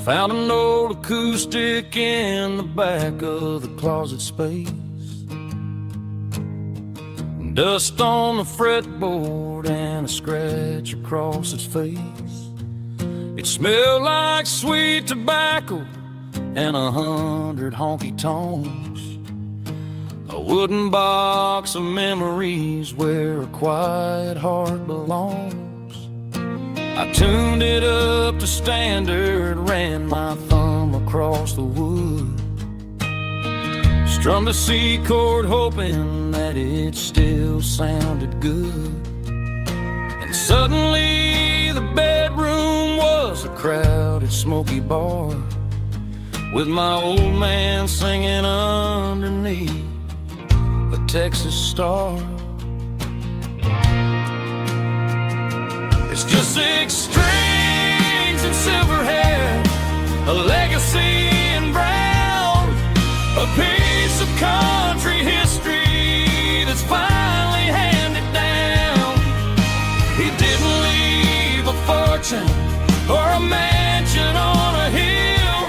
Found an old acoustic in the back of the closet space. Dust on the fretboard and a scratch across its face. It smelled like sweet tobacco and 100 honky-tonks. A wooden box of memories where a quiet heart belongs. I tuned it up to standard, ran my thumb across the wood, strummed a C chord hoping that it still sounded good. And suddenly the bedroom was a crowded smoky bar, with my old man singing underneath a Texas star. It's just 6 strings and silver hair, a legacy in brown, a piece of country history that's finally handed down. He didn't leave a fortune or a mansion on a hill,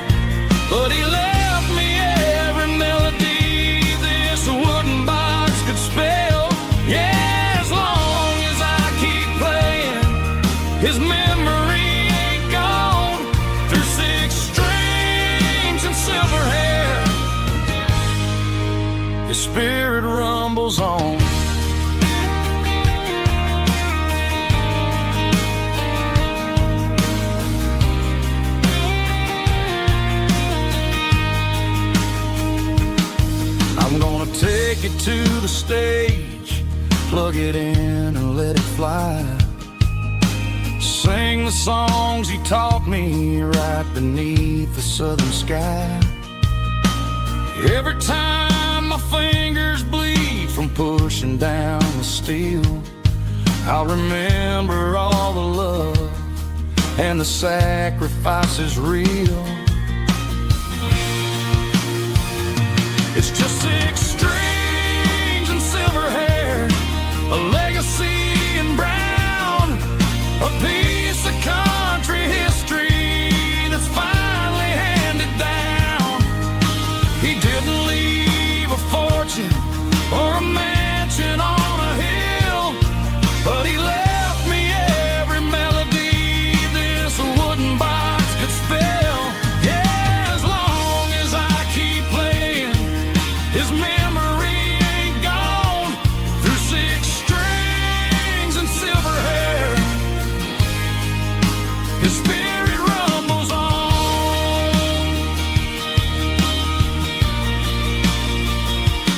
but he left me every melody this wooden box could spell. Yeah, as long as I keep playing, his memory ain't gone. Through 6 strings and silver hair, his spirit rumbles on. I'm gonna take it to the stage, plug it in and let it fly. Sing the songs he taught me right beneath the southern sky. Every time my fingers bleed from pushing down the steel, I'll remember all the love and the sacrifices real. It's just 6 strings and silver hair, a legacy in brown, a piece of country history that's finally handed down. He didn't leave a fortune or a mansion on a hill, but he left me every melody this wooden box could spell. Yeah, as long as I keep playing, his memory ain't gone. Through 6 strings and silver hair, his spirit rumbles on.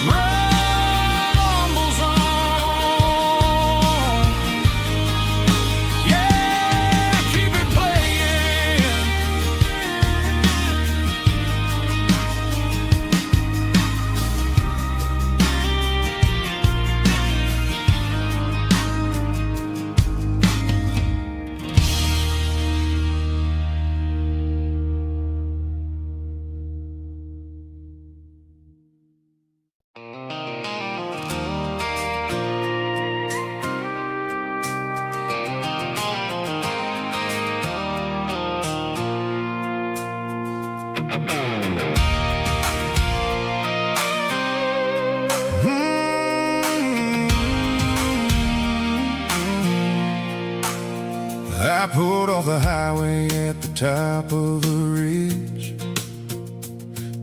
Rumbles on. Yeah, keep it playing. I pulled off the highway at the top of the ridge,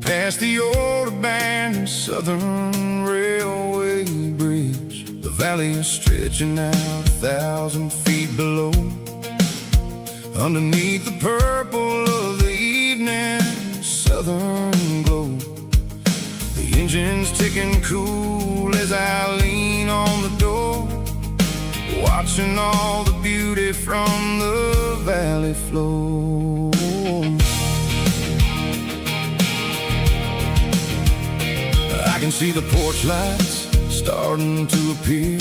past the old abandoned Southern Railway bridge. The valley is stretching out 1,000 feet below, underneath the purple of the evening southern glow. The engine's ticking cool as I lean on the door, watching all the beauty from the valley flow. I can see the porch lights starting to appear,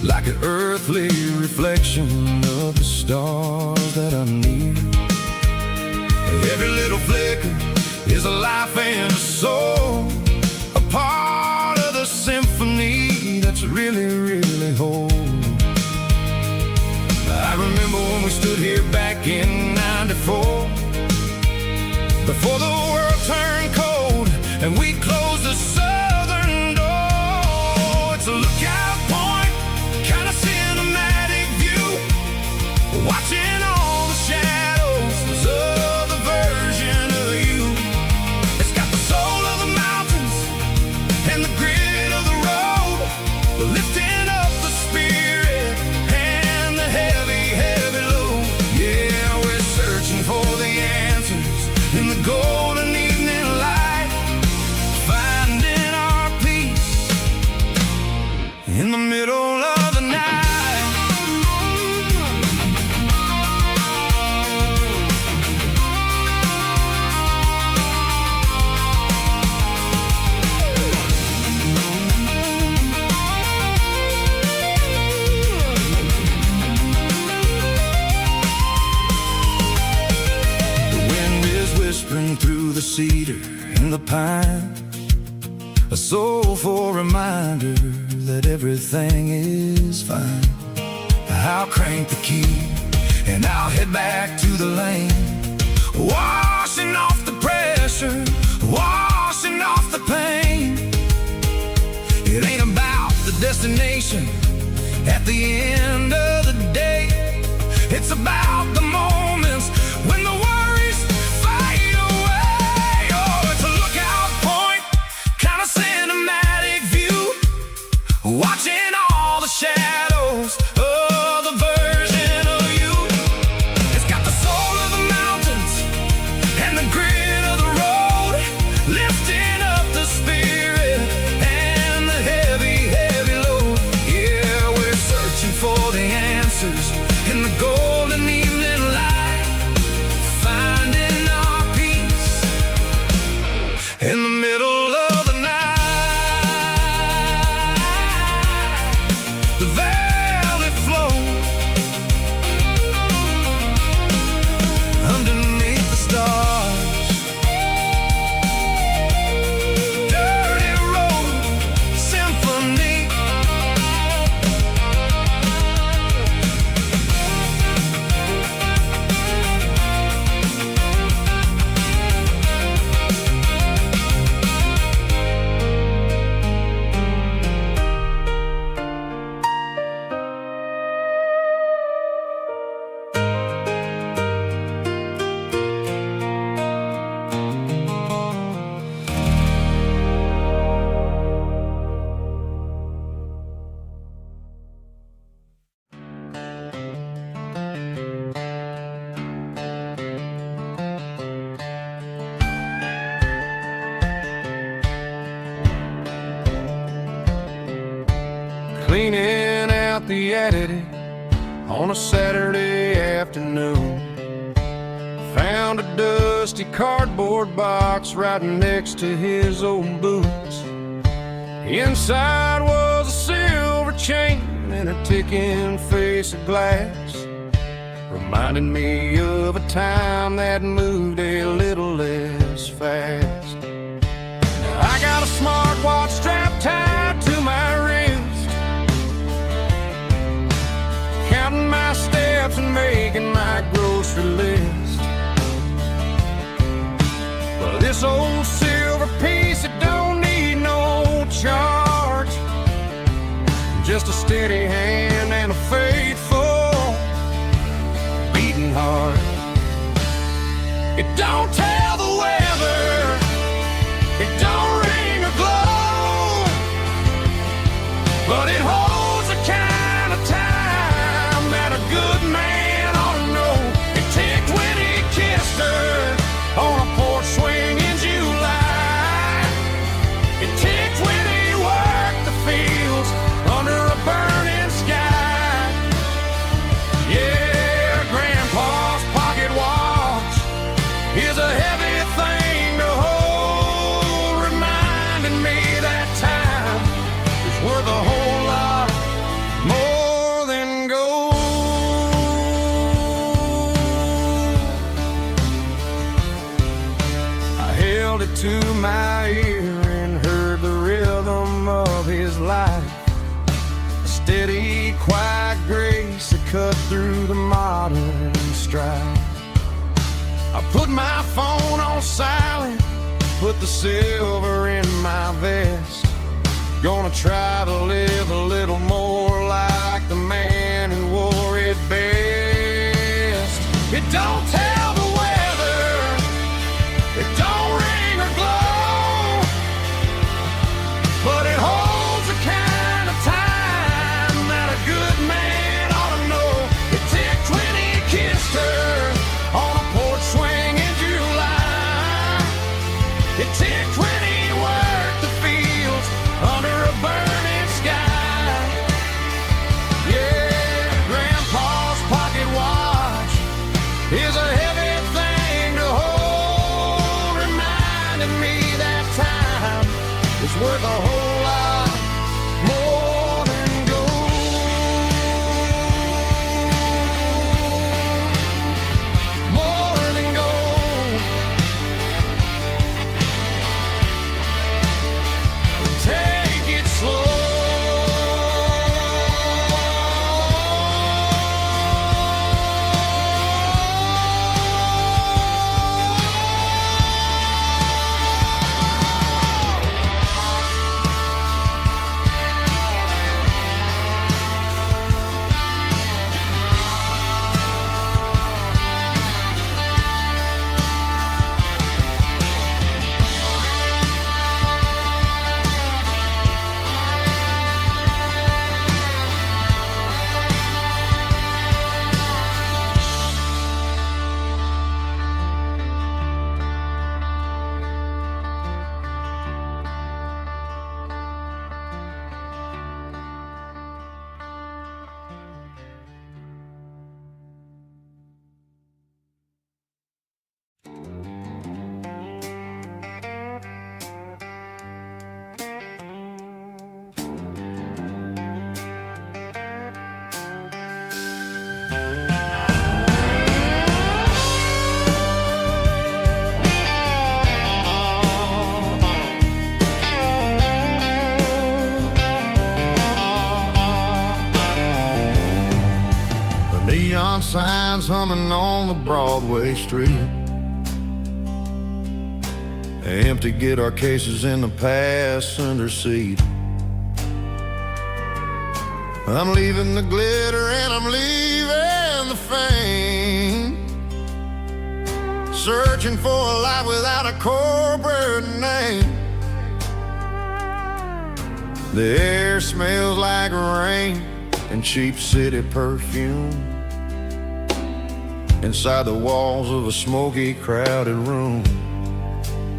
like an earthly reflection of the stars that are near. Every little flicker is a life and a soul, a part of the symphony that's really, really whole. I remember when we stood here back in '94, before the world turned cold and we closed the southern door. It's a lookout point, kind of cinematic view, watching all the shadows of the version of you. It's got the soul of the mountains and the grit of the road, lifting up the spirit and the heavy, heavy load. Yeah, we're searching for the answers in the golden evening light, finding our peace in the middle of the night. Whispering through the cedar and the pine, a soulful reminder that everything is fine. I'll crank the key and I'll head back to the lane, washing off the pressure, washing off the pain. It ain't about the destination at the end of the day, it's about the moments when the worries fade away. Oh, it's a lookout point, kind of cinematic view, watching all the shadows of the version of you. It's got the soul of the mountains and the grit of the road, lifting up the spirit and the heavy, heavy load. Yeah, we're searching for the answers in the golden evening light, finding our peace in the middle of the night. The valley flows underneath the stars, dirty road symphony. Cleaning out the attic on a Saturday afternoon, found a dusty cardboard box right next to his old boots. Inside was a silver chain and a ticking face of glass, reminding me of a time that moved a little less fast. Now I got a smartwatch strapped tied to my wrist, counting my steps and making my grocery list. But this old silver piece, it don't need no charge, just a steady hand and a faithful beating heart. It don't tell the weather, it don't ring or glow, but it holds the kind of time that a good man ought to know. It ticked when he kissed her on a porch swing in July. It ticked when he worked the fields under a burning sky. Yeah, Grandpa's pocket watch is a heavy thing to hold, reminding me that time is worth a whole lot more than gold. I held it to my ear and heard the rhythm of his life, a steady, quiet grace that cut through the modern strife. I put my phone on silent, put the silver in my vest. Gonna try to live a little more like the man who wore it best. It don't tell the weather, it don't ring or glow, but it holds the kind of time that a good man ought to know. It ticked when he kissed her on a porch swing in July. It ticked when he worked the fields under a burning sky. Yeah, Grandpa's pocket watch is a heavy thing to hold, reminding me that time is worth a whole lot more than gold. More than gold. Take it slow. Neon signs humming on the Broadway street. Empty guitar cases in the passenger seat. I'm leaving the glitter and I'm leaving the fame, searching for a life without a corporate name. The air smells like rain and cheap city perfume inside the walls of a smoky, crowded room.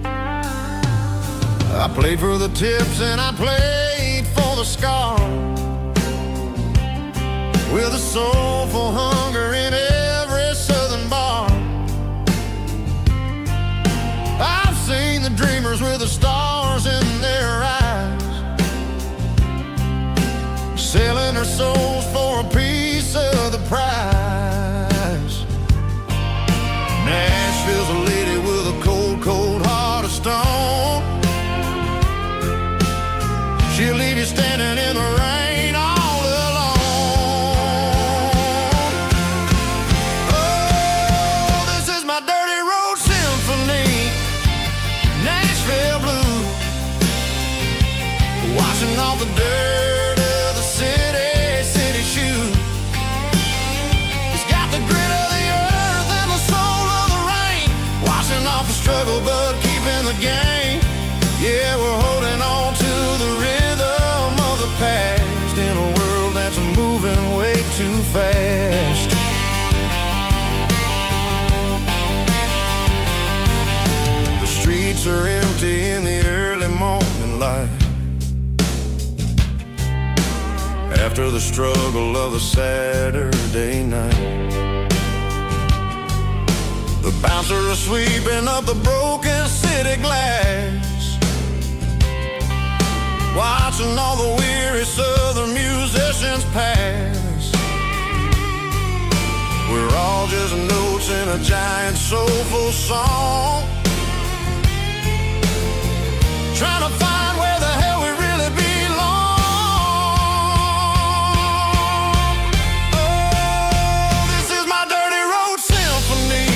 I played for the tips and I played for the scars, with a soulful hunger in every southern bar. I've seen the dreamers with the stars in their eyes, selling their souls for a piece of the prize. Nashville's a lady with a cold, cold heart of stone. She'll leave you standing in the rain all alone. Oh, this is my dirty road symphony, Nashville blues, washing off the dirt of the city shoes. It's got the grit of the earth and the soul of the rain, washing off the struggle but keeping the game. Yeah, we're holding on to the rhythm of the past in a world that's moving way too fast. The streets are empty in the early morning light, after the struggle of the Saturday night. The bouncers are sweeping up the broken city glass, watching all the weary southern musicians pass. We're all just notes in a giant soulful song, trying to find where the hell we really belong. Oh, this is my dirty road symphony,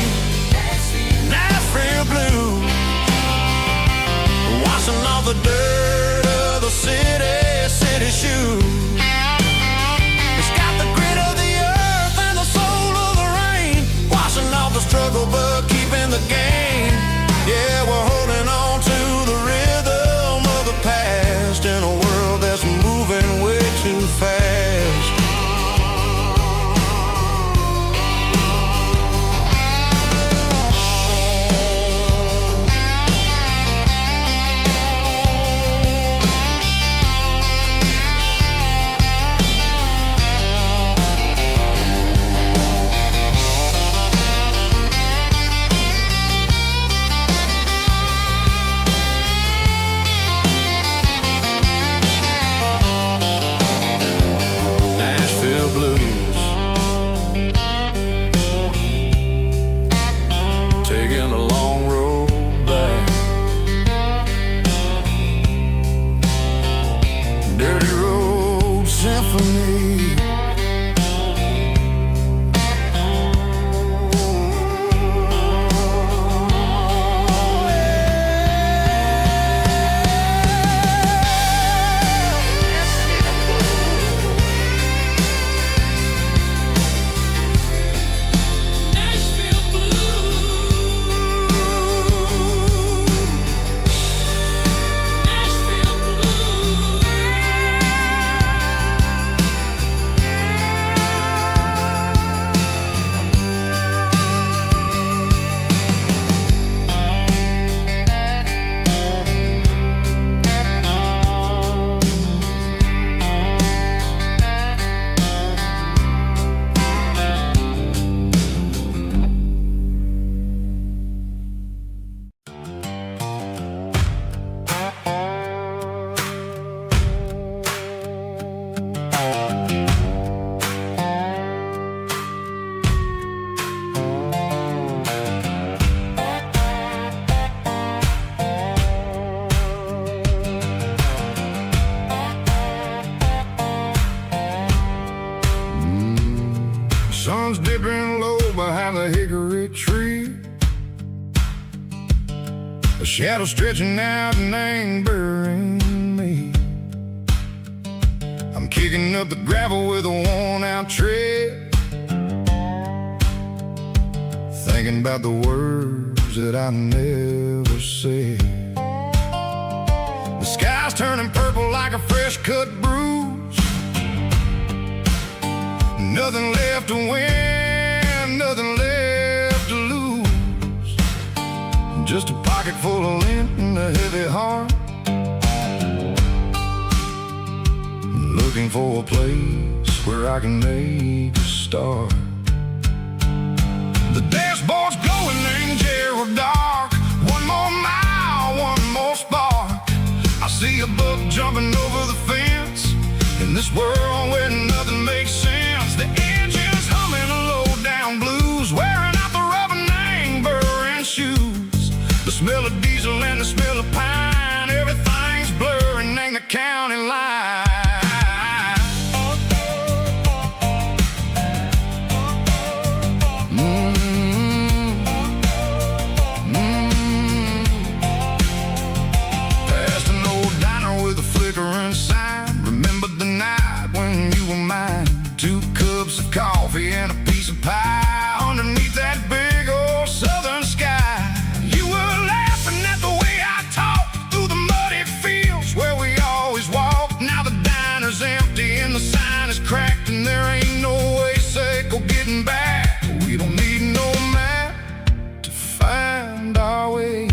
Sleeping low behind the hickory tree, a shadow stretching out and angering me. I'm kicking up the gravel with a worn-out tread, thinking about the words that I never said. The sky's turning purple like a fresh-cut bruise. Nothing left to win, nothing left to lose. Just a pocket full of lint and a heavy heart, looking for a place where I can make a start. The dashboard's glowing in Gerald dark. One more mile, one more spark. I see a buck jumping over the fence in this world where nothing makes sense. The engine's humming a low-down blues, wearing out the rubber name burring shoes. The smell of diesel and the smell of pine, everything's blurring in the county line. Past an old diner with a flickering sign. Remember the night when you were mine? 2 cups of coffee and a piece of pie underneath that big old southern sky. You were laughing at the way I talked through the muddy fields where we always walked. Now the diner's empty and the sign is cracked, and there ain't no way safe or getting back. We don't need no map to find our way.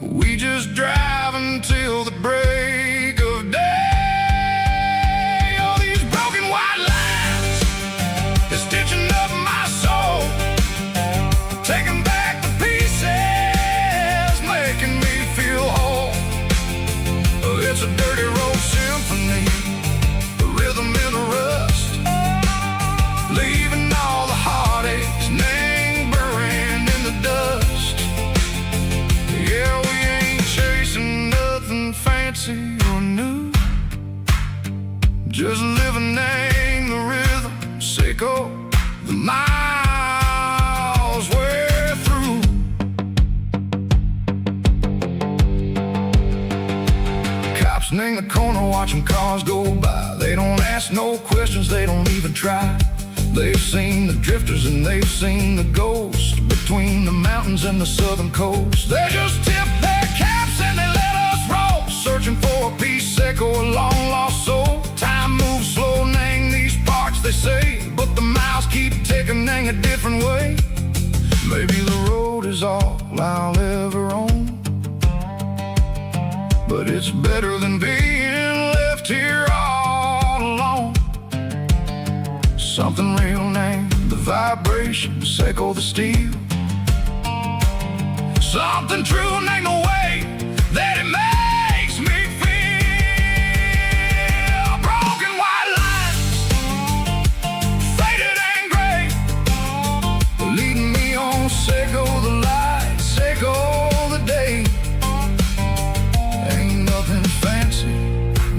We just drive until the break of day. All these broken white lines is stitching up my soul, taking back the pieces, making me feel whole. It's a dirty road symphony, the rhythm in the rust, leaving all the heartaches, name buried in the dust. Yeah, we ain't chasing nothing fancy or new, just living in the rhythm, sick of the miles we're through. Cops in the corner watching cars go by. They don't ask no questions, they don't even try. They've seen the drifters and they've seen the ghosts between the mountains and the southern coast. They just tip their caps and they let us roll, searching for a piece or a long lost soul. Time moves slow in these parts, they say, but the miles keep ticking in a different way. Maybe the road is all I'll ever own, but it's better than being left here all alone. Something real named the vibration, echo the steel. Something true named the way that it makes me feel. Broken white lines, faded and gray, leading me on, echo the light, echo the day. Ain't nothing fancy,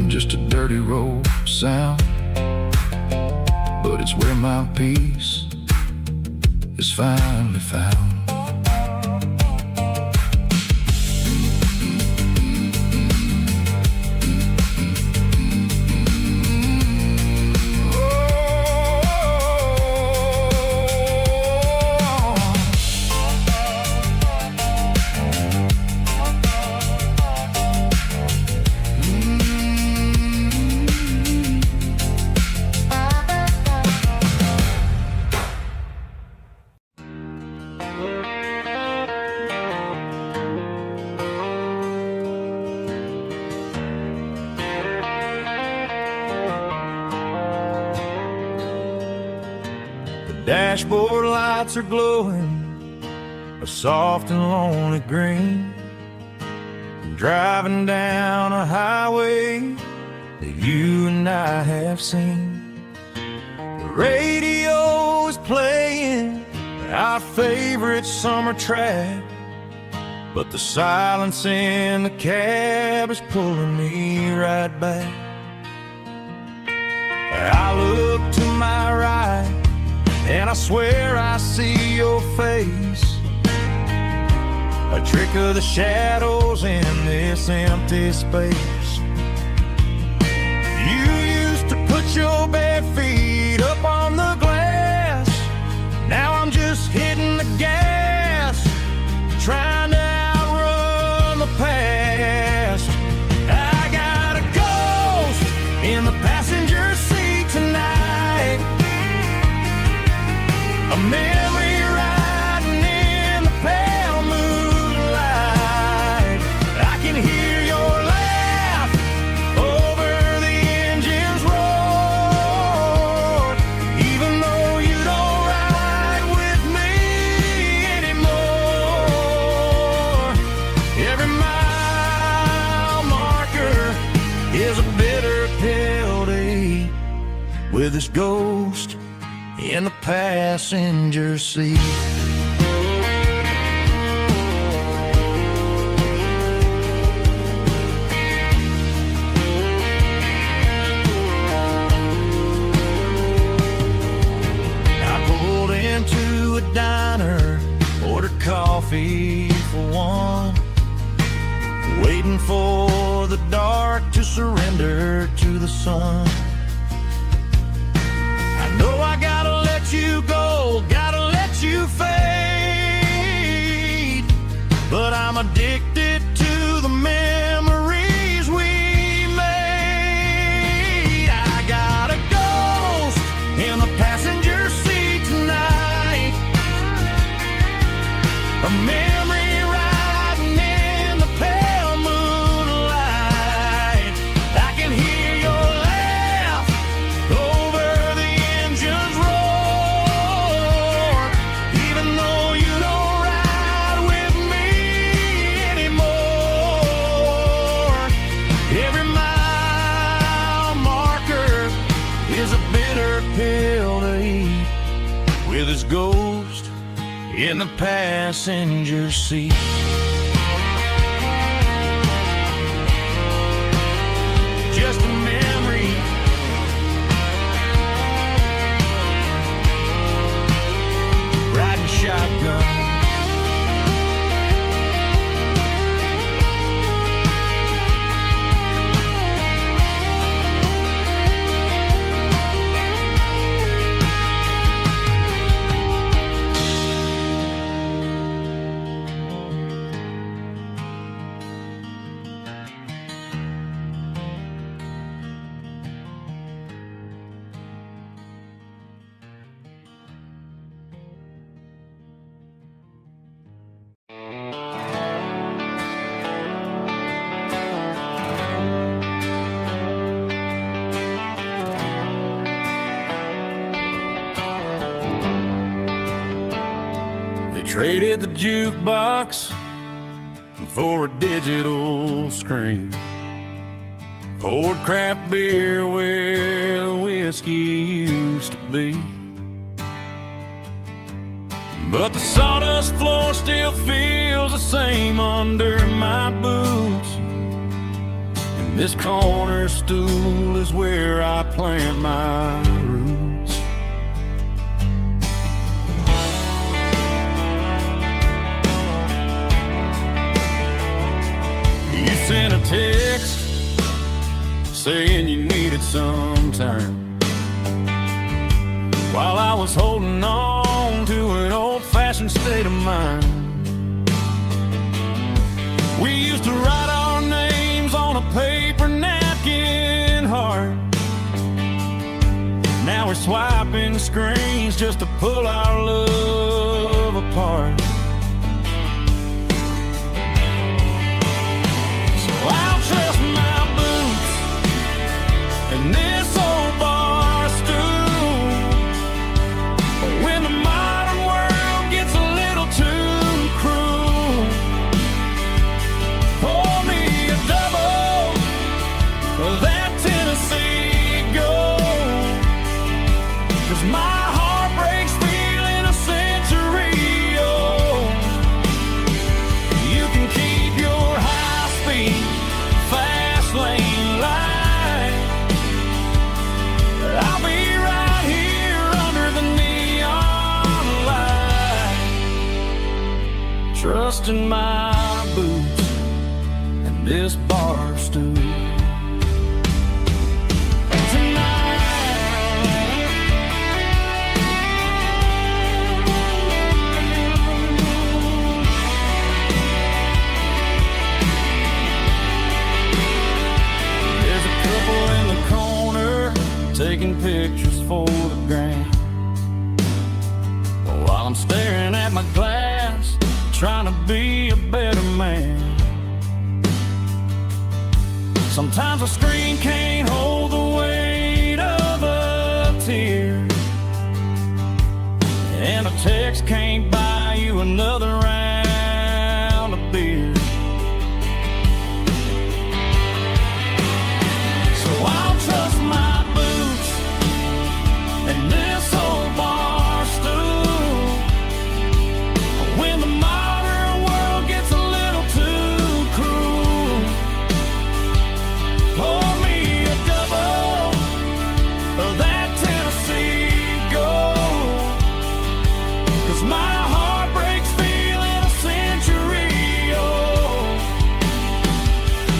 just a dirty road sound, but it's where my peace is finally found. Dashboard lights are glowing a soft and lonely green. I'm driving down a highway that you and I have seen. The radio is playing our favorite summer track, but the silence in the cab is pulling me right back. I look to my right, I swear I see your face, a trick of the shadows in this empty space. You used to put your bare feet up on the glass. Now I'm just hitting the gas, trying to outrun the past. I got a ghost in the passenger seat tonight, a memory riding in the pale moonlight. I can hear your laugh over the engine's roar, even though you don't ride with me anymore. Every mile marker is a bitter pill to eat, with this ghost in the passenger seat. I pulled into a diner, ordered coffee for one, waiting for the dark to surrender to the sun. I know I gotta let you go, gotta let you fade, but I'm addicted to the memories we made. I got a ghost in the passenger seat tonight, a memory riding in the pale moonlight. I can hear your laugh over the engine's roar, even though you don't ride with me anymore. Every mile marker is a bitter pill to eat, with his ghost in the passenger seat. Just a memory, riding shotgun. Traded the jukebox for a digital screen, poured craft beer where the whiskey used to be. But the sawdust floor still feels the same under my boots, and this corner stool is where I plant my roots. Sent a text saying you needed some time, while I was holding on to an old-fashioned state of mind. We used to write our names on a paper napkin heart. Now we're swiping screens just to pull our love apart. I'll trust my boots and this old bar stool when the modern world gets a little too cruel. Pour me a double of that Tennessee Gold, 'cause my heart breaks feeling a century old. trust in my boots and this bar stool. Taking pictures for the gram, while I'm staring at my glass, trying to be a better man. Sometimes a screen can't hold the weight of a tear, and a text can't buy you another round of beer. So I'll trust my and this old bar stool when the modern world gets a little too cruel. Pour me a double of that Tennessee Gold, 'cause my heart breaks feeling a century old.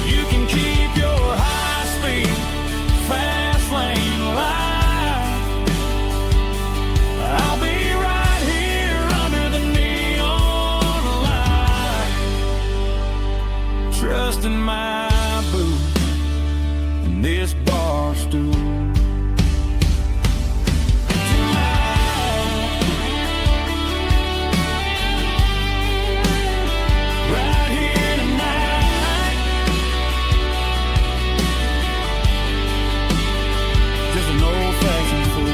You can keep your high-speed fast lane life. I'll be right here under the neon light, trusting my boots and this bar stool. Right here tonight, just an old-fashioned fool.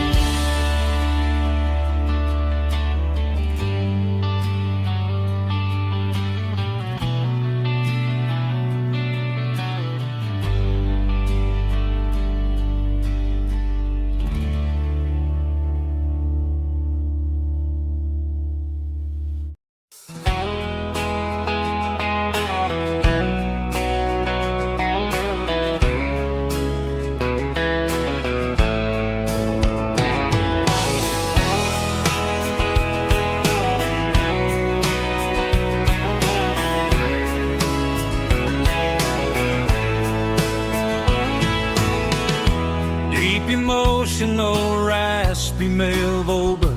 Emotional, raspy male vulva,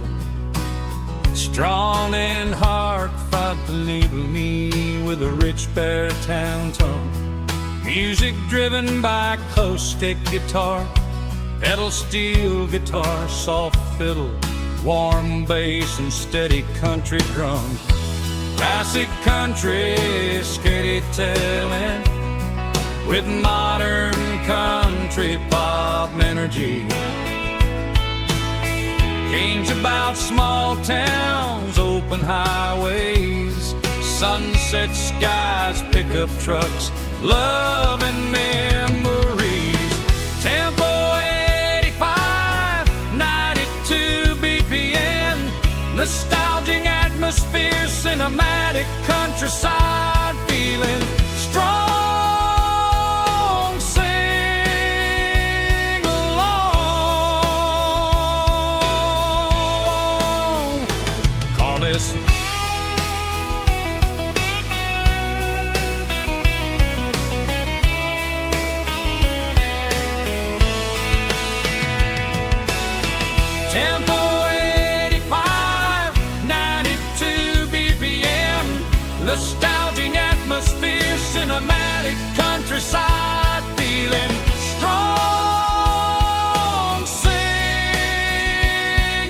strong and heartfelt, deliver me with a rich baritone tone. Music driven by acoustic guitar, pedal steel guitar, soft fiddle, warm bass and steady country drums. Classic country storytelling with modern country pop energy. Games about small towns, open highways, sunset skies, pickup trucks, love and memories. Tempo 85, 92 BPM, nostalgic atmosphere, cinematic countryside feeling strong. Tempo 85, 92 BPM, nostalgic atmosphere, cinematic countryside feeling strong. Sing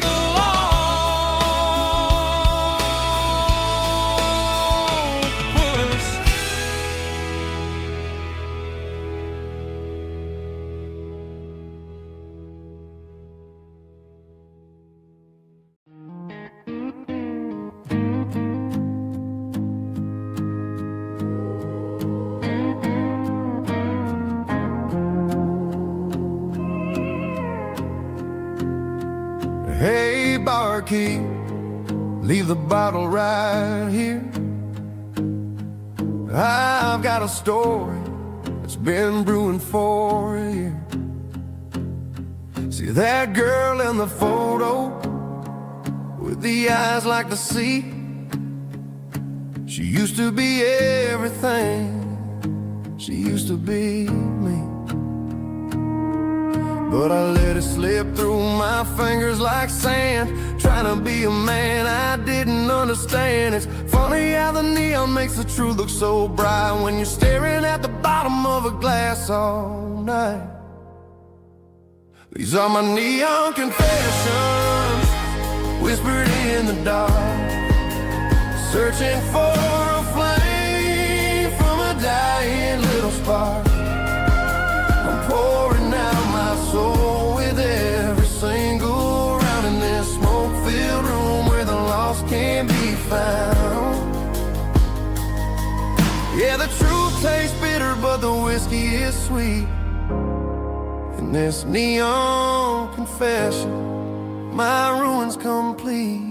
along with us. Hey, barkeep, leave the bottle right here. I've got a story that's been brewing for a year. See that girl in the photo with the eyes like the sea? She used to be everything, she used to be me. But I let it slip through my fingers like sand, trying to be a man I didn't understand. It's funny how the neon makes the truth look so bright when you're staring at the bottom of a glass all night. These are my neon confessions, whispered in the dark, searching for a flame from a dying little spark. I'm pouring out my soul with every single round in this smoke-filled room where the lost can't be found. Yeah, the truth tastes bitter, but the whiskey is sweet. In this neon confession, my ruin's complete.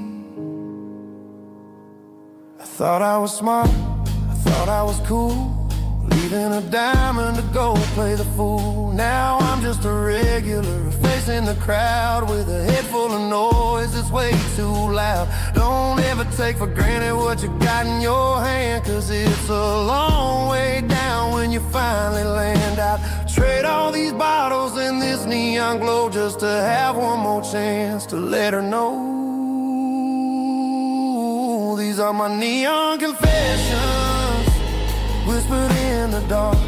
I thought I was smart, I thought I was cool, leaving a diamond to go play the fool. Now I'm just a regular, facing the crowd with a head full of noise that's way too loud. Don't ever take for granted what you got in your hand, cause it's a long way down when you finally land out. Trade all these bottles and this neon glow just to have one more chance to let her know. These are my neon confessions, whispered in the dark,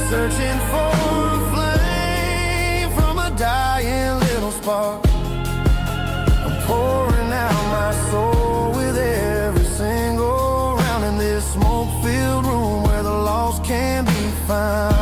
searching for a flame from a dying little spark. I'm pouring out my soul with every single round in this smoke-filled room where the lost can be found.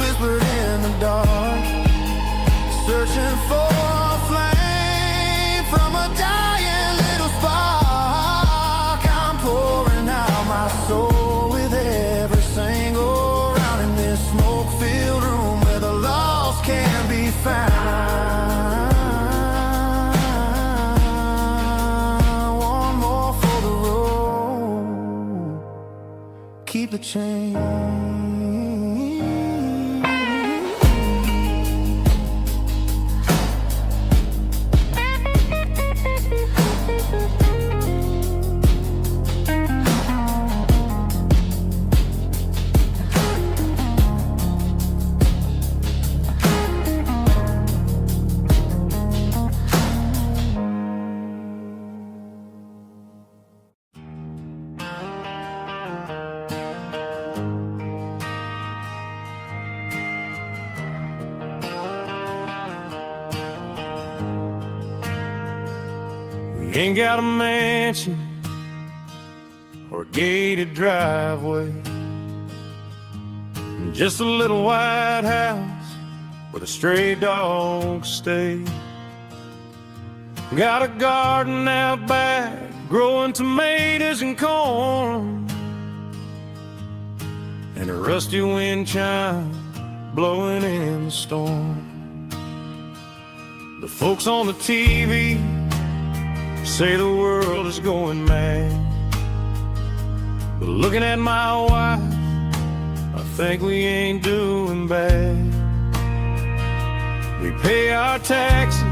Whispered in the dark, searching for a flame from a dying little spark. I'm pouring out my soul with every single round in this smoke-filled room where the lost can be found. One more for the road, keep the change. Ain't got a mansion or a gated driveway, just a little white house where the stray dogs stay. Got a garden out back growing tomatoes and corn, and a rusty wind chime blowing in the storm. The folks on the TV say the world is going mad, but looking at my wife, I think we ain't doing bad. We pay our taxes,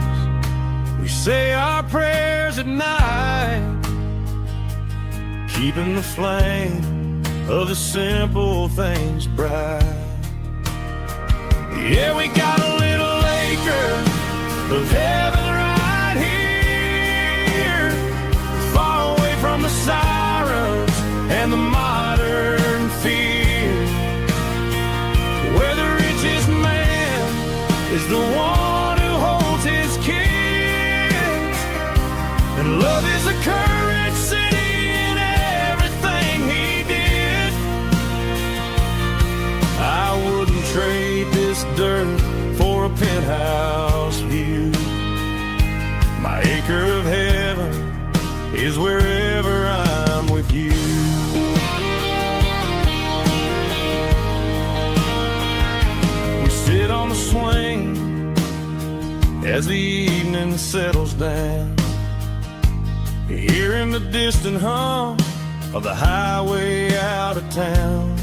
we say our prayers at night, keeping the flame of the simple things bright. Yeah, we got a little acre of heaven right here, far away from the sirens and the modern fear, where the richest man is the one who holds his kids, and love is a courage city in everything he did. I wouldn't trade this dirt for a penthouse view. My as the evening settles down. Hearing the distant hum of the highway out of town.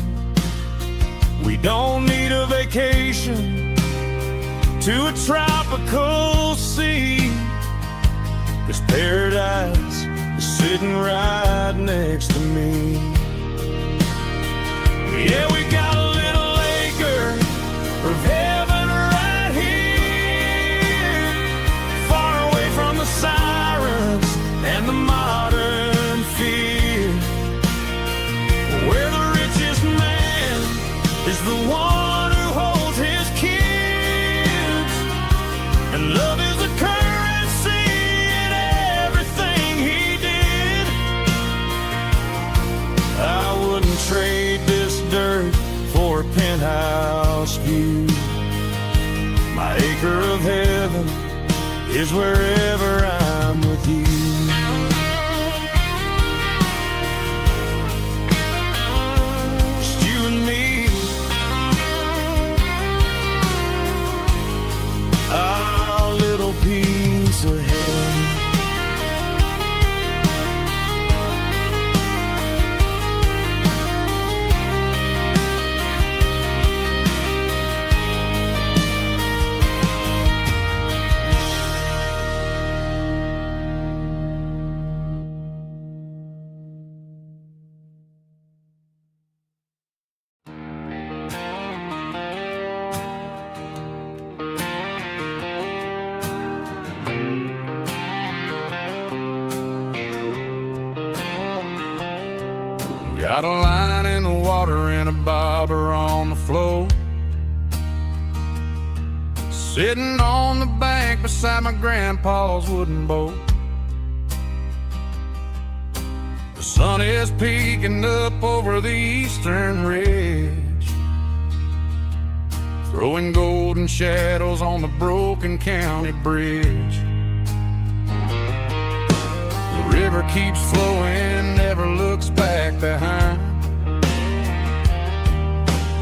We don't need a vacation to a tropical sea. This paradise is sitting right next to me. Yeah, we got a little acre of heaven right here, far away from the sirens and the modern fear, where the richest man is the one who holds his kids, and love is a currency in everything he did. I wouldn't trade this dirt for a penthouse view. My acre of heaven is wherever I'm with you. Just you and me, our little piece of heaven. Got a line in the water and a bobber on the floor, sitting on the bank beside my grandpa's wooden boat. The sun is peeking up over the eastern ridge, throwing golden shadows on the broken county bridge. The river keeps flowing, never looks back behind,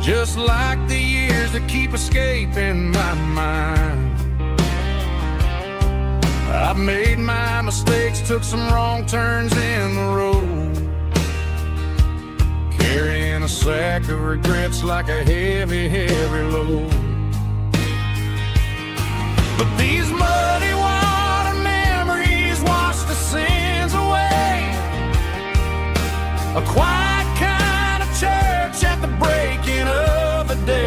just like the years that keep escaping my mind. I've made my mistakes, took some wrong turns in the road, carrying a sack of regrets like a heavy, heavy load. But these muddy water memories wash the sins away. A quiet kind of church at the breaking of the day.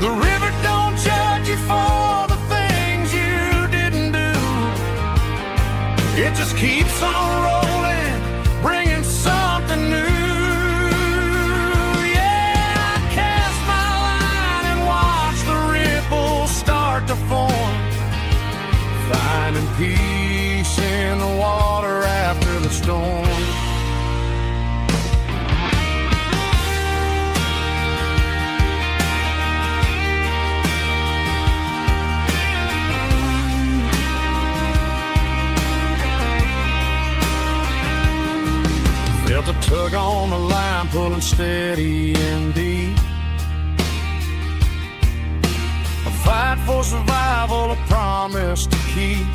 The river don't judge you for the things you didn't do. It just keeps on rolling, bringing something new. Yeah, I cast my line and watch the ripples start to form, finding peace in the water after the storm. Felt a tug on the line, pulling steady and deep. A fight for survival, a promise to keep.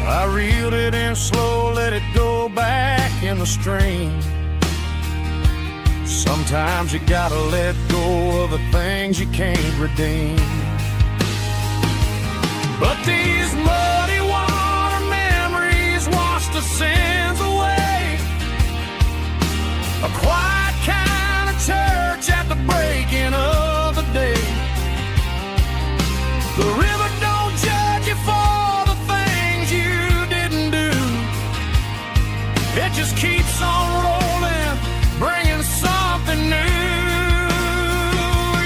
I reeled it in slow, let it go back in the stream. Sometimes you gotta let go of the things you can't redeem. But these muddy water memories wash the sins away. A quiet kind of church at the breaking of the day. The river don't judge you for the things you didn't do. It just keeps on rolling, bringing something new.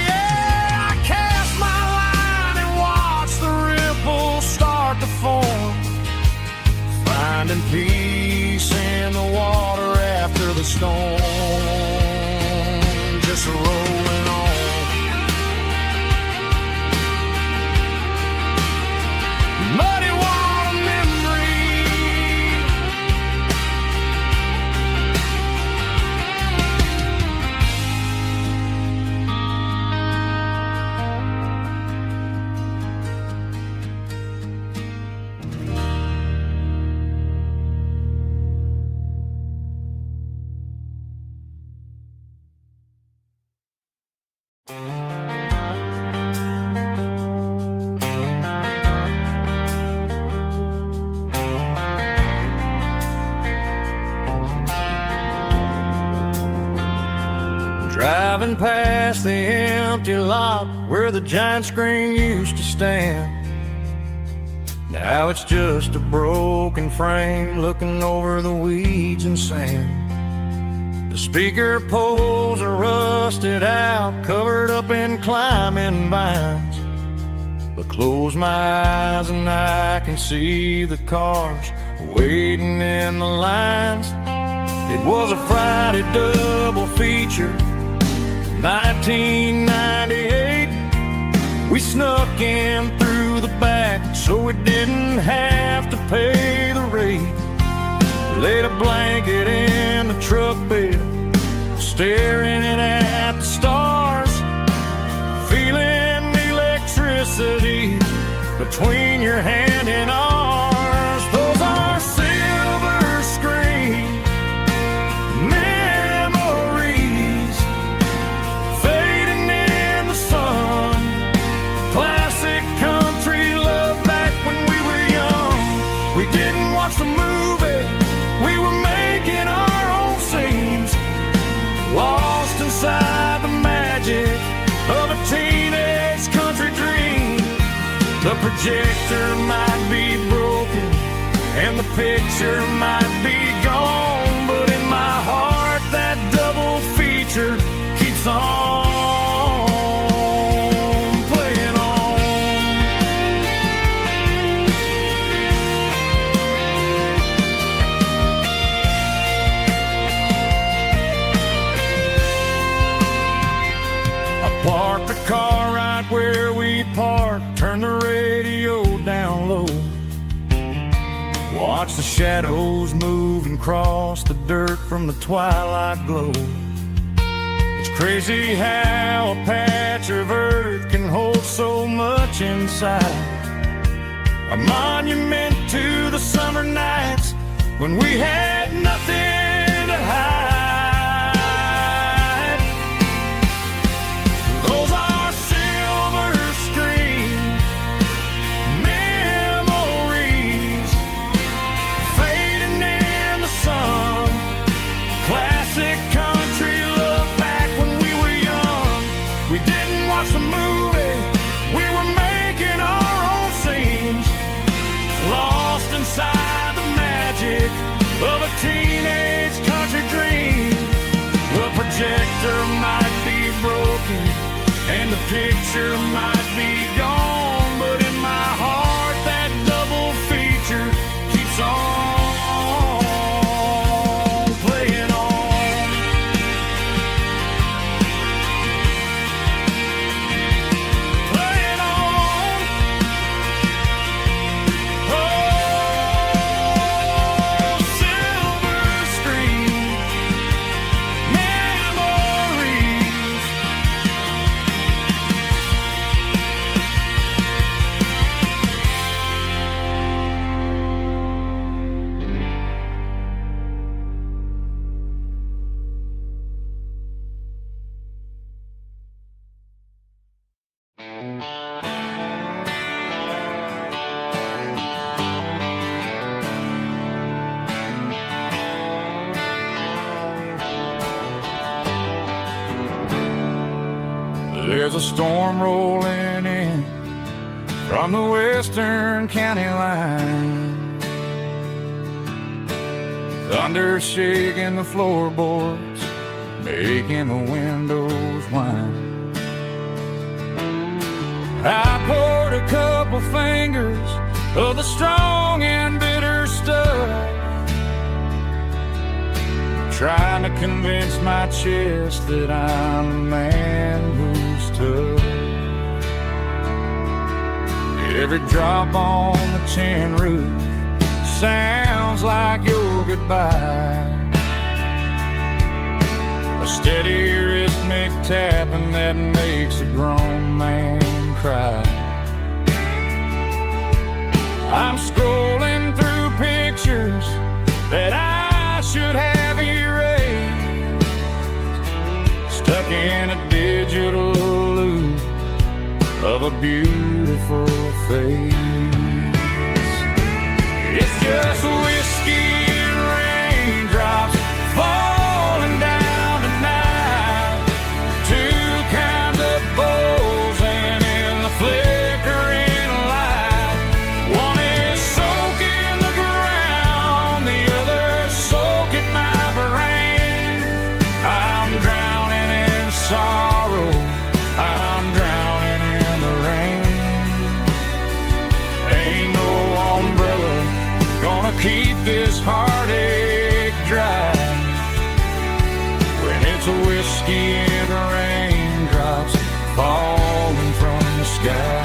Yeah, I cast my line and watch the ripples start to Driving past the empty lot where the giant screen used to stand. Now it's just a broken frame looking over the weeds and sand. The speaker poles are rusted out, covered up in climbing vines. But close my eyes and I can see the cars waiting in the lines. It was a Friday double feature, 1998. We snuck in through the back so we didn't have to pay the rate. Laid a blanket in the truck bed, staring at the stars, feeling the electricity between your hand and ours. Those are silver screen memories fading in the sun. Classic country love back when we were young. We didn't watch the movie, we were making our own scenes, lost inside the magic of a teenage country dream. The projector might be broken and the picture might be gone, but in my heart that double feature keeps on playing on. I parked the car right where we parked, turned the radio down low, watch the shadows move and cross the dirt from the twilight glow. It's crazy how a patch of earth can hold so much inside. A monument to the summer nights when we had nothing to hide. Those are silver screen memories fading in the sun. Classic country love back when we were young. We didn't watch the movie, we were making our own scenes, lost inside the magic of a teenage country dream. The projector might be broken and the picture might be gone, but in my heart that double feature keeps on playing on. Playing on. Oh, silver screen memories. There's a storm rolling in from the western county line. Thunder shaking the floorboards, making the windows whine. I poured a couple fingers of the strong and bitter stuff, trying to convince my chest that I'm a man who's tough. Every drop on the tin roof sounds like your goodbye, a steady rhythmic tapping that makes a grown man cry. I'm scrolling through pictures that I should have erased, stuck in a digital a beautiful face. It's just whiskey and raindrops falling down tonight. Two kinds of bowls and in the flickering light. One is soaking the ground, the other soaking my brain. I'm drowning in sorrow, I'm drowning in the rain. Ain't no umbrella gonna keep this heartache dry when it's a whiskey and raindrops falling from the sky.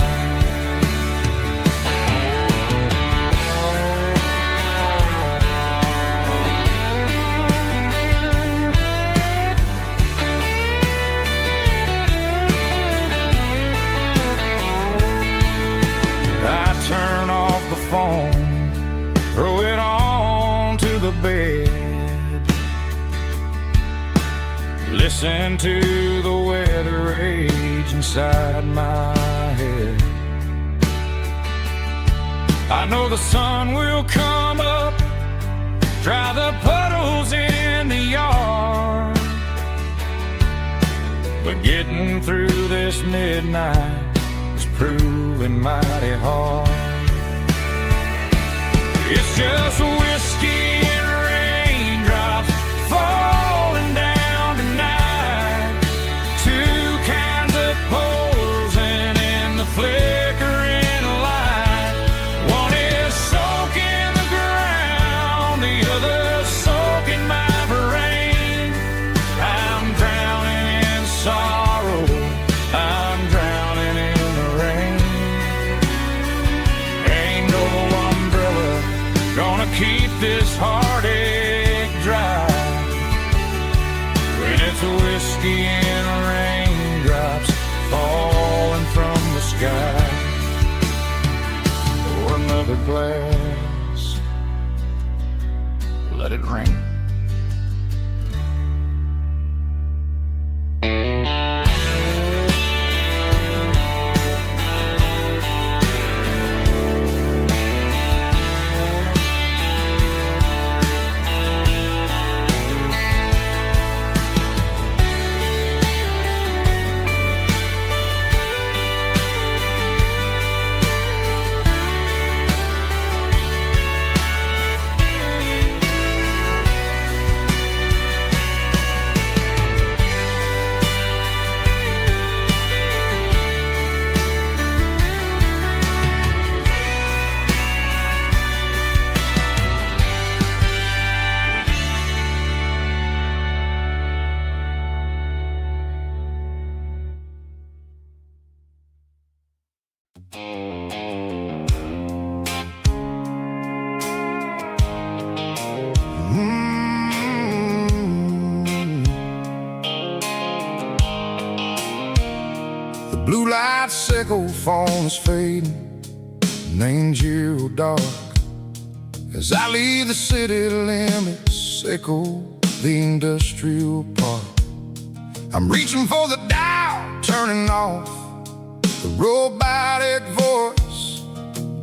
I turn off the phone, throw it on to the bed, listen to the weather rage inside my head. I know the sun will come up, dry the puddles in the yard, but getting through this midnight is proving mighty hard. It's just whiskey and raindrops falling down tonight. Two kinds of poles and in the flickering light. One is soaking the ground, the other soaking my brain. I'm drowning in sorrow, I'm drowning in the rain. Ain't no umbrella gonna keep this heartache dry when it's a whiskey and raindrops falling from the sky. Pour another glass, let it rain. Blue light sickle phone is fading, and ain't zero dark. As I leave the city limits, sickle the industrial park. I'm reaching for the dial, turning off the robotic voice,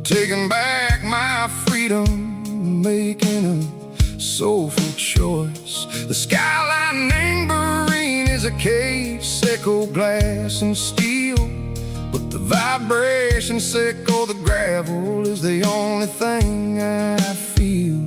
taking back my freedom, making a soulful choice. The skyline neighboring is a cave, sickle glass and steel, but the vibration sickle the gravel is the only thing I feel.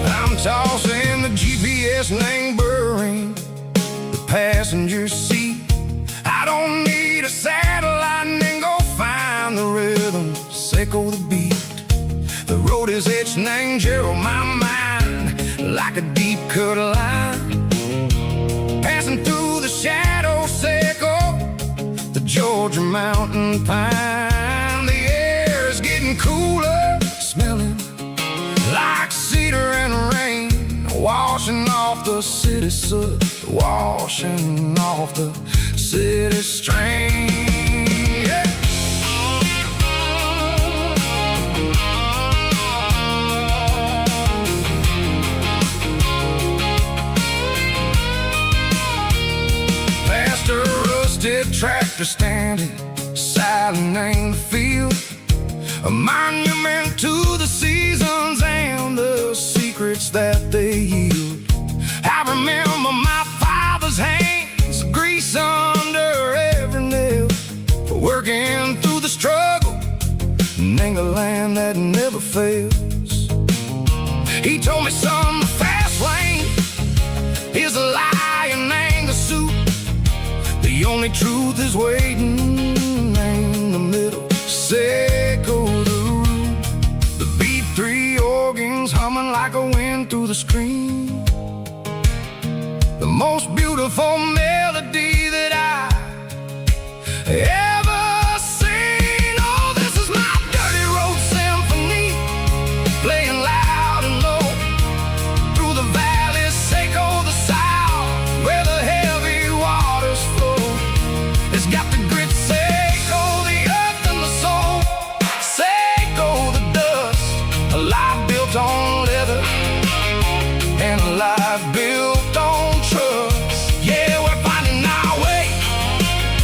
I'm tossing the GPS neighboring the passenger seat. I don't need a satellite and go find the rhythm, sickle the beat. The road is etched and Gerald my mind like a deep cut line, passing through the shadow sickle, the Georgia mountain pine. The air is getting cooler, smelling like cedar and rain, washing off the city soot, washing off the city strain. Yeah. after standing silent in the field, a monument to the seasons and the secrets that they yield. I remember my father's hands, grease under every nail, for working through the struggle in the land that never fails. He told me, son, the fast lane is a lie and ain't a suit. The only truth is waiting in the middle. Say go the root. The B3 organs humming like a wind through the screen. The most beautiful melody that I ever seen. Oh, this is my dirty road symphony, playing loud and low through the valleys, Seco the south, where the heavy waters flow. It's got the grit, Seco the earth and the soul, Seco the dust, a life built on leather and a life built on trust. Yeah, we're finding our way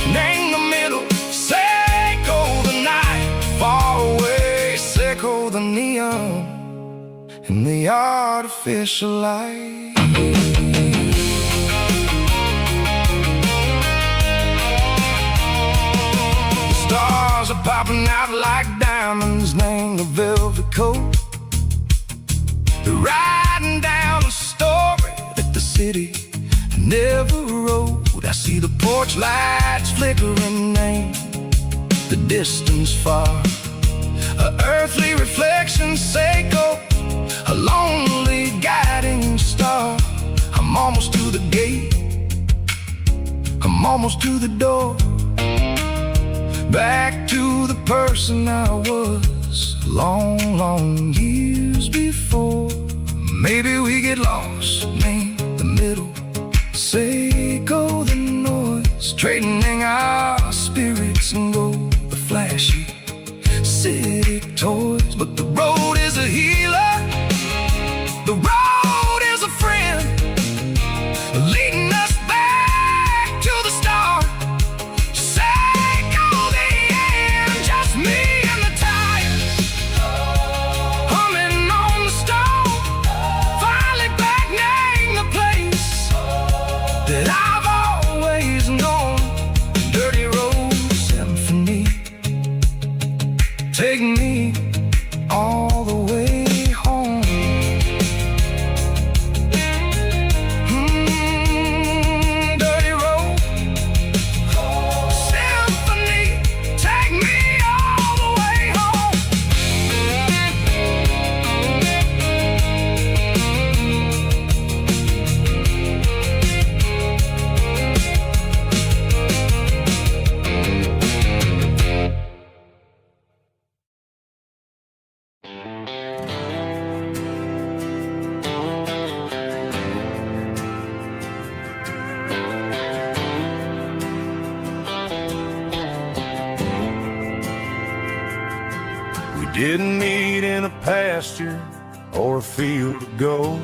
in the middle. Seco the night, far away, Seco the neon and the artificial light. The stars are popping out like diamonds, name the velvet coat. They're riding down a story that the city never wrote. I see the porch lights flickering in the distance far, a earthly reflection, Seco, a lonely guiding star. I'm almost to the gate, I'm almost to the door, back to the person I was long, long years before. Maybe we get lost in the middle, Seco the noise, trading our spirits and gold, the flashy city toys. But the road is a healer, the road is a friend, leading us back to the start. Seco the end, just me and the tires, humming on the stone, finally back name the place that I've always known. Dirty road symphony, take me all the way home. Dirty road symphony, take me all the way home. We didn't meet in a pasture or a field of gold.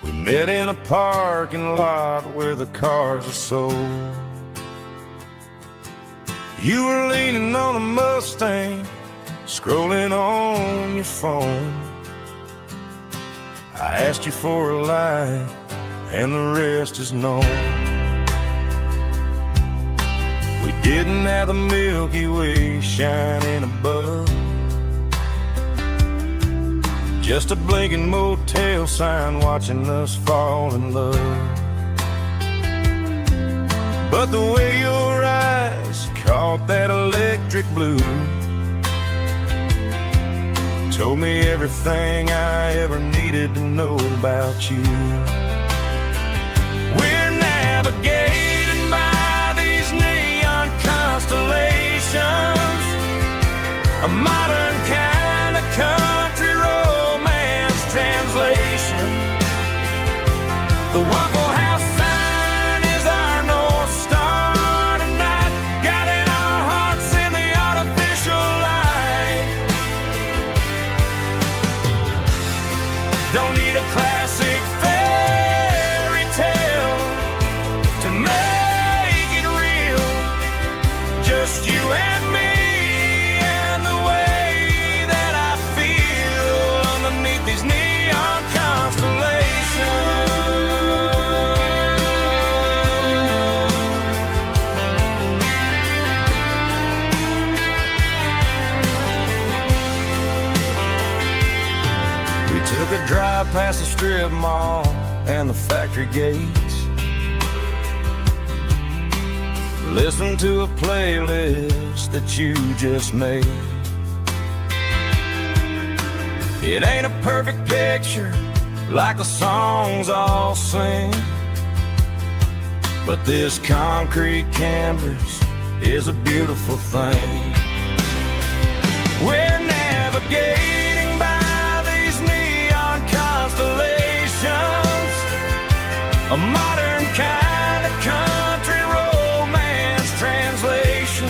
We met in a parking lot where the cars are sold. You were leaning on a Mustang, scrolling on your phone. I asked you for a light, and the rest is known. We didn't have the Milky Way shining above, just a blinking motel sign watching us fall in love. But the way your eyes caught that electric blue told me everything I ever needed to know about you. We're navigated by these neon constellations, a modern kind of country romance translation. The Waffle House sign is our North Star tonight, guiding our hearts in the artificial light. Don't need a classic fairy tale to make and me and the way that I feel underneath these neon constellations. We took a drive past the strip mall and the factory gates. Listen to a playlist that you just made. It ain't a perfect picture like the songs all sing, but this concrete canvas is a beautiful thing. We're navigating by these neon constellations, a modern kind of country romance translation.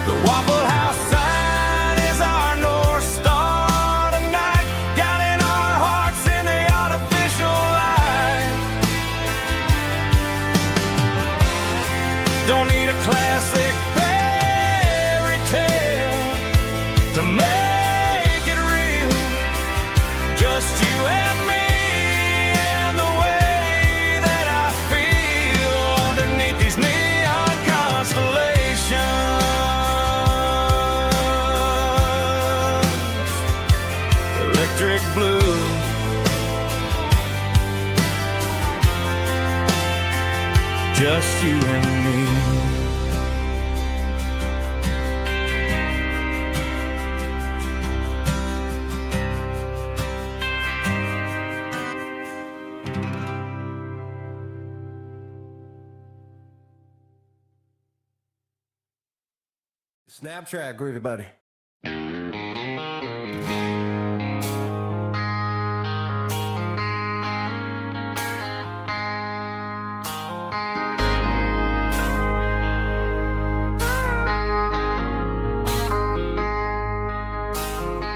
The Waffle House sign is our North Star tonight, guiding our hearts in the artificial light. Don't need a classic fairy tale to make it real, just you and me. Electric blue, just you and me. Snap track, everybody.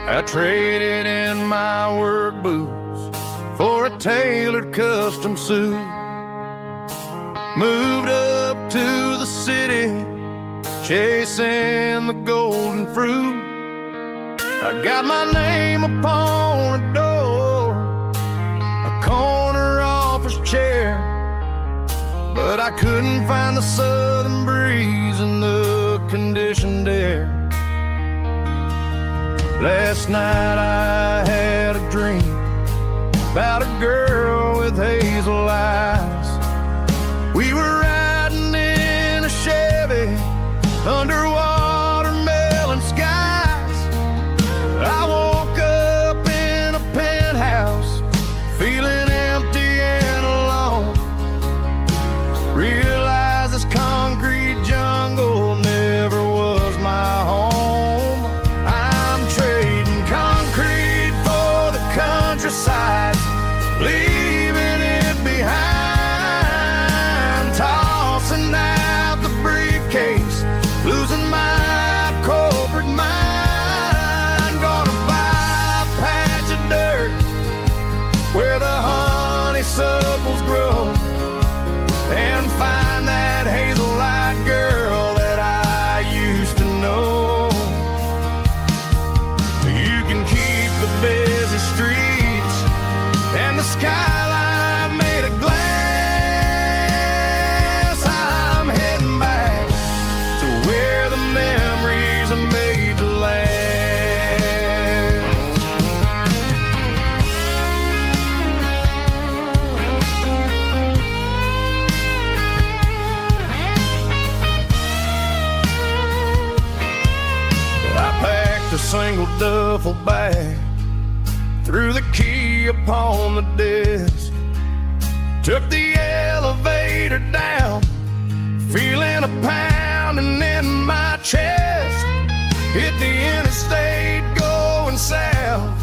I traded in my work boots for a tailored custom suit. Moved up to the city, chasing the golden fruit. I got my name upon a door, a corner office chair, but I couldn't find the southern breeze in the conditioned air. Last night I had a dream about a girl with hazel eyes. We were riding in a Chevy under watermelon skies. I woke up in a penthouse feeling empty and alone. Realized this concrete jungle never was my home. I'm trading concrete for the countryside, leaving it behind, tossing out the briefcase, losing my corporate mind. Gonna buy a patch of dirt where the honeysuckles grow and find that hazel-eyed girl that I used to know. You can keep the busy streets and the skyline made of glass. I'm heading back to where the memories are made to last. I packed a single duffel bag, threw the key upon the desk, took the elevator down, feeling a pounding in my chest. Hit the interstate going south,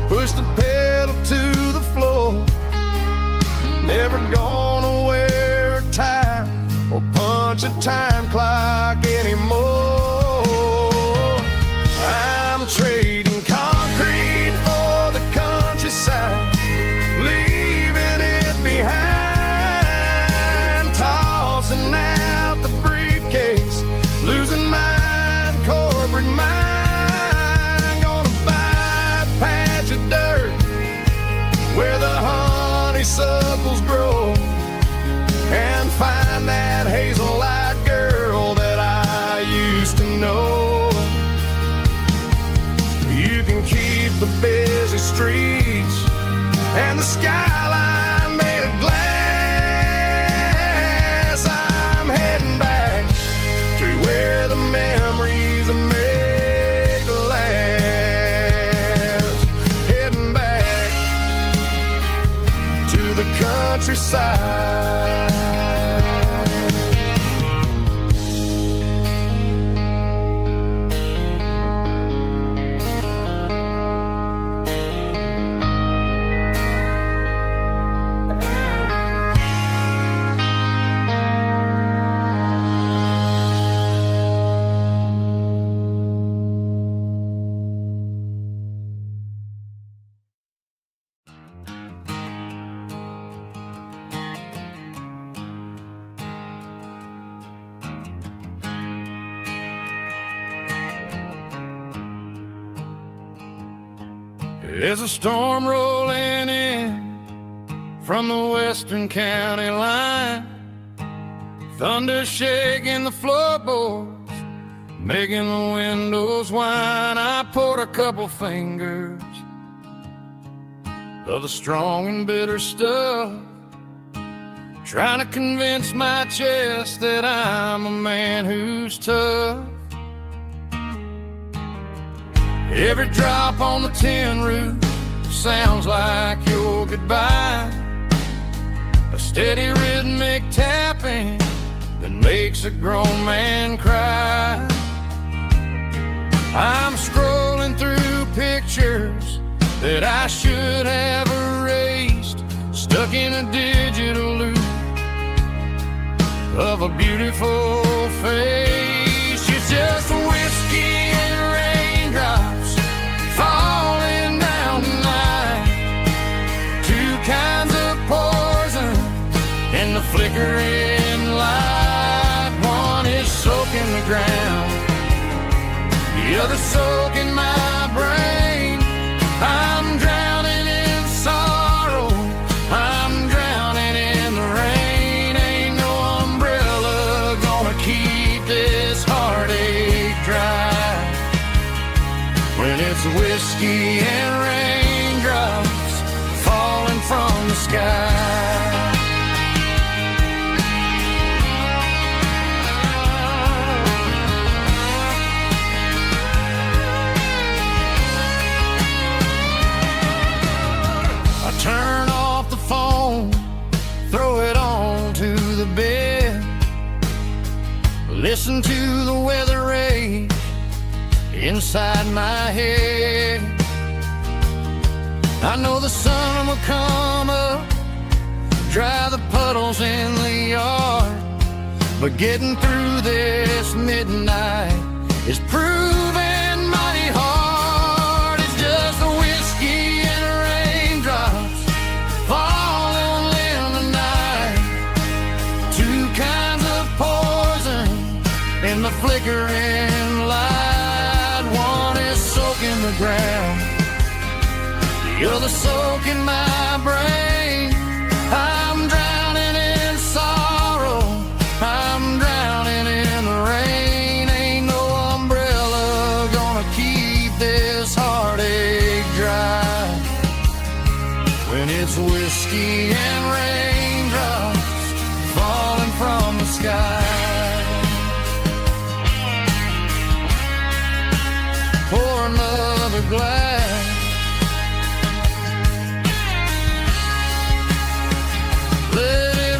pushed the pedal to the floor. Never gonna wear a tie or punch a time clock anymore. I'm trading concrete for the countryside, leaving it behind, tossing out the briefcase, streets and the skyline made of glass. I'm heading back to where the memories are made to last. Heading back to the countryside. There's a storm rolling in from the western county line, thunder shaking the floorboards, making the windows whine. I poured a couple fingers of the strong and bitter stuff, trying to convince my chest that I'm a man who's tough. Every drop on the tin roof sounds like your goodbye, a steady rhythmic tapping that makes a grown man cry. I'm scrolling through pictures that I should have erased, stuck in a digital loop of a beautiful face. It's just whiskey and raindrops falling down tonight, two kinds of poison in the flickering light. One is soaking the ground, the other soaking my brain. I'm drowning in sorrow, I'm drowning in the rain. Ain't no umbrella gonna keep this heartache dry when it's whiskey and raindrops falling from the sky. Turn off the phone, throw it on to the bed, listen to the weather rage inside my head. I know the sun will come up, dry the puddles in the yard, but getting through this midnight is proving mighty hard. It's just the whiskey and raindrops falling in the night, two kinds of poison in the flickering light. One is soaking the ground, the other soaking my brain. I'm drowning in sorrow, I'm drowning in the rain. Ain't no umbrella gonna keep this heartache dry when it's whiskey and raindrops falling from the sky. Pour another glass, let it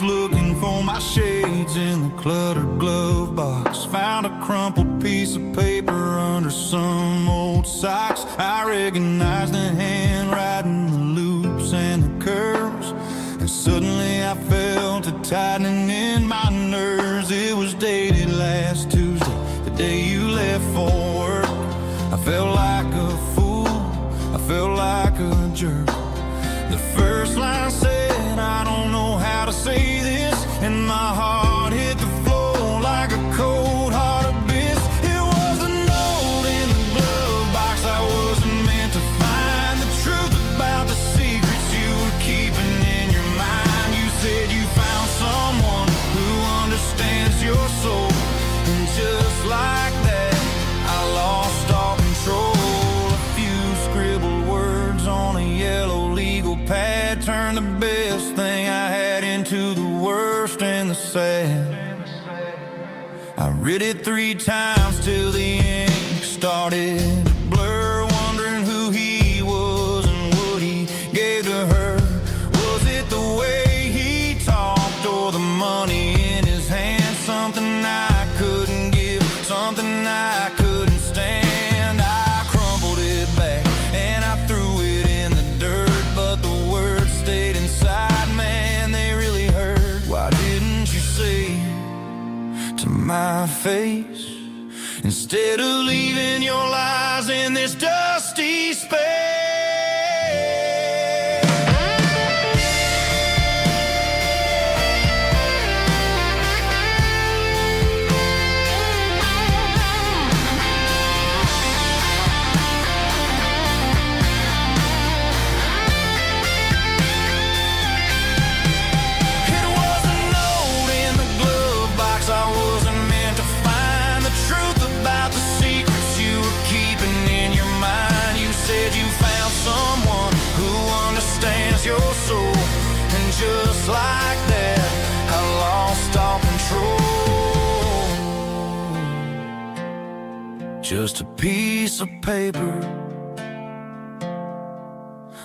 was looking for my shades in the cluttered glove box. Found a crumpled piece of paper under some old socks. I recognized the handwriting, the loops and the curves, and suddenly I felt a tightening in my nerves. It was dated last Tuesday, the day you left for work. I felt like a fool, I felt like a jerk. The first line said, I don't know how to say this, and my heart hit the floor like a cold heart abyss. It was a note in the glove box I wasn't meant to find. The truth about the secrets you were keeping in your mind. You said you found someone who understands your soul, and just like that, I lost all control. A few scribbled words on a yellow legal pad turned the best thing I had into the worst and the sad. I read it 3 times till the ink started to blur, wondering who he was and what he gave to her. Was it the way he talked or the money in his hand? Something I couldn't give, something I couldn't stand. I crumpled it back and I threw it in the dirt, but the words stayed inside, man, they really hurt. Why didn't you say to my face, instead of leaving your lies in this dusty space? Your soul, and just like that, I lost all control. Just a piece of paper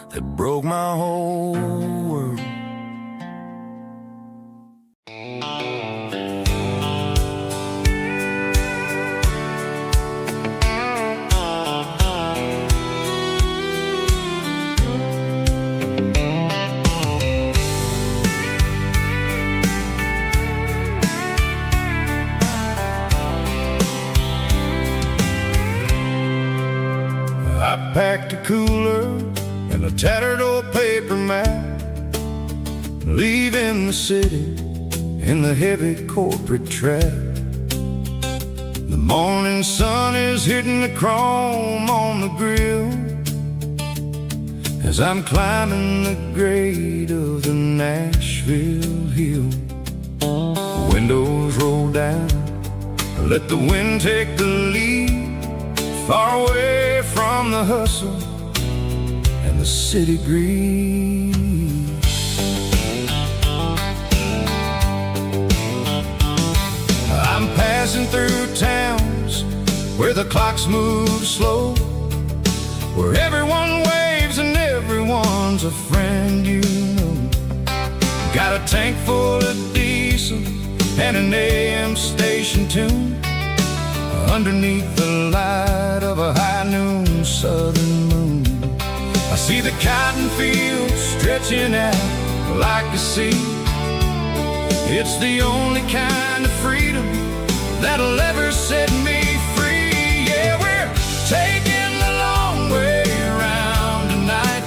that broke my whole world. I packed a cooler and a tattered old paper map, leaving the city in the heavy corporate trap. The morning sun is hitting the chrome on the grill as I'm climbing the grade of the Nashville hill. Windows roll down, let the wind take the lead, far away from the hustle and the city breeze. I'm passing through towns where the clocks move slow, where everyone waves and everyone's a friend you know. Got a tank full of diesel and an AM station tune underneath the light of a high noon southern moon. I see the cotton fields stretching out like a sea. It's the only kind of freedom that'll ever set me free. Yeah, we're taking the long way around tonight,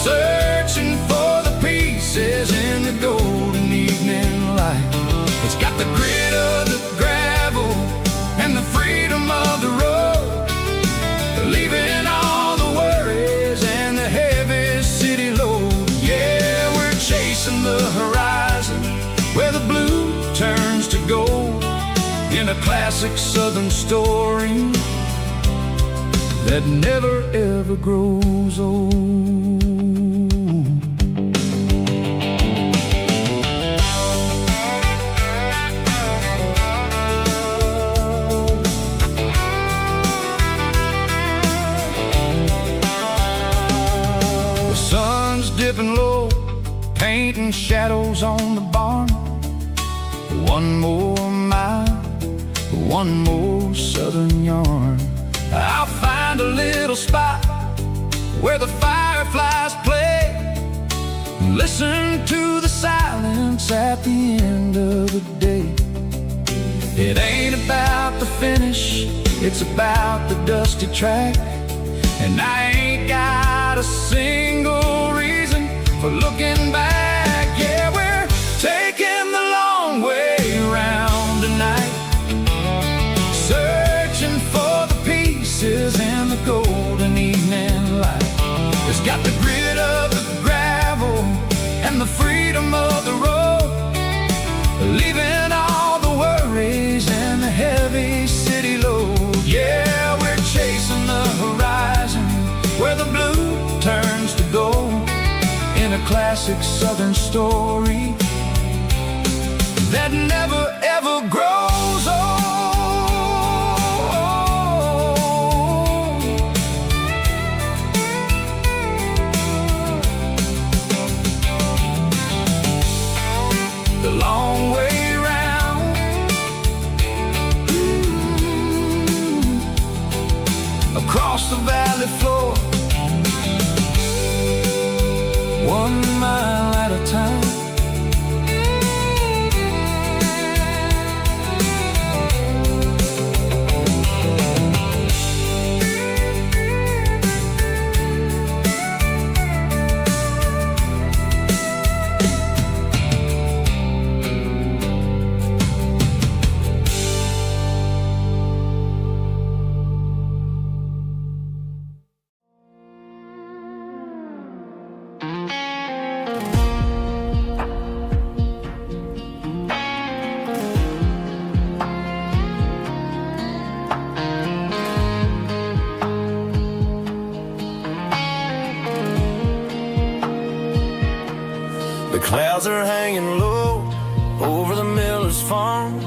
searching for the pieces in the golden evening light. It's got the grit of the gravel and the freedom of the road, leaving all the worries and the heavy city load. Yeah, we're chasing the horizon where the blue turns to gold, in a classic southern story that never ever grows old. Dipping low, painting shadows on the barn. One more mile, one more southern yarn. I'll find a little spot where the fireflies play, listen to the silence at the end of the day. It ain't about the finish, it's about the dusty track. And I ain't got a single reason for looking back. Yeah, we're taking the long way round tonight, searching for the pieces in the golden evening light. It's got the grit of the gravel and the freedom of the road, leaving all the worries and the heavy city load. Yeah, we're chasing the horizon where the blue turns to gold, in a classic southern story that never ever grows old. The long way round, across the valley floor, 1 mile at a time. The clouds are hanging low over the miller's farm,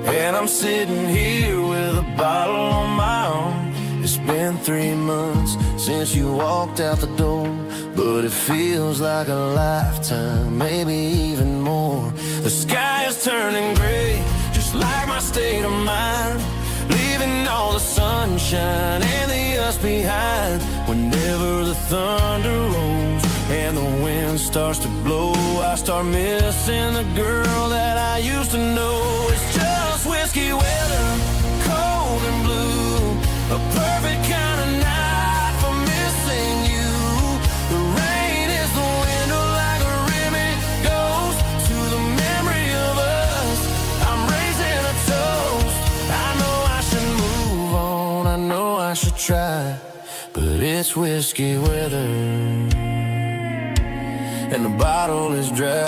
and I'm sitting here with a bottle on my arm. It's been 3 months since you walked out the door, but it feels like a lifetime, maybe even more. The sky is turning gray, just like my state of mind, leaving all the sunshine and the us behind. Whenever the thunder rolls and the wind starts to blow, I start missing the girl that I used to know. It's just whiskey weather, cold and blue, a perfect kind of night for missing you. The rain is the window like a ribbon goes to the memory of us. I'm raising a toast. I know I should move on, I know I should try, but it's whiskey weather and the bottle is dry.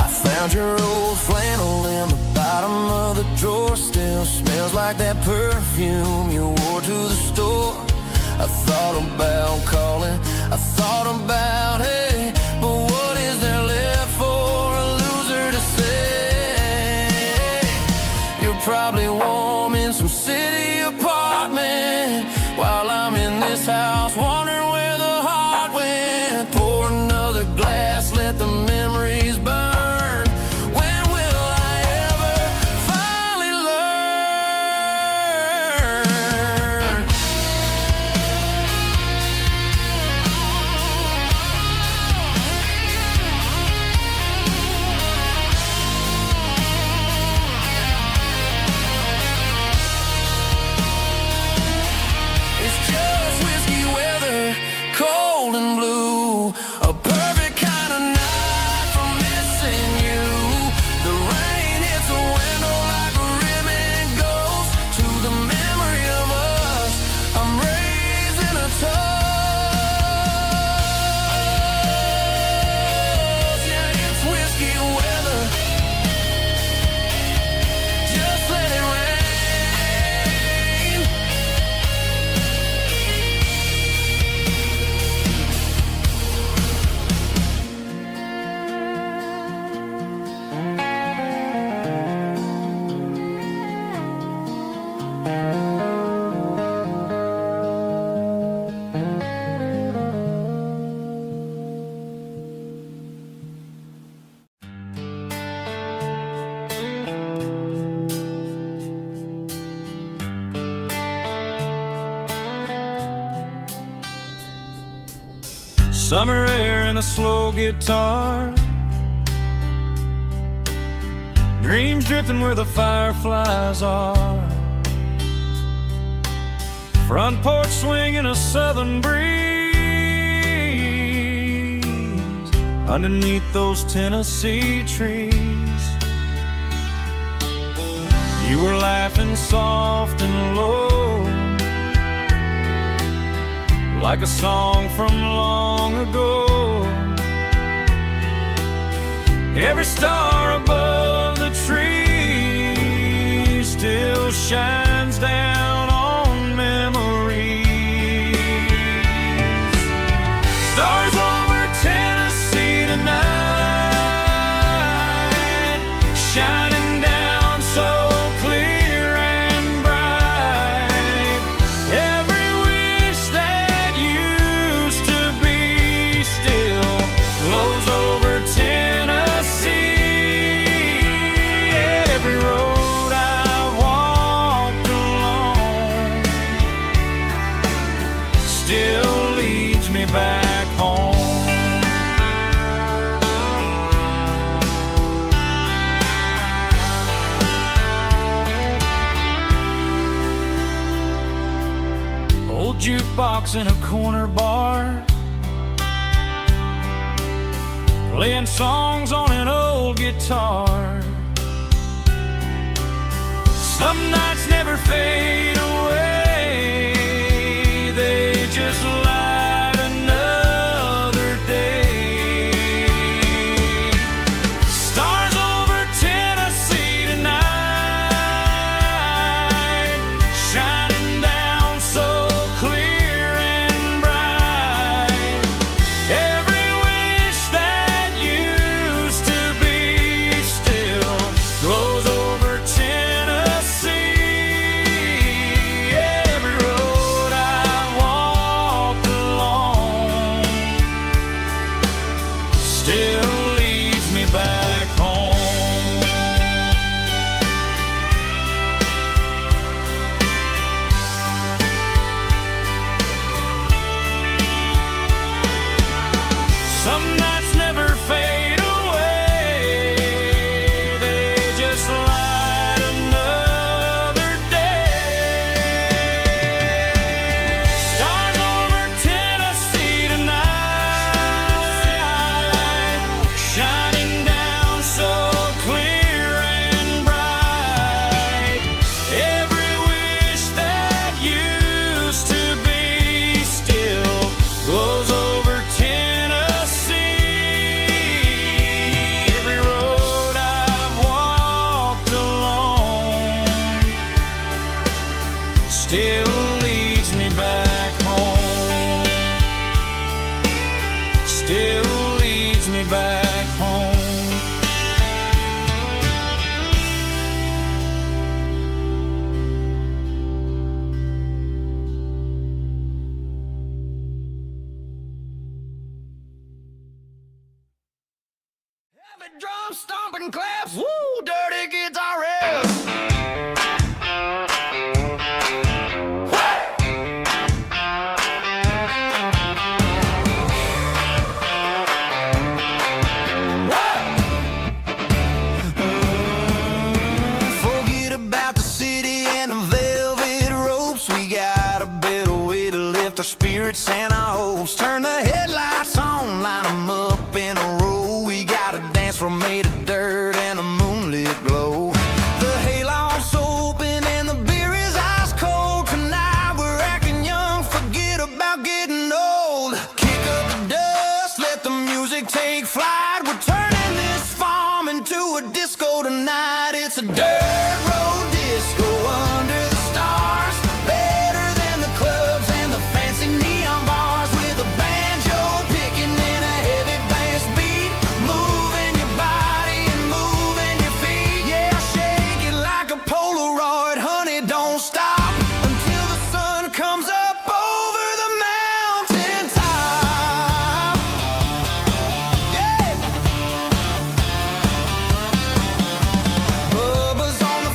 I found your old flannel in the bottom of the drawer, still smells like that perfume you wore to the store. I thought about calling, I thought about, hey, but what is there left for a loser to say? You're probably warm in some city apartment while I'm in this house wondering where the heart went. Pour another glass, let the memories burn. When will I ever finally learn? Summer air and a slow guitar, dreams drifting where the fireflies are. Front porch swinging a southern breeze underneath those Tennessee trees. You were laughing soft and low, like a song from long ago. Every star above the tree still shines down on memories. Stars over Tennessee tonight, shining down so clear and bright. Every wish that used to be still glows over Tennessee. Every road I walked along still leads me back home. Old jukebox in a corner bar, playing songs on an old guitar. Some nights never fade away, they just light another day. Stars over Tennessee tonight, shining down so clear and bright. Every wish that used to be still glows over Tennessee. Every road I walked along still leads me back home. Some nights never fade away, they just light another day. Stars over Tennessee tonight, shining down so clear and bright. Every wish that used to be still glows over Tennessee. Every road I've walked along still leads me back home. Still leads me back home. Heavy drum stomping claps, woo, dirty guitar riffs. Forget about the city and the velvet ropes. We got a better way to lift our spirits and our hopes. Turn the headlights on, line 'em up in a row. We got a dance floor made of dirt and a moonlit glow. The hayloft's open and the beer is ice cold. Tonight we're acting young, forget about getting old. Kick up the dust, let the music take flight. We're turning this farm into a disco tonight. It's a dirt road disco under the stars. Better than the clubs and the fancy neon bars. With a banjo picking in a heavy bass beat. Moving your body and moving your feet. Yeah, shake it like a Polaroid, honey, don't stop until the sun comes up over the mountain top. Yeah. Bubba's on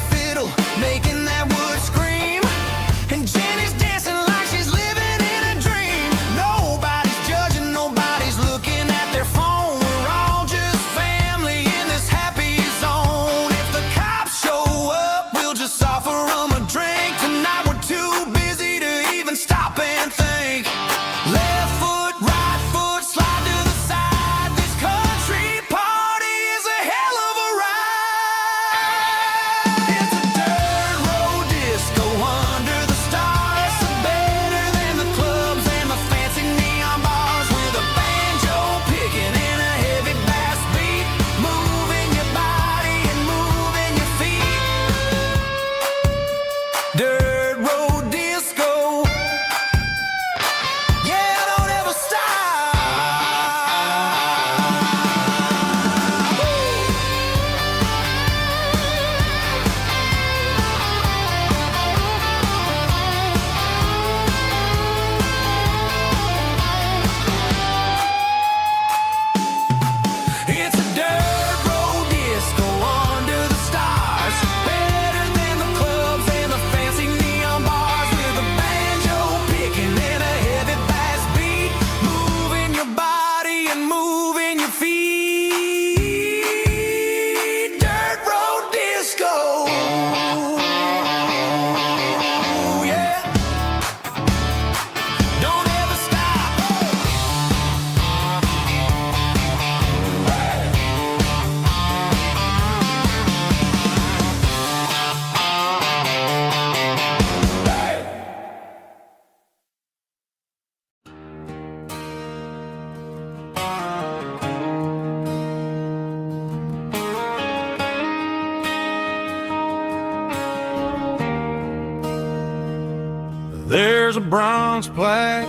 there's a bronze plaque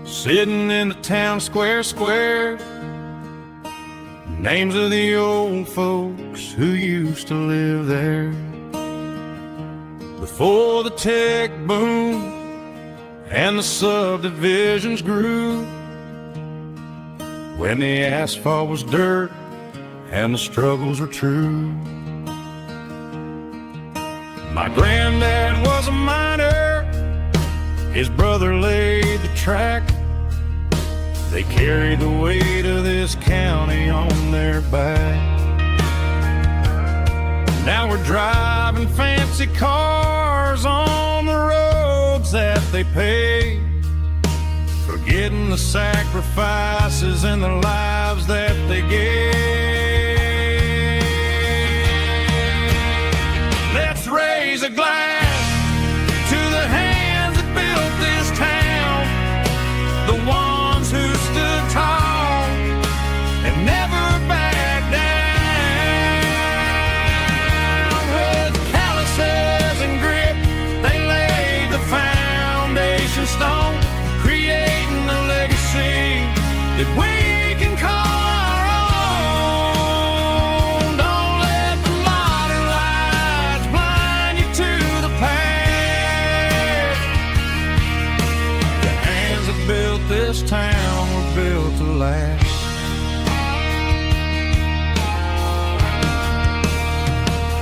sitting in the town square. Names of the old folks who used to live there before the tech boom and the subdivisions grew, when the asphalt was dirt and the struggles were true. My granddad was a miner, his brother laid the track. They carried the weight of this county on their back. Now we're driving fancy cars on the roads that they paved, forgetting the sacrifices and the lives that they gave. Let's raise a glass to the hands that built this town, the ones who stood tall and never backed down. With calluses and grit, they laid the foundation stone, creating a legacy that we can call our own. Don't let the modern lights blind you to the past. The hands that built this town were built to last.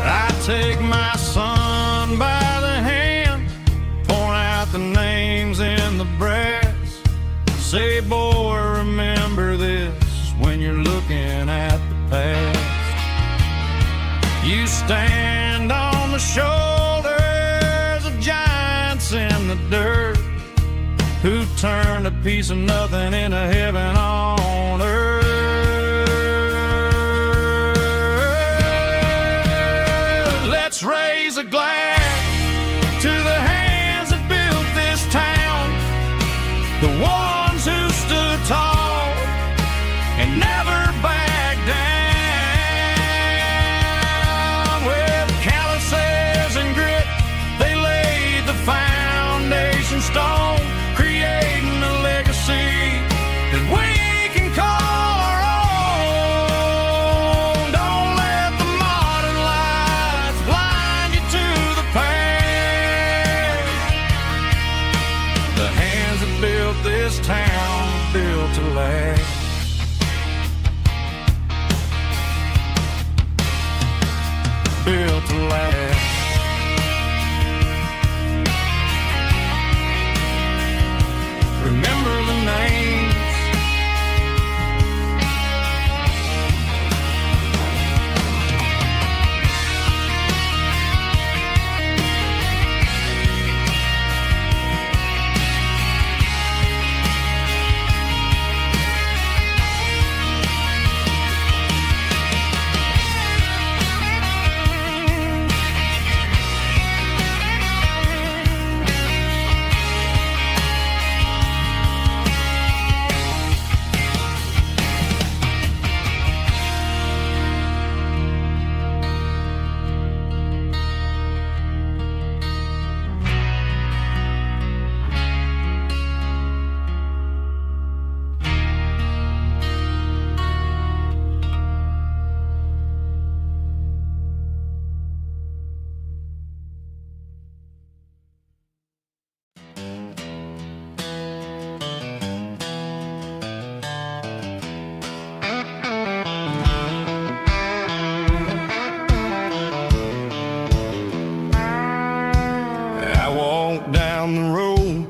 I take my son by the hand, point out the names in the brass. Say, boy, remember this when you're looking at the past. You stand on the shoulders of giants in the dirt, who turned a piece of nothing into heaven on earth. Let's raise a glass to the hands that built this town, the ones who stood tall and never backed down. With calluses and grit, they laid the foundation stone, creating a legacy that we can call our own. Don't let the modern lights blind you to the past. The hands that built this town built to last. Built to last. Remember the names.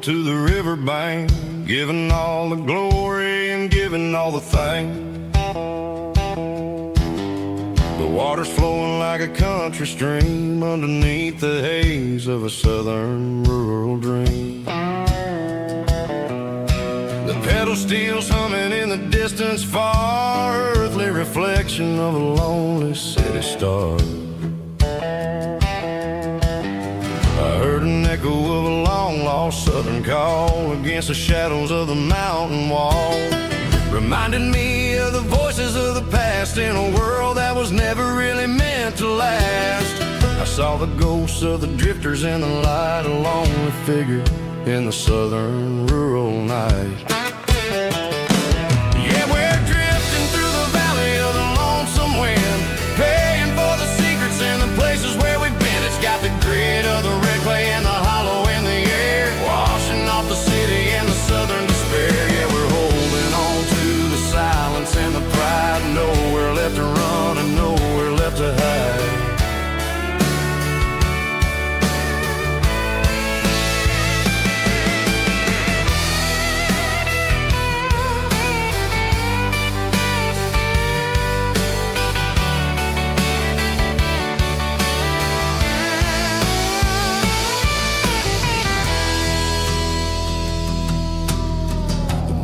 To the riverbank, giving all the glory and giving all the thanks. The water's flowing like a country stream underneath the haze of a southern rural dream. The pedal steel's humming in the distance far, earthly reflection of a lonely city star. I heard an echo of a long-lost southern call against the shadows of the mountain wall, reminded me of the voices of the past in a world that was never really meant to last. I saw the ghosts of the drifters in the light, a lonely figure in the southern rural night. Yeah, we're drifting through the valley of the lonesome wind, paying for the secrets and the places where we've been. It's got the grit of the red clay and the hollow in the air, washing off the city and the southern despair. Yeah, we're holding on to the silence and the pride, nowhere left to run and nowhere left to hide.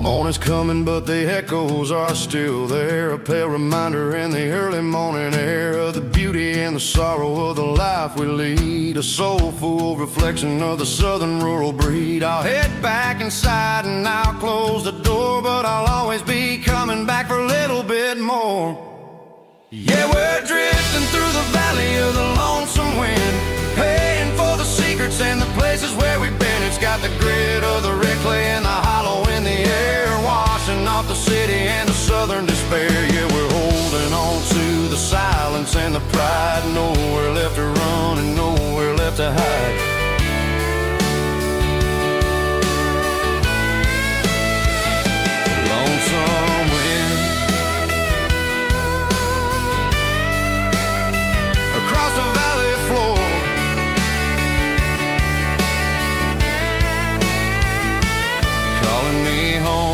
Morning's coming, but the echoes are still there, a pale reminder in the early morning air of the beauty and the sorrow of the life we lead, a soulful reflection of the southern rural breed. I'll head back inside and I'll close the door, but I'll always be coming back for a little bit more. Yeah, we're drifting through the valley of the lonesome wind, paying for the secrets and the places where we've been. It's got the grit of the red clay and the hollow in the air, washing off the city and the southern despair. Yeah, we're holding on to the silence and the pride, nowhere left to run and nowhere left to hide. Lonesome wind across the valley floor, calling me home.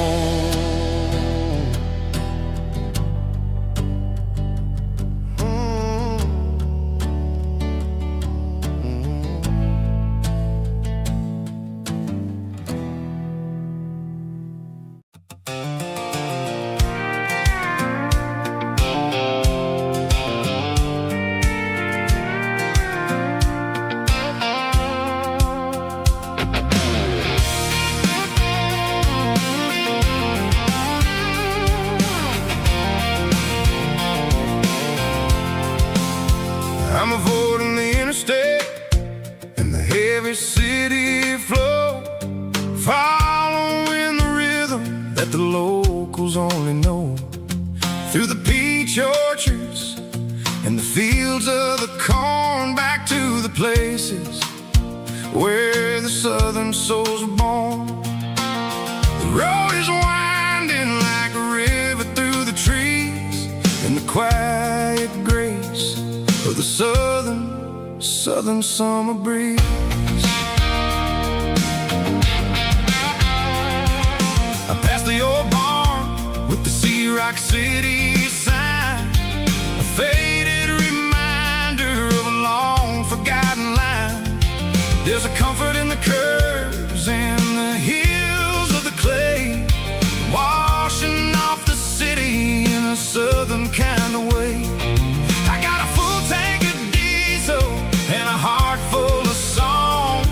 I'm avoiding the interstate and the heavy city flow, following the rhythm that the locals only know, through the peach orchards and the fields of the corn, back to the places where the southern souls were born. The road is winding like a river through the trees, and the quiet grace of the southern summer breeze. I passed the old barn with the Sea Rock City sign, a faded reminder of a long forgotten line. There's a comfort in the curves and the hills of the clay, washing off the city in a southern kind of way. I got a full tank of diesel and a heart full of song,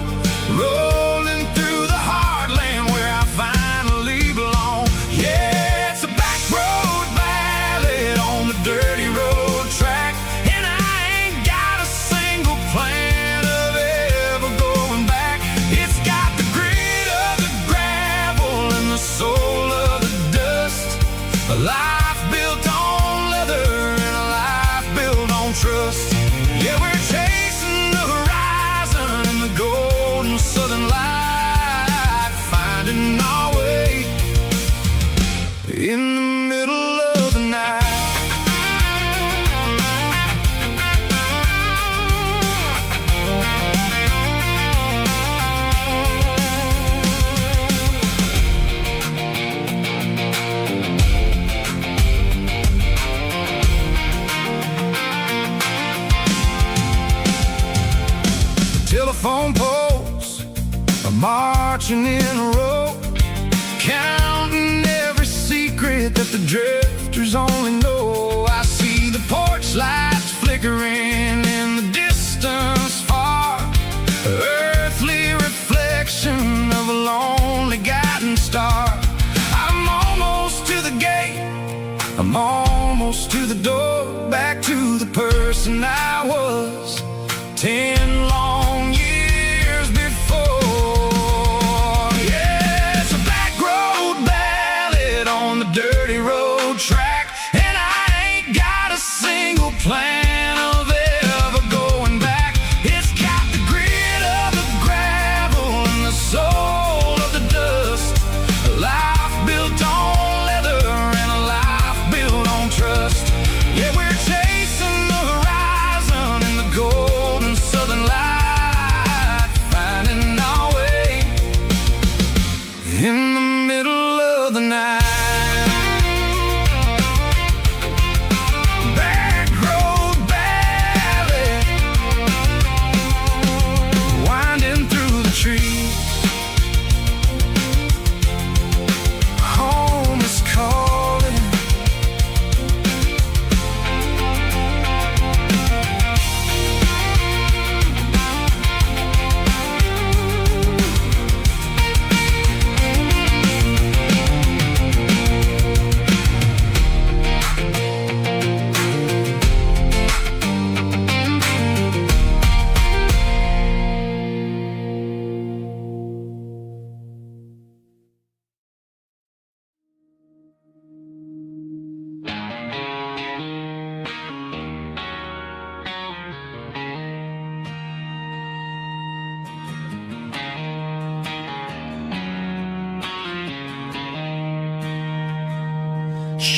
rolling through the heartland where I finally belong. Yeah, it's a back road ballad on the dirty road track, and I ain't got a single plan of ever going back. It's got the grit of the gravel and the soul of the dust, a life built on leather and a life built on trust. Yeah, we're chasing the horizon and the golden southern light, finding our way in the middle of the night. Telephone poles are marching in a row, counting every secret that the drifters only know. I see the porch lights flickering in the distance far, earthly reflection of a lonely guiding star. I'm almost to the gate, I'm almost to the door, back to the person I was 10 long years before.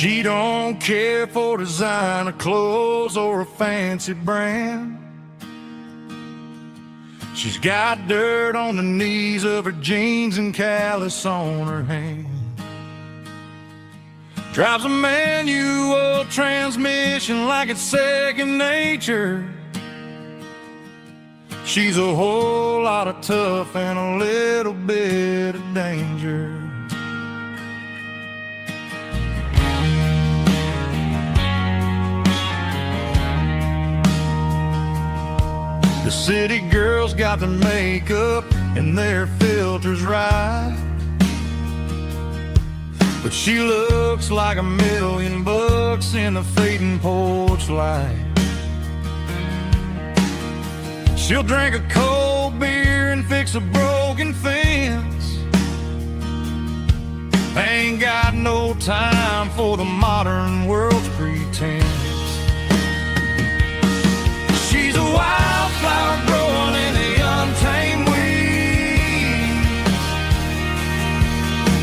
She don't care for designer clothes or a fancy brand. She's got dirt on the knees of her jeans and callus on her hand. Drives a manual transmission like it's second nature. She's a whole lot of tough and a little bit of danger. The city girls got their makeup and their filters right, but she looks like $1,000,000 in the fading porch light. She'll drink a cold beer and fix a broken fence. Ain't got no time for the modern world's pretense. She's a wildflower growing in the untamed weeds.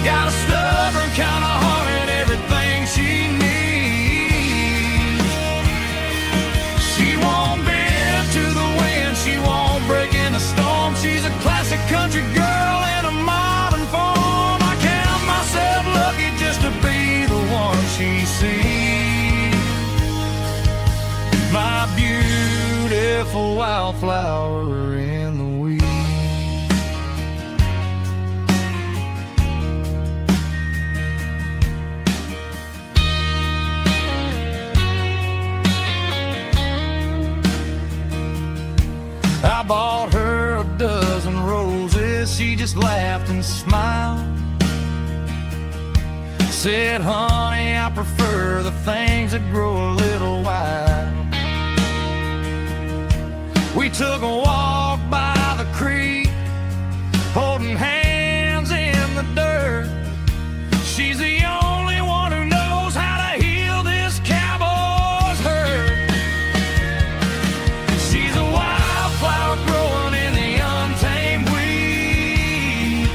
Got a stubborn kind of heart and everything she needs. She won't bend to the wind, she won't break in a storm. She's a classic country girl in a modern form. I count myself lucky just to be the one she sees. My beautiful wildflower in the weeds. I bought her a dozen roses, she just laughed and smiled. Said, honey, I prefer the things that grow a little wild. We took a walk by the creek, holding hands in the dirt. She's the only one who knows how to heal this cowboy's hurt. She's a wildflower growing in the untamed weed.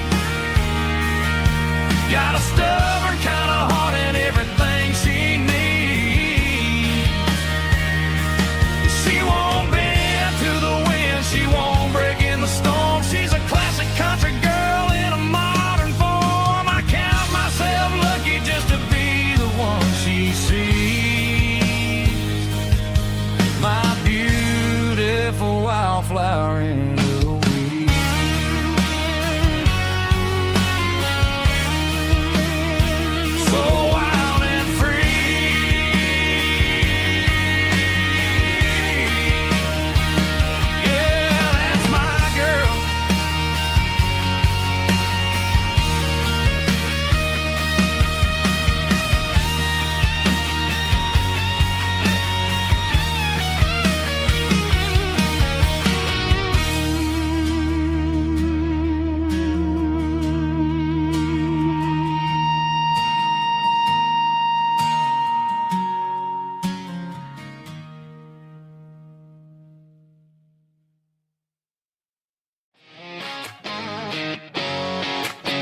Got a stubborn kind of heart and everything she needs. She won't bend to the wind, she won't break in the storm. She's a classic country girl in a modern form. I count myself lucky just to be the one she sees. My beautiful wildflower in the weeds. So wild and free. Yeah, that's my girl.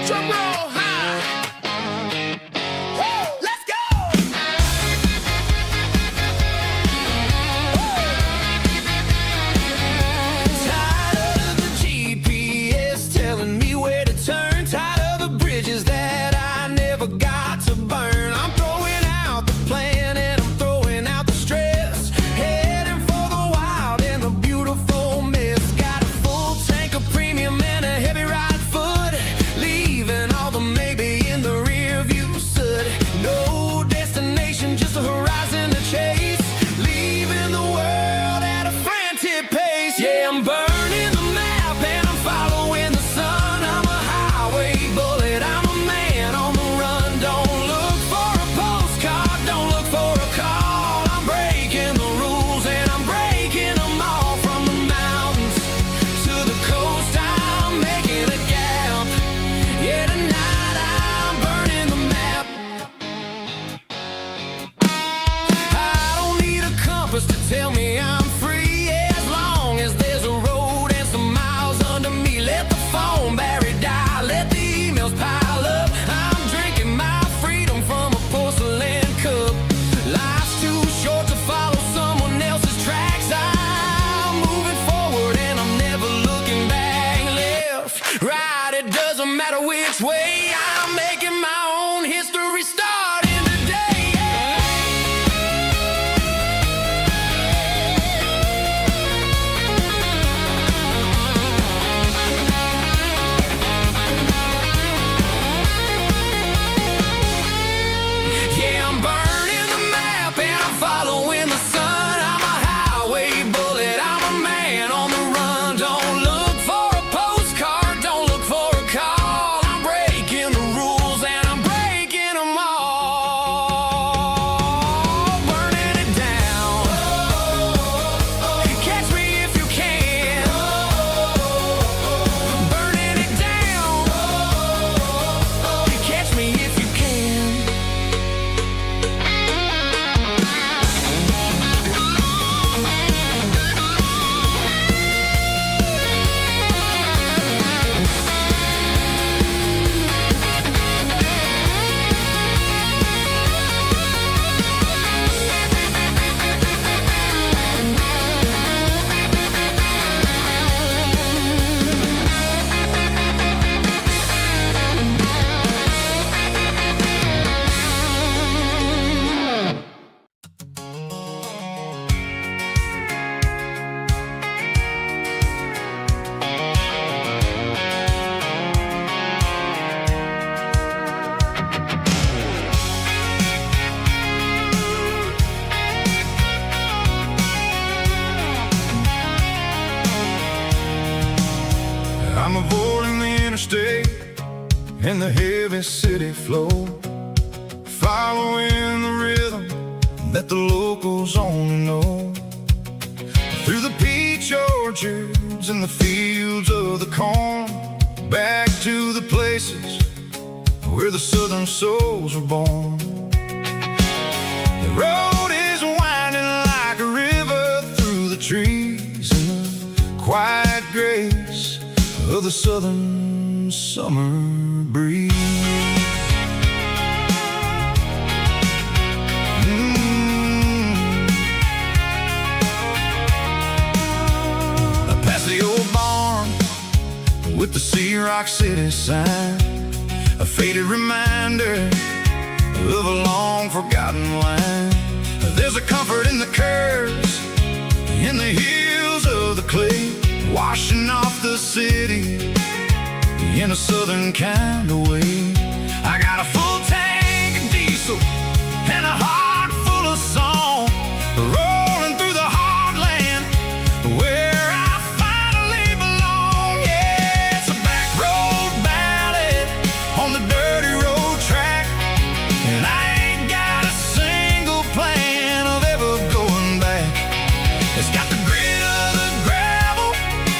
Drum roll high. Woo, let's go. Tired of the GPS telling me where to turn. Tired of the bridges that I never got to burn. I'm throwing out the plan and I'm throwing out the stress. Heading for the wild and the beautiful mist. Got a full tank of premium and a heavy ride foot. Leaving this way. I'm making my own history starting today. Yeah, I'm burning the map and I'm following the sun. I'm a highway bullet, I'm a man on the run. Don't look for a postcard, don't look for a call. I'm breaking the rules and I'm breaking them all. Burning it down. Catch me if you can. Burning it down. Catch me if you can. I'm avoiding the interstate and the heavy city flow, following the rhythm that the locals only know. Through the peach orchards and the fields of the corn, back to the places where the southern souls were born. The road is winding like a river through the trees in the quiet grace of the southern summer breeze. Past the old barn with the Sea Rock City sign, a faded reminder of a long forgotten line. There's a comfort in the curves, in the hills of the clay, washing off the city in a southern kind of way. I got a full tank of diesel and a heart full of song, rolling through the heartland where I finally belong. Yeah, it's a back road ballad on the dirty road track, and I ain't got a single plan of ever going back. It's got the grit of the gravel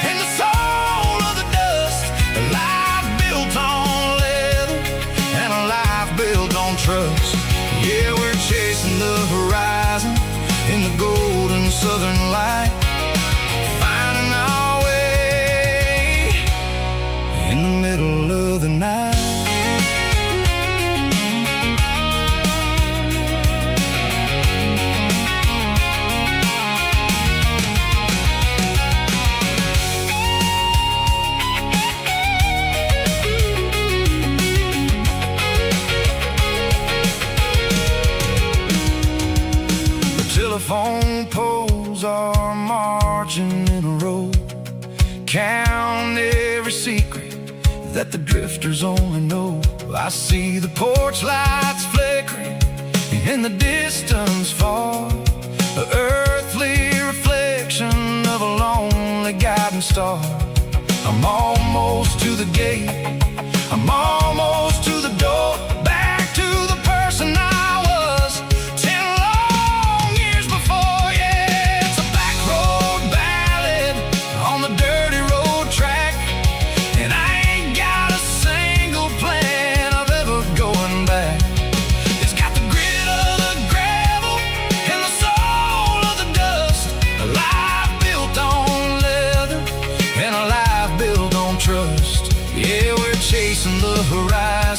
and the soul of the dust, a life built on leather and a life built on trust. Yeah, we're chasing the horizon in the golden southern light, finding our way in the middle of the night. Telephone poles are marching in a row, count every secret that the drifters only know. I see the porch lights flickering in the distance far, an earthly reflection of a lonely guiding star. I'm almost to the gate, I'm almost to the door, back to the person I was 10 long years before. Yeah, it's a back road ballad on the dirty road track, and I ain't got a single plan of ever going back. It's got the grit of the gravel and the soul of the dust, a life built on leather and a life built on trust. Yeah, we're chasing the horizon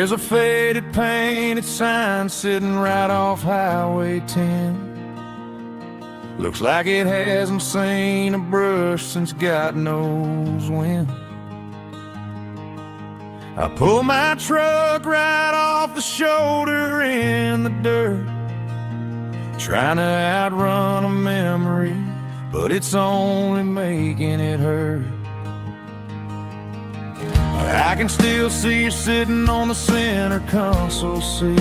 There's a faded painted sign sitting right off Highway 10. Looks like it hasn't seen a brush since God knows when. I pull my truck right off the shoulder in the dirt, trying to outrun a memory, but it's only making it hurt. I can still see you sitting on the center console seat,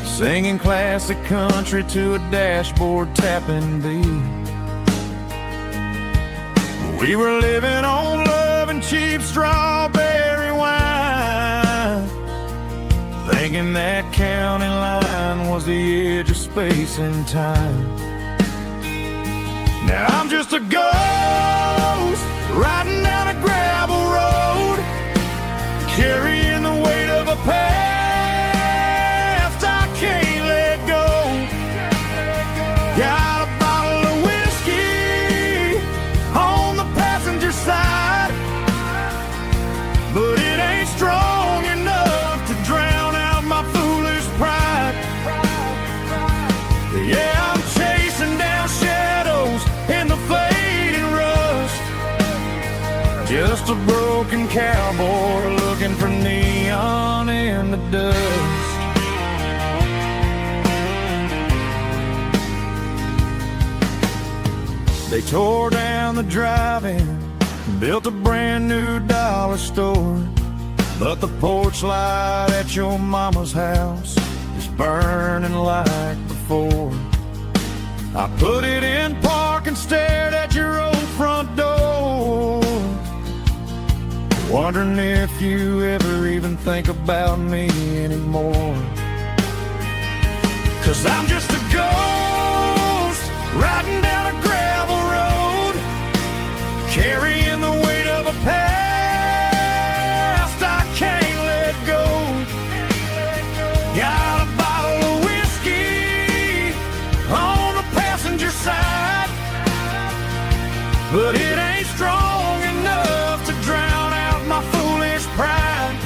singing classic country to a dashboard tapping beat. We were living on love and cheap strawberry wine, thinking that county line was the edge of space and time. Now I'm just a ghost riding down a gravel road, carrying the weight of a past I can't let go. Got a bottle of whiskey on the passenger side, but it ain't strong enough to drown out my foolish pride. Yeah, I'm chasing down shadows in the fading rust, just a broken cowboy looking for neon in the dust. They tore down the drive-in, built a brand new dollar store, but the porch light at your mama's house is burning like before. I put it in park and stared at your old front door, wondering if you ever even think about me anymore. 'Cause I'm just a ghost riding down a gravel road, carrying the weight of a past I can't let go. Got a bottle of whiskey on the passenger side, but it ain't strong enough to drown out my foolish pride.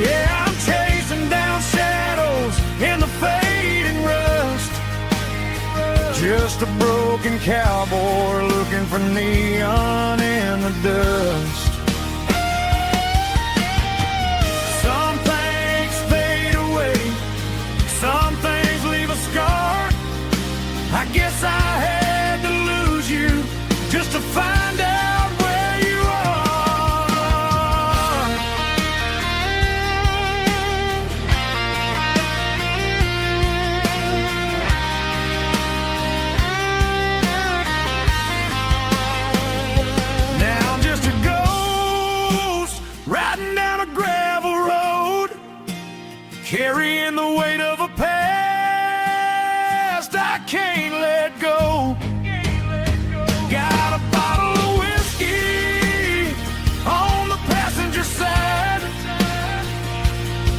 Yeah, I'm chasing down shadows in the fading rust, just a broken cowboy looking for neon in the dust. Some things fade away, some things leave a scar. I guess I had to lose you just to find out where you are. Now I'm just a ghost riding down a gravel road, carrying the weight of a past I can't let go. Got a bottle of whiskey on the passenger side,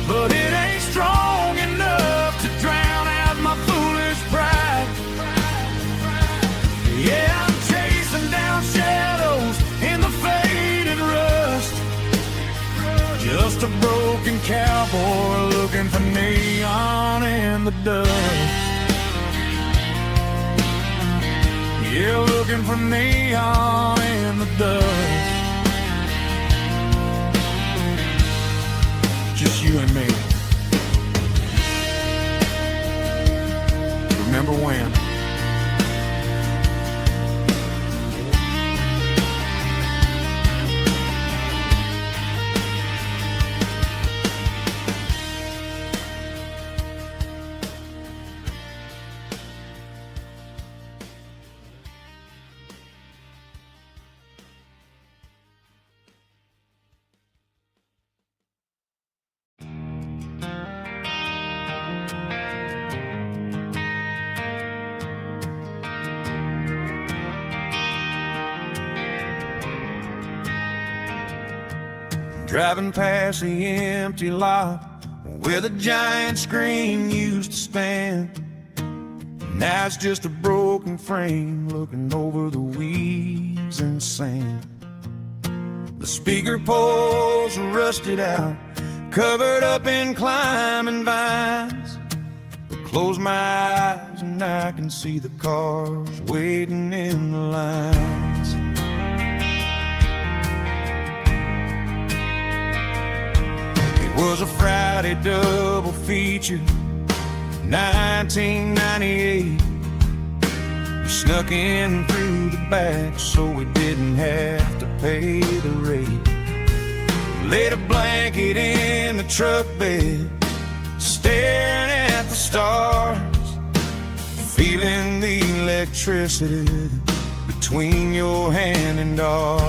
but it ain't strong enough to drown out my foolish pride. Yeah, I'm chasing down shadows in the faded rust, just a broken cowboy looking for neon in the dust. Yeah, looking for neon in the dust. Just you and me. Remember when? Driving past the empty lot where the giant screen used to stand. Now it's just a broken frame looking over the weeds and sand. The The speaker poles are rusted out, covered up in climbing vines. But close my eyes and I can see the cars waiting in the lines. It was a Friday double feature, 1998. We snuck in through the back so we didn't have to pay the rate. Laid a blanket in the truck bed, staring at the stars, feeling the electricity between your hand and ours.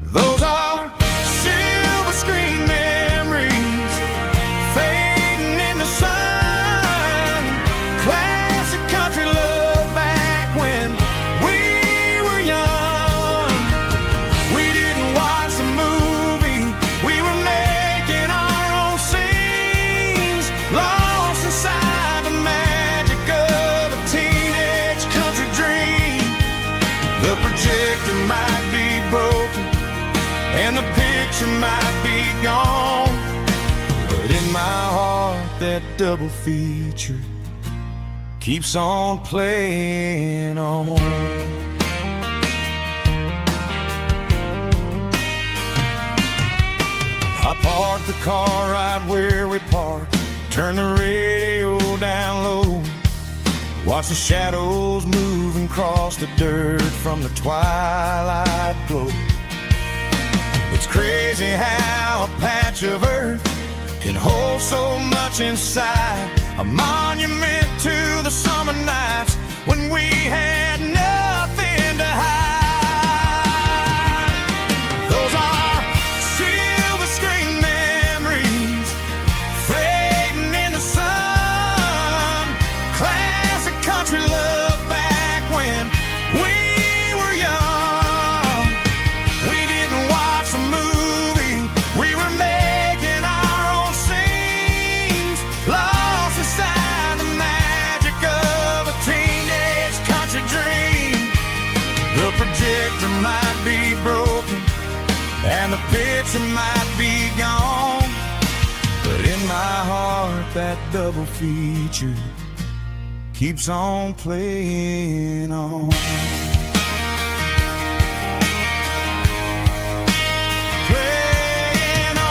Those are silver screen memories fading in the sun. Classic country love back when we were young. We didn't watch the movie, we were making our own scenes, lost inside the magic of a teenage country dream. The projector might be broken and the picture might be gone, but in my heart that double feature keeps on playing on. I parked the car right where we parked, turned the radio down low, watched the shadows move and cross the dirt from the twilight glow. It's crazy how a patch of earth can hold so much inside, a monument to the summer nights when we had nothing to hide. Those are silver screen memories fading in the sun. Classic country love back when we were young. We didn't watch a movie, we were making our own scenes, lost inside the magic of a teenage country dream. The projector might be broken and the picture might be gone, but in my heart that double feature keeps on playing on. Playing on.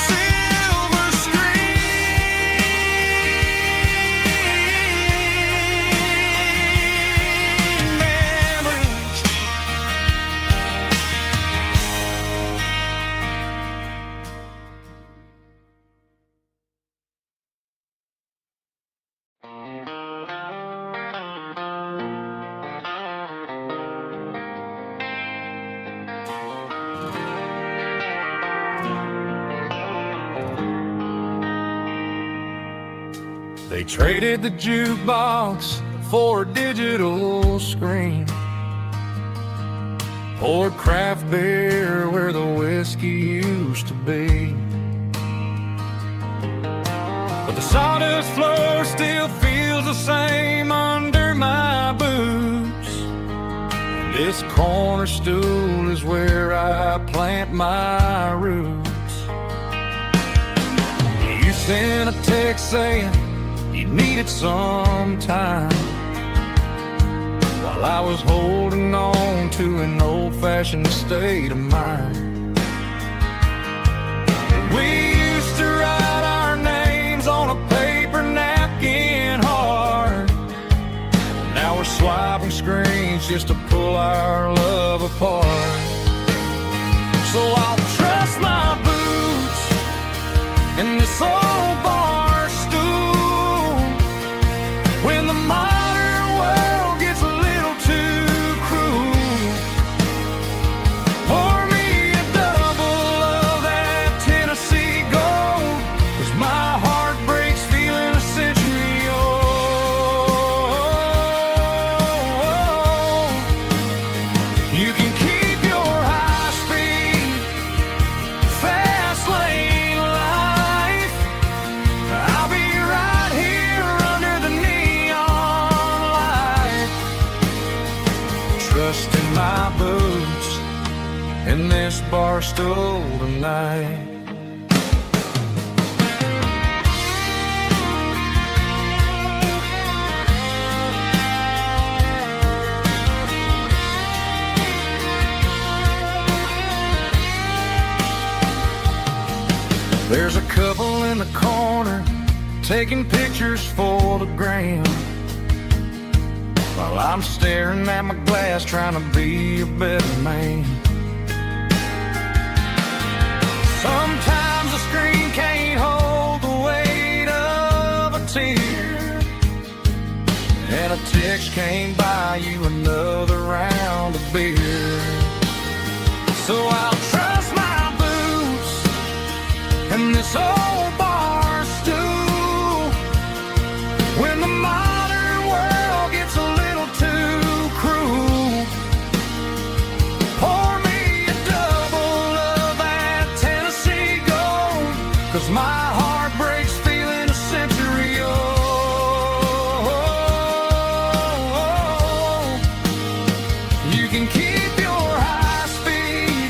Silver screen memories. They traded the jukebox for a digital screen, poured craft beer where the whiskey used to be. But the sawdust floor still feels the same under my boots. This corner stool is where I plant my roots. You sent a text saying you needed some time, while I was holding on to an old-fashioned state of mind. We used to write our names on a paper napkin hard. Now we're swiping screens just to pull our love apart. So I'll trust my boots and this old bar stool when the modern world gets a little too cruel. Pour me a double of that Tennessee Gold, 'cause my heart breaks feeling a century old. You can keep your high speed, fast lane life. I'll be right here under the neon lights. my boots in this bar stool tonight. There's a couple in the corner taking pictures for the gram, while I'm staring at my glass trying to be a better man. Sometimes the screen can't hold the weight of a tear, and a text can't buy you another round of beer. So I'll trust my boots and this old bar stool when the modern world gets a little too cruel. Pour me a double of that Tennessee Gold, 'cause my heart breaks feeling a century old. You can keep your high speed,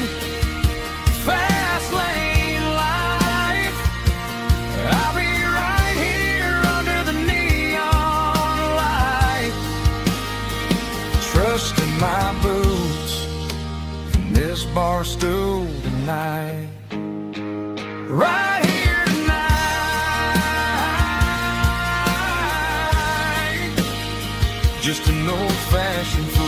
fast lane life. I'll be right here under the neon light, trusting my boots in this bar stool tonight. Right here tonight, just an old-fashioned fool.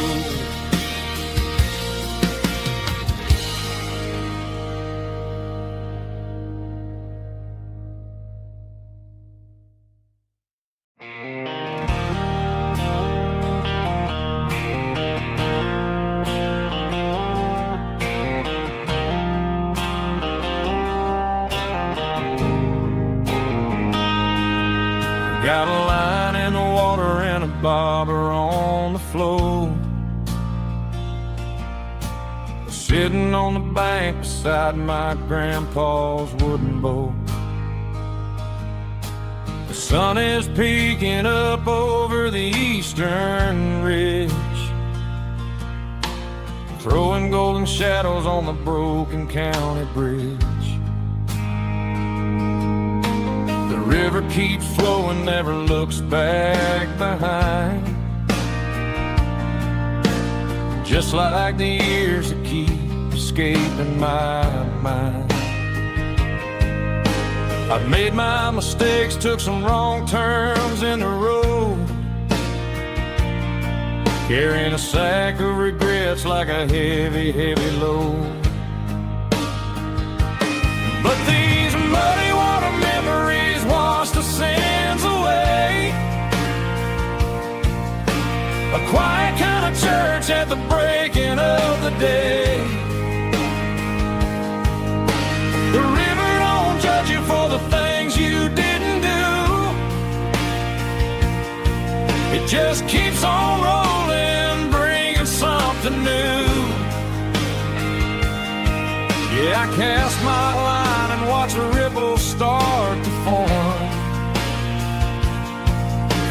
Got a line in the water and a bobber on the floor, sitting on the bank beside my grandpa's wooden boat. The sun is peeking up over the eastern ridge, throwing golden shadows on the broken county bridge. The river keeps flowing, never looks back behind, just like the years that keep escaping my mind. I've made my mistakes, took some wrong turns in the road, carrying a sack of regrets like a heavy, heavy load. But these muddy water memories wash the sins away. A quiet kind of church at the breaking of the day. The river don't judge you for the things you didn't do. It just keeps on rolling, bringing something new. Yeah, I cast my line and watch a ripple start to form,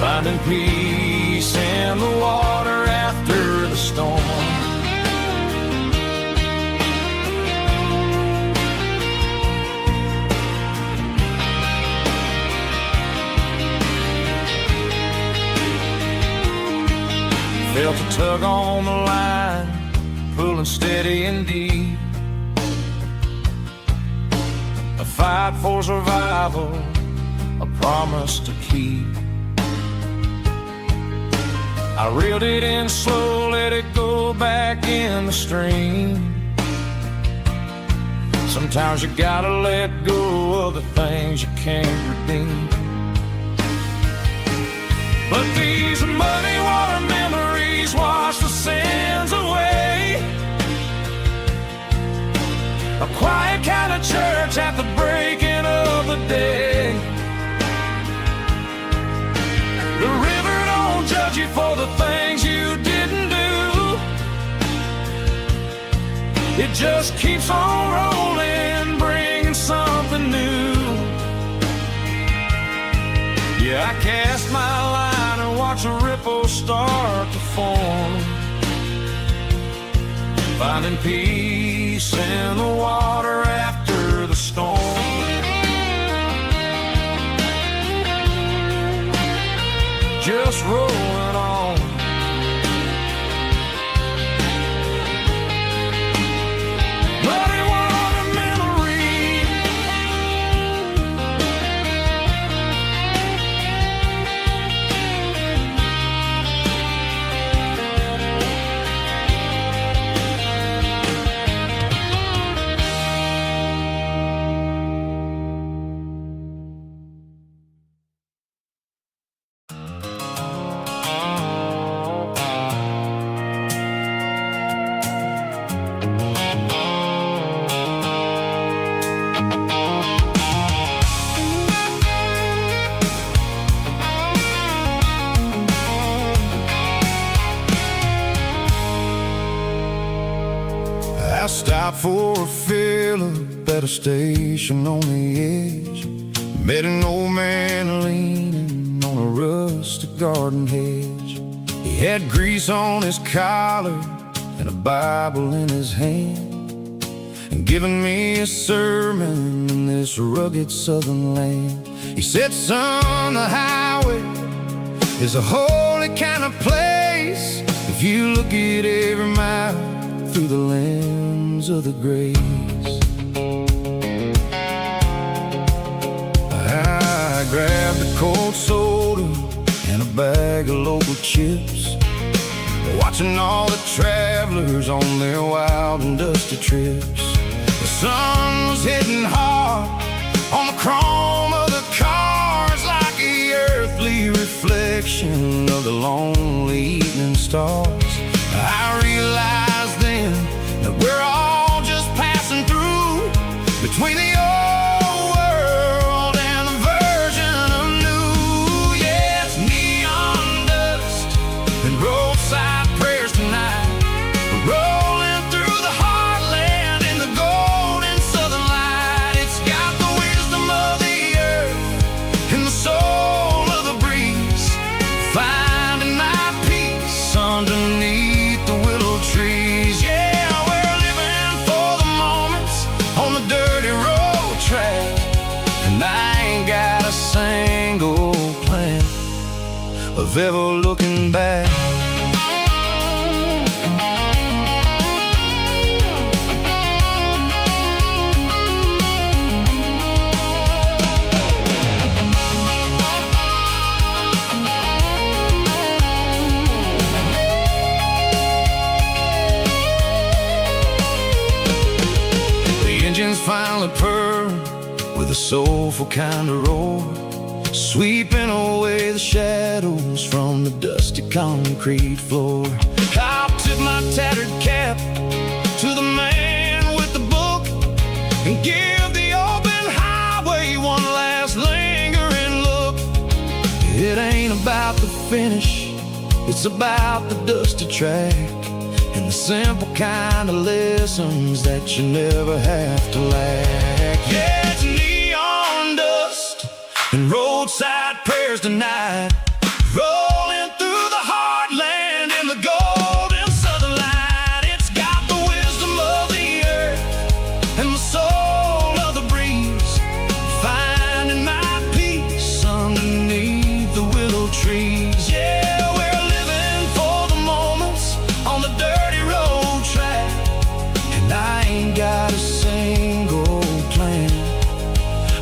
finding peace in the water after the storm. Felt a tug on the line, pulling steady and deep. A fight for survival, a promise to keep. I reeled it in slow, let it go back in the stream. Sometimes you gotta let go of the things you can't redeem. But these muddy water memories wash the sins away. A quiet kind of church at the breaking of the day. The river don't judge you for the things you didn't do. It just keeps on rolling, bringing something new. Yeah, I cast my line and watch a ripple start to form, finding peace in the water after the storm. Just rolling on. Muddy water memory. I stopped for a fill-up at a station on the edge. Met an old man leaning on a rustic garden hedge. He had grease on his collar and a Bible in his hand, and giving me a sermon in this rugged southern land. He said, son, the highway is a holy kind of place if you look at every mile through the lens of the grace. I grabbed a cold soda and a bag of local chips, watching all the travelers on their wild and dusty trips. The sun was hitting hard on the chrome of the cars, like the earthly reflection of the lonely evening stars. I realized then that we're all just passing through between the old world and the version of new. Yeah, it's neon dust and roadside prayers tonight, rolling through the heartland in the golden southern light. It's got the wisdom of the earth and the soul of the breeze, finding my peace underneath the willow trees. Yeah, we're living for the moments on the dirty road track, and I ain't got a single plan of ever looking back. Engines finally purr with a soulful kind of roar, sweeping away the shadows from the dusty concrete floor. I'll tip my tattered cap to the man with the book and give the open highway one last lingering look. It ain't about the finish, it's about the dusty track and the simple kind of lessons that you never have to lack. Yeah, it's neon dust and roadside prayers tonight, rolling through the heartland in the golden southern light. It's got the wisdom of the earth and the soul of the breeze, finding my peace underneath the willow trees. Yeah, we're living for the moments on the dirty road track, and I ain't got a single plan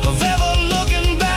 of ever looking back.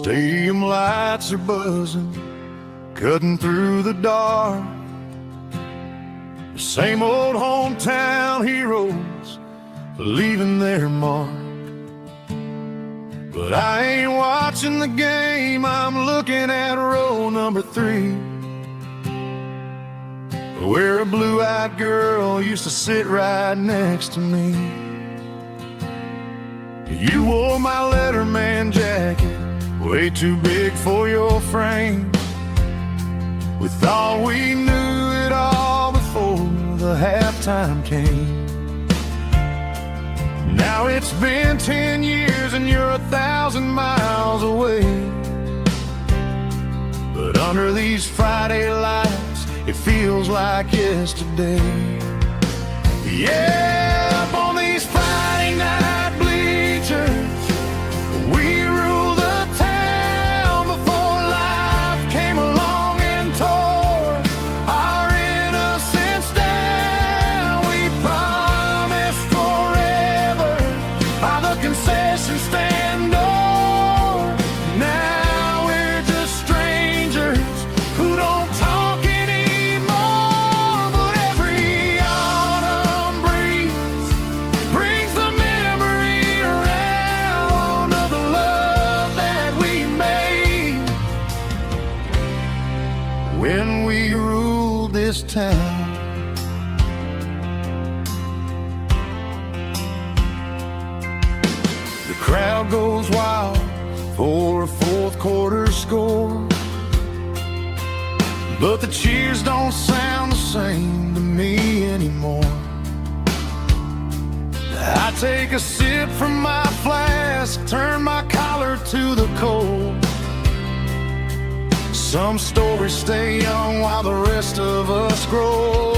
Stadium lights are buzzing, cutting through the dark. The same old hometown heroes leaving their mark. But I ain't watching the game, I'm looking at row number 3, where a blue-eyed girl used to sit right next to me. You wore my Letterman jacket, way too big for your frame. We thought we knew it all before the halftime came. Now it's been 10 years and you're 1,000 miles away. But under these Friday lights, it feels like yesterday. Yeah, up on these Friday night bleachers, we rule the town before life came along and tore our innocence down. We promised forever by the concession stand door. Now we're just strangers who don't talk anymore. But every autumn breeze brings the memory around of the love that we made when we ruled this town. The crowd goes wild for a fourth quarter score, but the cheers don't sound the same to me anymore. I take a sip from my flask, turn my collar to the cold. Some stories stay young while the rest of us grow.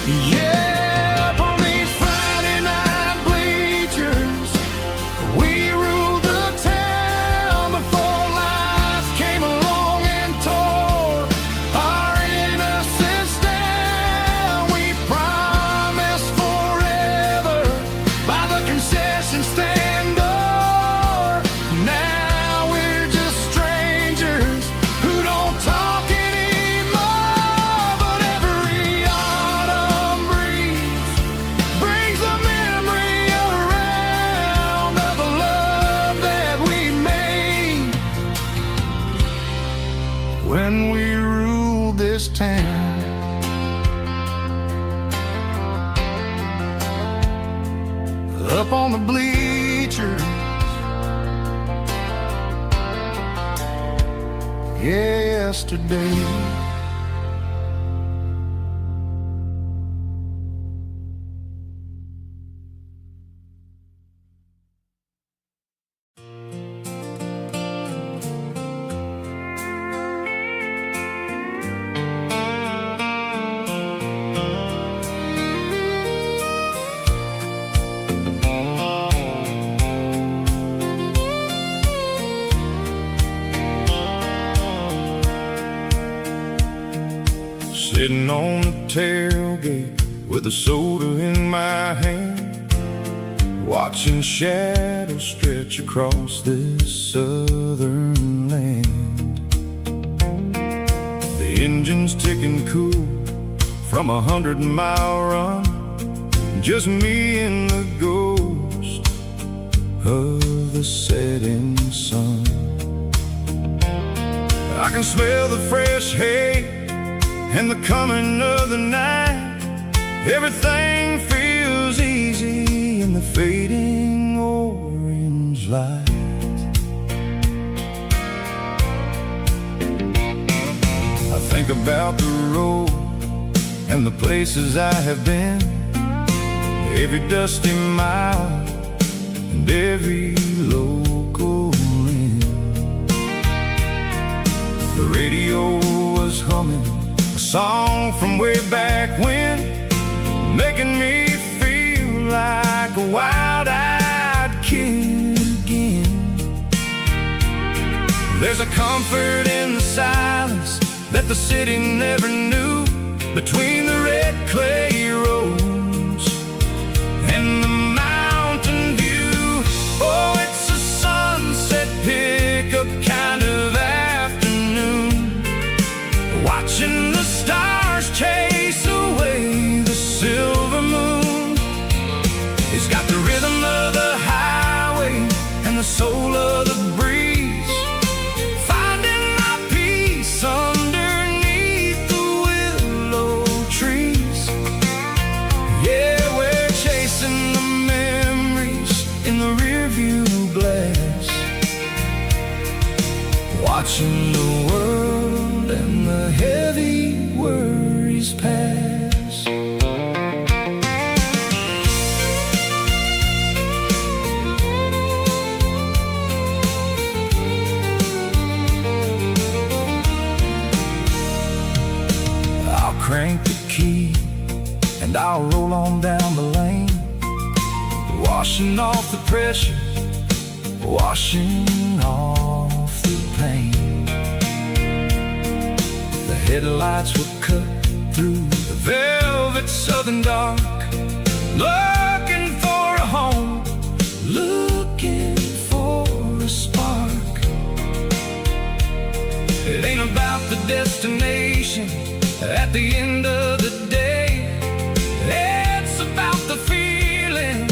Yeah, up on these Friday night bleachers, we ruled the town before life came along and tore our innocence down. We promised forever by the concession stand door. Now we're just strangers who don't talk anymore. But every autumn breeze brings the memory around of the love that we made when we ruled this town. Up on the bleachers, yesterday. Sitting on the tailgate with a soda in my hand, watching shadows stretch across this southern land. The engine's ticking cool from 100-mile run, just me and the ghost of the setting sun. I can smell the fresh hay and the coming of the night. Everything feels easy in the fading orange light. I think about the road and the places I have been, every dusty mile and every local inn. The radio was humming a song from way back when, making me feel like a wild-eyed kid again. There's a comfort in the silence that the city never knew, between the red clay roads and the mountain view. Oh, it's a sunset pick and I'll roll on down the lane, washing off the pressure, washing off the pain. The headlights will cut through the velvet southern dark, looking for a home, looking for a spark. It ain't about the destination at the end of the day. It's about the feeling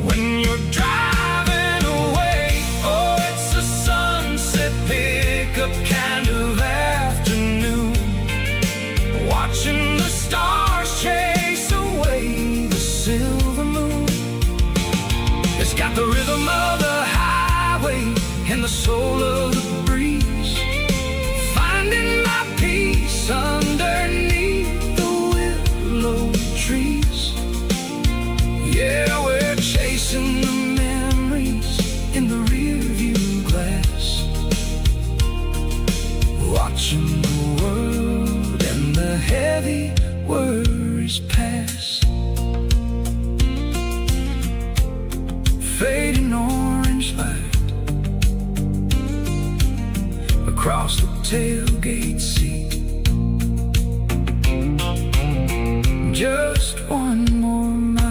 when you're driving away. Oh, it's a sunset pickup kind of afternoon, watching the stars chase away the silver moon. It's got the rhythm of the highway and the soul of the breeze, finding my peace underneath the willow trees. Yeah, we're chasing the memories in the rearview glass, watching the world and the heavy worries pass. Fading orange light across the tailgate seat. Just one more mile.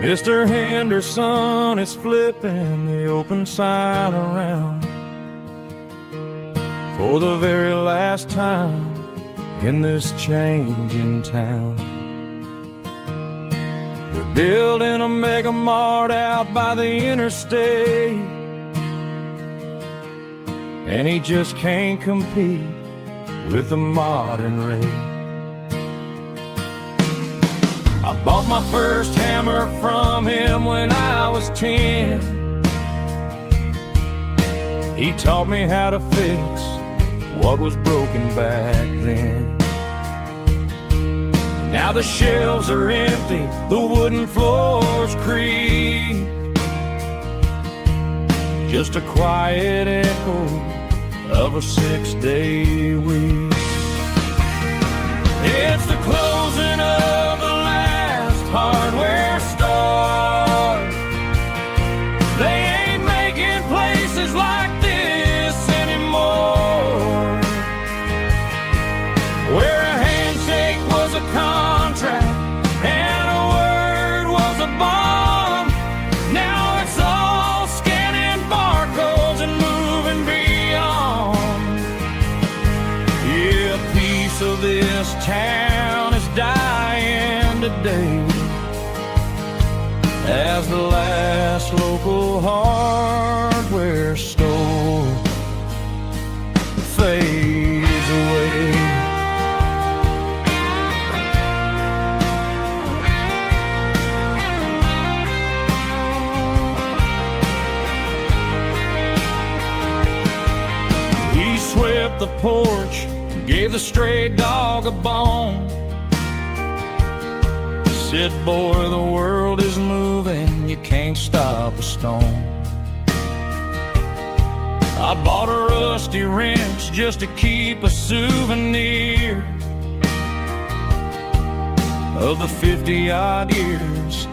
Mr. Henderson is flipping the open sign around for the very last time in this changing town. We're building a mega mart out by the interstate, and he just can't compete with the modern rate. I bought my first hammer from him when I was 10. He taught me how to fix what was broken back then. Now the shelves are empty, the wooden floors creak, just a quiet echo of a 6-day week. It's the closing of the hardware store. They ain't making places like this anymore, where a handshake was a contract and a word was a bond. Now it's all scanning barcodes and moving beyond. Yeah, a piece of this town is dying today as the last local hardware store fades away. He swept the porch, gave the stray dog a bone, said, boy, the world is moving, you can't stop a stone. I bought a rusty wrench just to keep a souvenir of the 50-odd years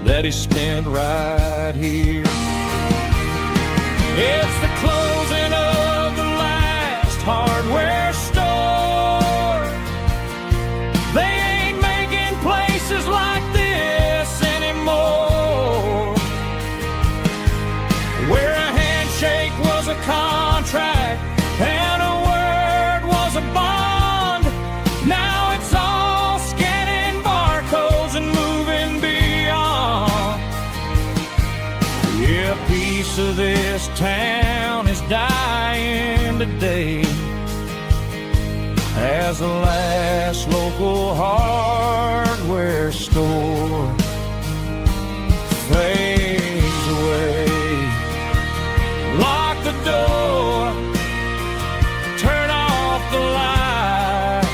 that he spent right here. It's the closing of the last hardware store. They ain't making places like this anymore, where a handshake was a contract and a word was a bond. Now it's all scanning barcodes and moving beyond. Yeah, a piece of this town is dying today as the last local hardware store fades away. Lock the door, turn off the light.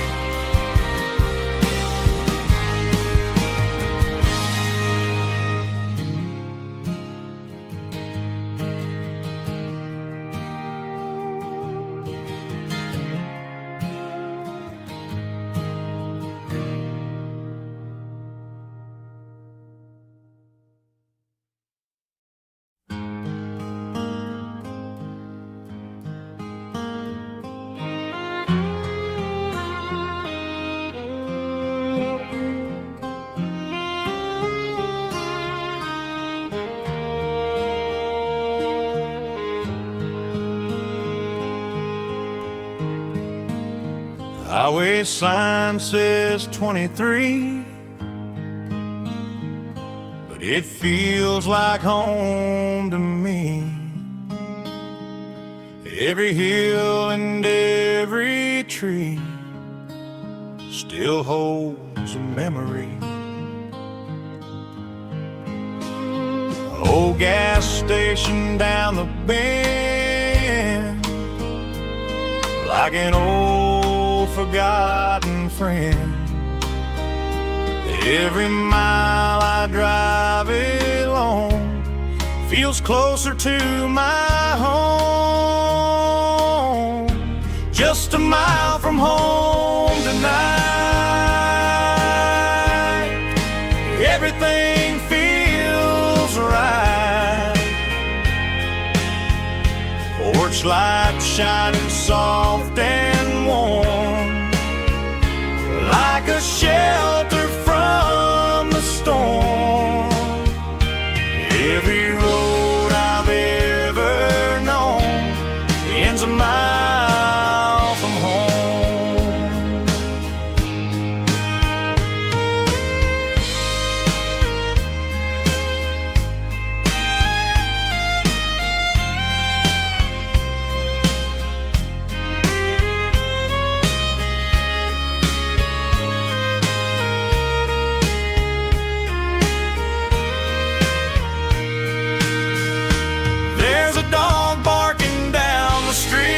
Highway sign says 23, but it feels like home to me. Every hill and every tree still holds a memory. Old gas station down the bend, like an old forgotten friend. Every mile I drive alone feels closer to my home. Just a mile from home tonight, everything feels right. Porch light shining soft and warm, like a shelter from the storm. Every road I've ever known ends a mile from home. There's a dog barking down the street,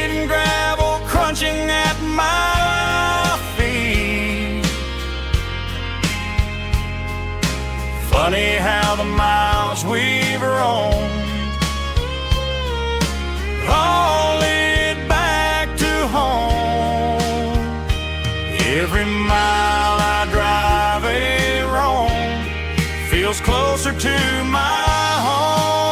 and gravel crunching at my feet. Funny how the miles we've roamed all lead back to home. Every mile I drive roam feels closer to my home.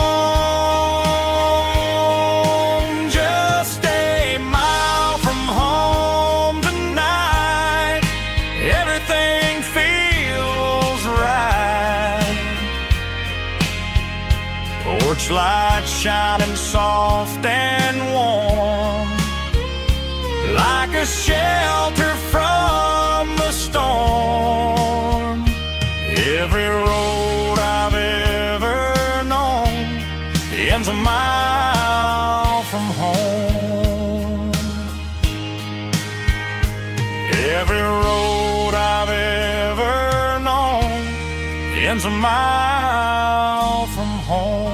Just a mile from home tonight, everything feels right. Porch light shining soft and warm, like a shelter from the storm. Every road I've ever known ends a mile from home. Every road I've ever known ends a mile from home.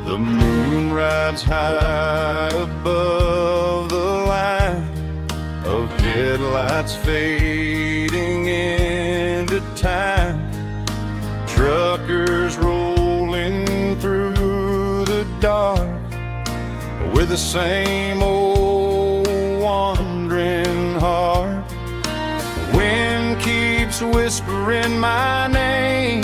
The moon rides high above the line of headlights fading into time. Truckers rolling through the dark with the same old wandering heart. The wind keeps whispering my name,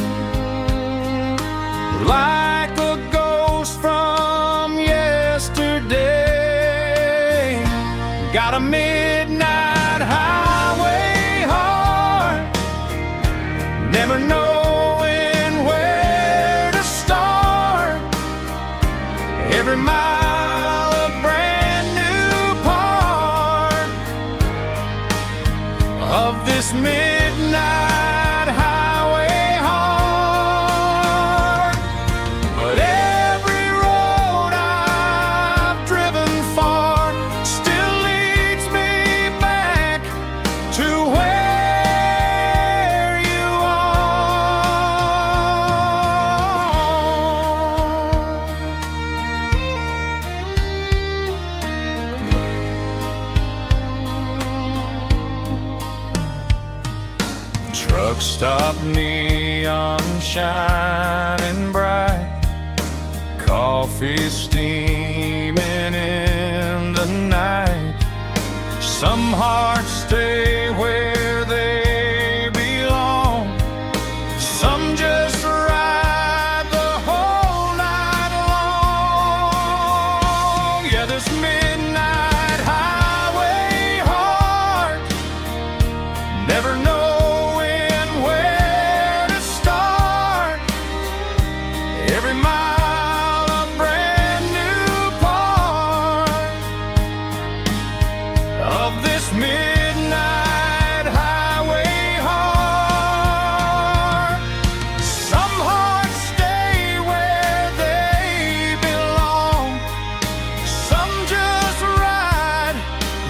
Rooftop neon shining bright, coffee steaming in the night. Some hearts stay where they belong, some just ride the whole night long. Yeah, this midnight highway heart, never knowing where to start. Every mile a brand new part of this midnight highway heart. Some hearts stay where they belong, some just ride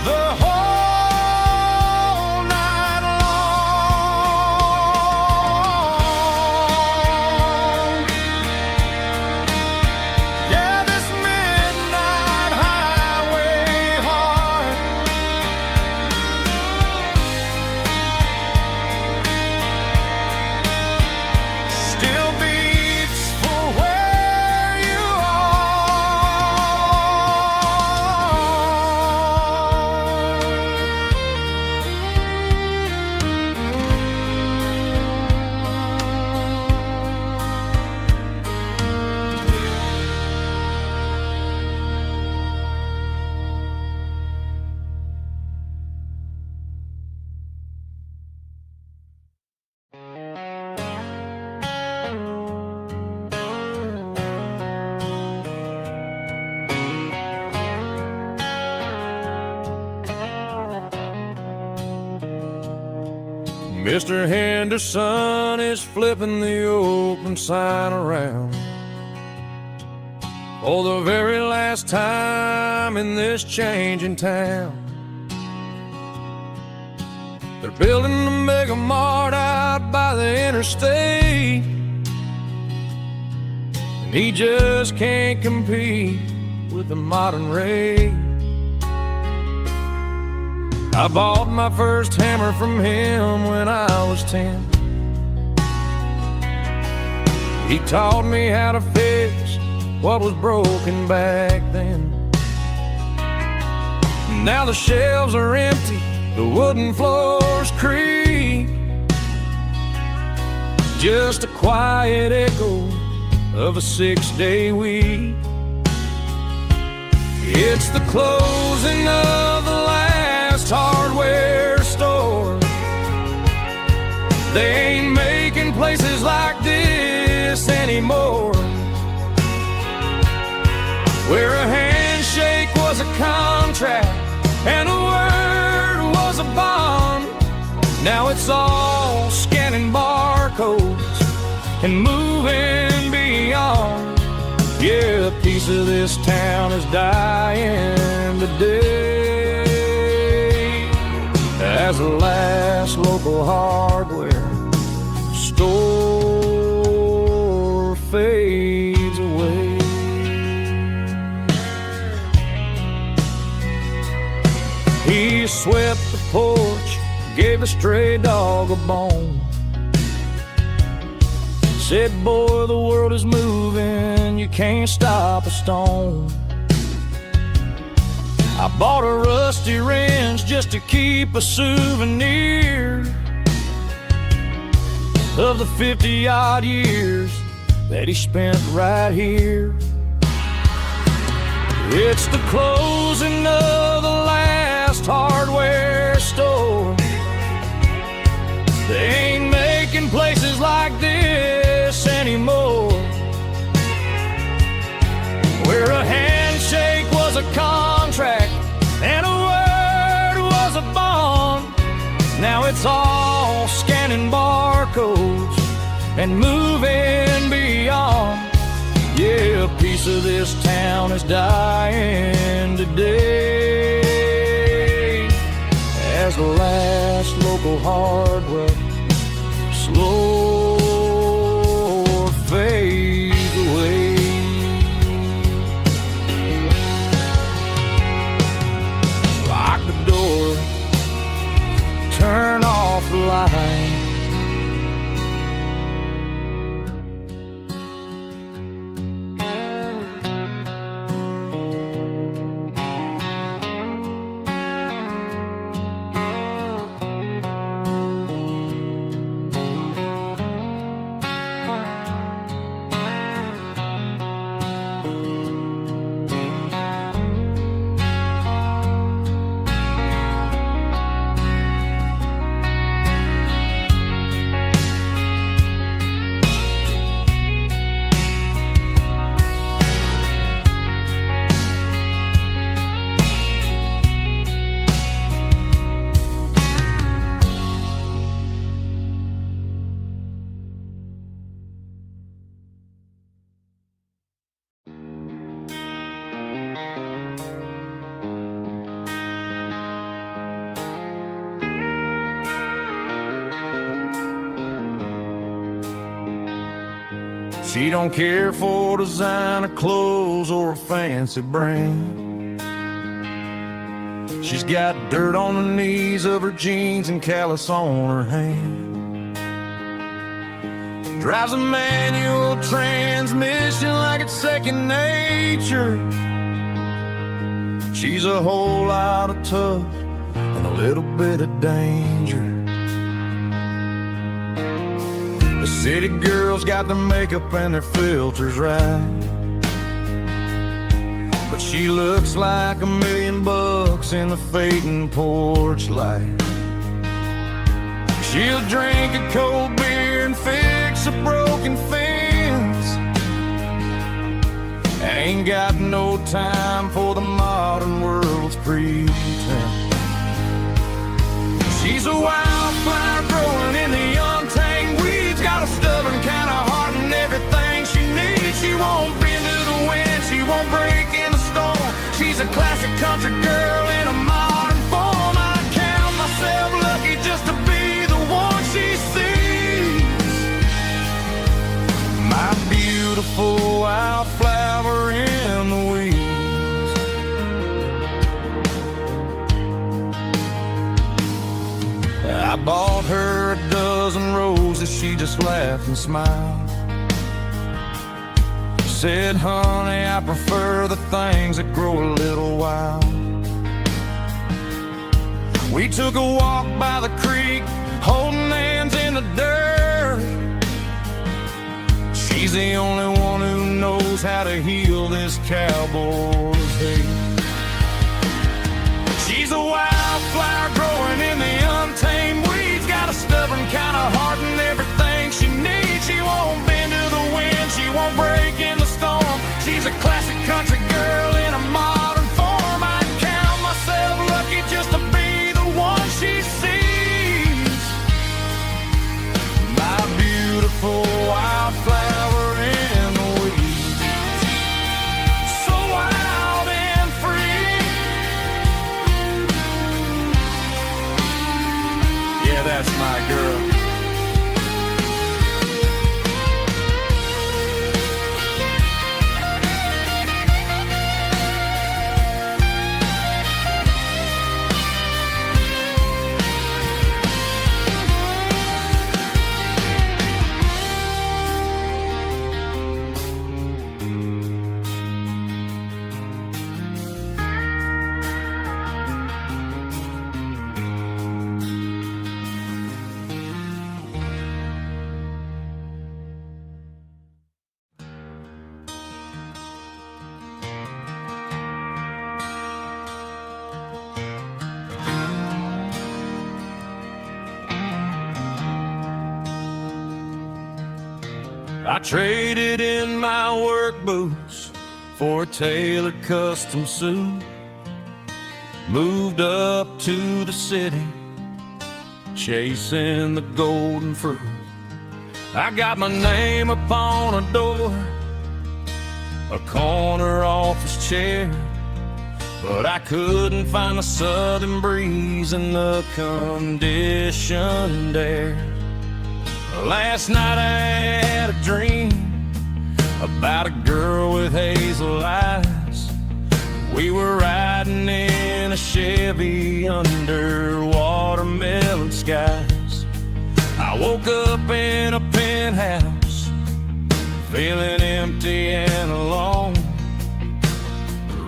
the whole night long. Yeah, this midnight highway heart still beats for where you Mr. Henderson is flipping the open sign around for the very last time in this changing town. They're building a mega mart out by the interstate, and he just can't compete with the modern rate. I bought my first hammer from him when I was 10. He taught me how to fix what was broken back then. Now the shelves are empty, the wooden floors creak, just a quiet echo of a 6-day week. It's the closing of the last hardware store. They ain't making places like this anymore, where a handshake was a contract and a word was a bond. Now it's all scanning barcodes and moving beyond. Yeah, a piece of this town is dying today as the last local hardware store fades away. He swept the porch, gave a stray dog a bone, said, boy, the world is moving, you can't stop a stone. I bought a rusty wrench just to keep a souvenir of the 50-odd years that he spent right here. It's the closing of the last hardware store. They ain't making places like this anymore, where a handshake was a contract and a word was a bond. Now it's all scanning barcodes and moving beyond. Yeah, a piece of this town is dying today as the last local hardware slow fades away. Lock the door, turn off the light, She don't care for designer clothes or a fancy brand. She's got dirt on the knees of her jeans and callus on her hand. Drives a manual transmission like it's second nature. She's a whole lot of tough and a little bit of danger. The city girls got their makeup and their filters right, but she looks like $1 million in the fading porch light. She'll drink a cold beer and fix a broken fence. Ain't got no time for the modern world's pretense. She's a wildflower growing in the untamed weeds. Got a stubborn kind of heart and everything she needs. She won't bend to the wind, she won't break in the storm. She's a classic country girl in a modern form. I count myself lucky just to be the one she sees. My beautiful wildflower in the weeds. I bought her a dozen roses, she just laughed and smiled. She said, honey, I prefer the things that grow a little wild. We took a walk by the creek, holding hands in the dirt. She's the only one who knows how to heal this cowboy's hate. She's a wildflower growing in the untamed weeds. Got a stubborn kind of heart and everything she needs. She won't bend to the wind, she won't break in the storm. She's a classic country girl in a modern form. I count myself lucky just to be the one she sees. My beautiful wildflower in the weeds. So wild and free. Yeah, that's my girl. I traded in my work boots for a tailored custom suit. Moved up to the city, chasing the golden fruit. I got my name upon a door, a corner office chair, but I couldn't find the southern breeze in the conditioned air. Last night I had a dream about a girl with hazel eyes. We were riding in a Chevy under watermelon skies. I woke up in a penthouse, feeling empty and alone.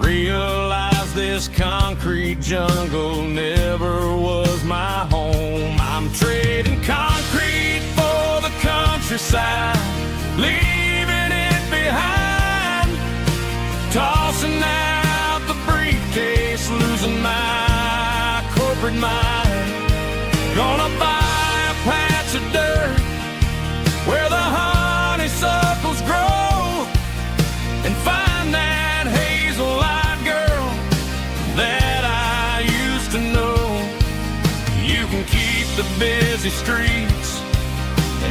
Realized this concrete jungle never was my home. I'm trading concrete for the countryside, leaving it behind. Tossing out the briefcase, losing my corporate mind. Gonna buy a patch of dirt where the honeysuckles grow, and find that hazel-eyed girl that I used to know. You can keep the busy streets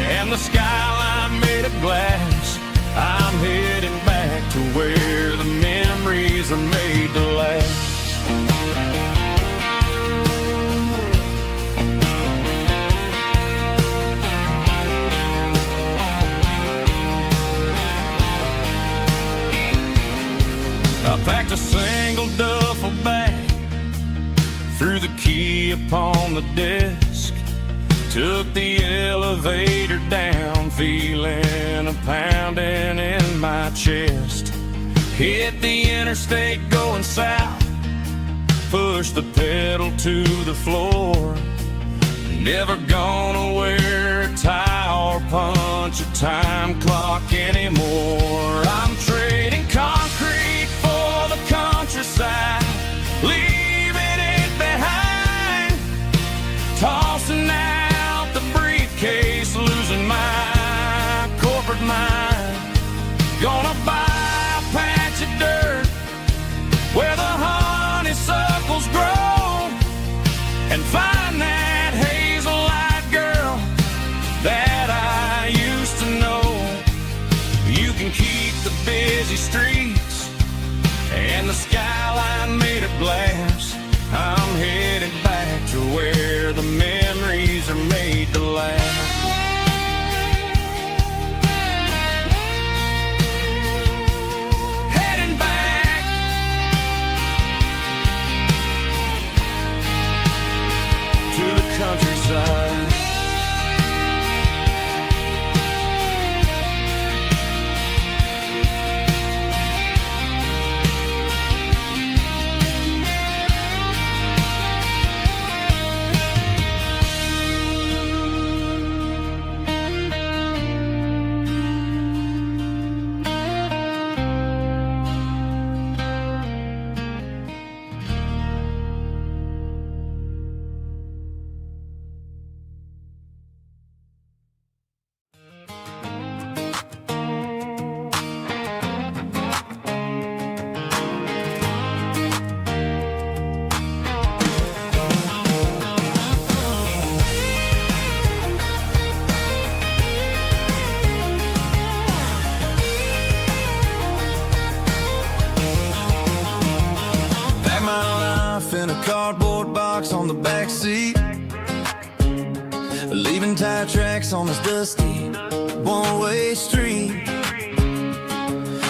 and the skyline made of glass. I'm heading back to where the memories are made to last. I packed a single duffel bag, threw the key upon the desk, took the elevator down, feeling a pounding in my chest. Hit the interstate going south, pushed the pedal to the floor. Never gonna wear a tie or punch a time clock anymore. I'm trading concrete for the countryside, leaving it behind, tossing out the briefcase, losing my corporate mind. Gonna buy a patch of dirt where the honeysuckles grow, and find that hazel-eyed girl that I used to know. You can keep the busy streets and the skyline made of glass. I'm headed back to where the memories are made to last. Heading back to the countryside. In a cardboard box on the back seat, leaving tire tracks on this dusty one-way street.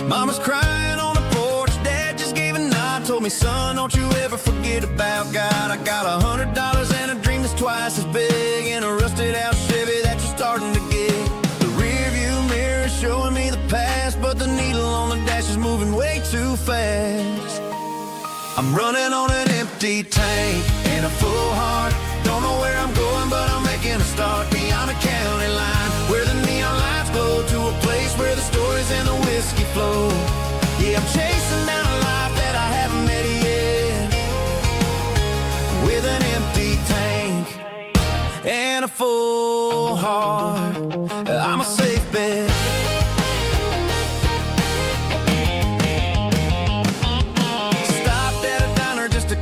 Mama's crying on the porch, Dad just gave a nod, told me, son, don't you ever forget about God. I got $100 and a dream that's twice as big, in a rusted out Chevy that you're starting to get. The rear view mirror is showing me the past, but the needle on the dash is moving way too fast. I'm running on an empty tank and a full heart. Don't know where I'm going, but I'm making a start beyond a county line, where the neon lights glow, to a place where the stories and the whiskey flow. Yeah, I'm chasing down a life that I haven't met yet, with an empty tank and a full heart. I'm a safe bet.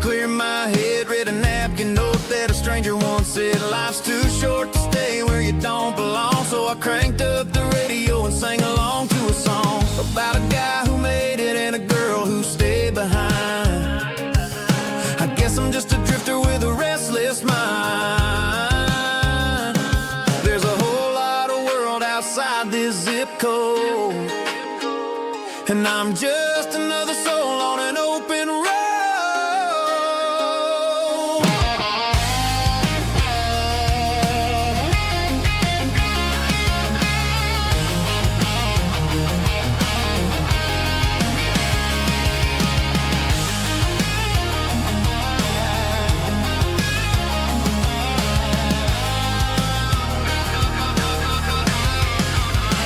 Clear my head, read a napkin note that a stranger once said, life's too short to stay where you don't belong. So I cranked up the radio and sang along to a song about a guy who made it and a girl who stayed behind. I guess I'm just a drifter with a restless mind. There's a whole lot of world outside this zip code, and I'm just another soul on an open road.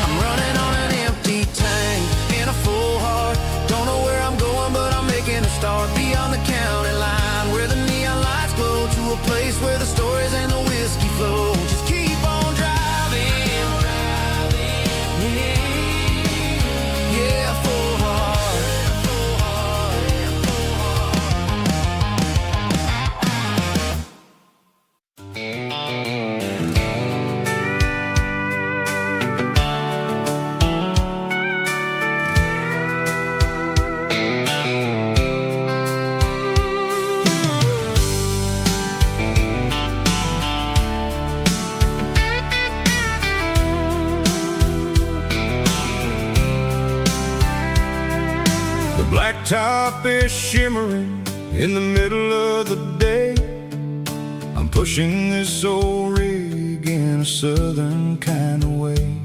I'm running on an empty tank and a full heart. Don't know where I'm going, but I'm top is shimmering in the middle of the day. I'm pushing this old rig in a southern kind of way.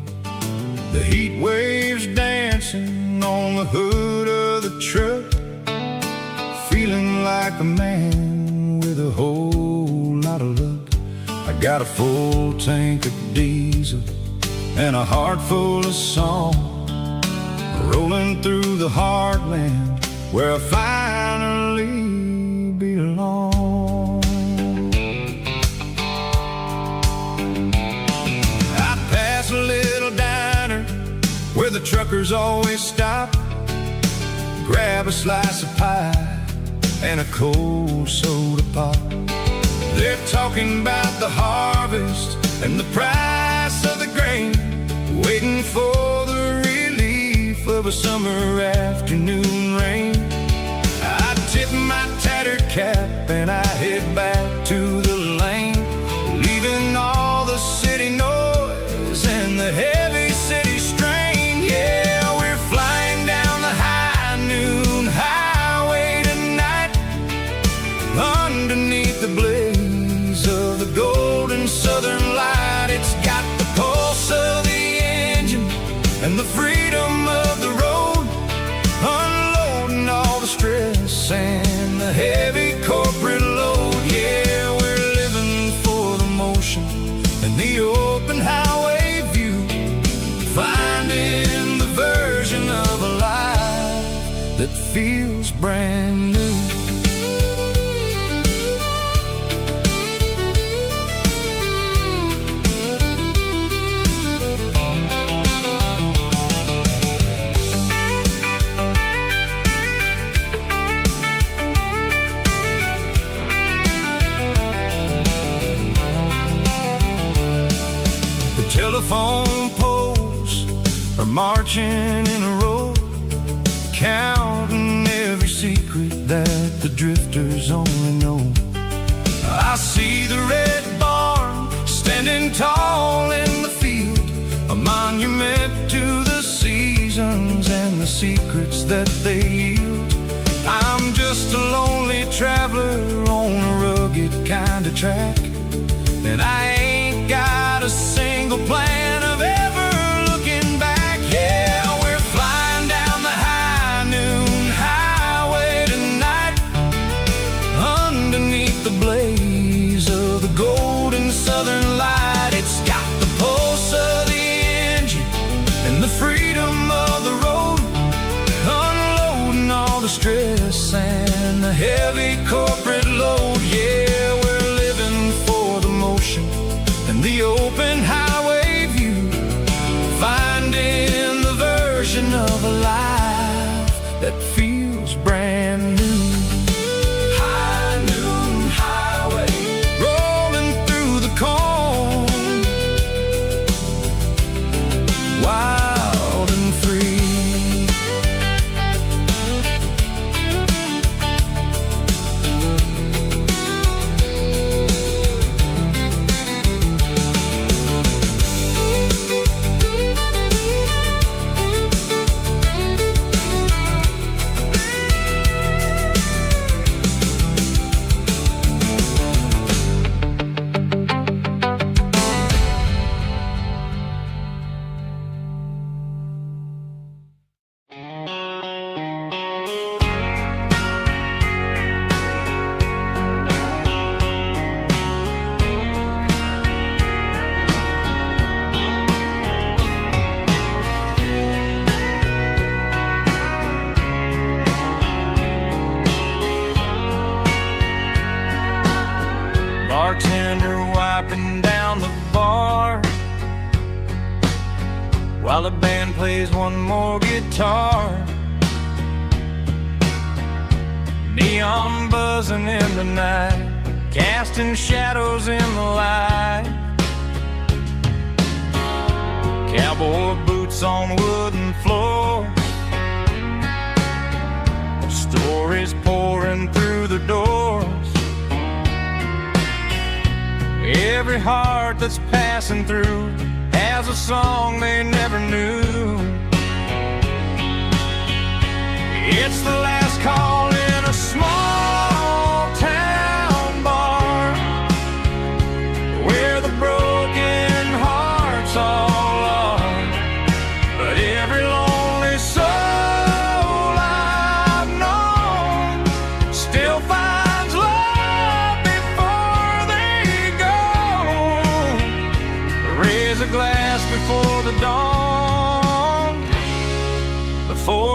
The heat waves dancing on the hood of the truck, feeling like a man with a whole lot of luck. I got a full tank of diesel and a heart full of song, rolling through the heartland where I finally belong. I pass a little diner where the truckers always stop, grab a slice of pie and a cold soda pop. They're talking about the harvest and the price of the grain, waiting for the relief of a summer afternoon rain. I tip my tattered cap and I head back to the lane, leaving all the city noise and the heavy city strain. Yeah, we're flying down the high noon highway tonight, underneath the blaze of the golden southern light. It's got the pulse of the engine and the freedom of the road, unloading all the stress and the heavy corporate load. Yeah, we're living for the motion and the open highway view, finding the version of a life that feels brand new. Telephone poles are marching in a row, counting every secret that the drifters only know. I see the red barn standing tall in the field, a monument to the seasons and the secrets that they yield. I'm just a lonely traveler on a rugged kind of track, and I ain't got a single plan of ever looking back. Yeah, we're flying down the high noon highway tonight, underneath the blaze of the golden southern light. It's got the pulse of the engine and the freedom of the road, unloading all the stress and the heavy corporate load. Yeah, we're living for the motion and the open highway view, finding the version of a life that feels brand new. High noon highway, rolling through the corn, wild and free. Bartender wiping down the bar while the band plays one more guitar. Neon buzzing in the night, casting shadows in the light. Cowboy boots on wooden floors, stories pouring through the doors. Every heart that's passing through has a song they never knew. It's the last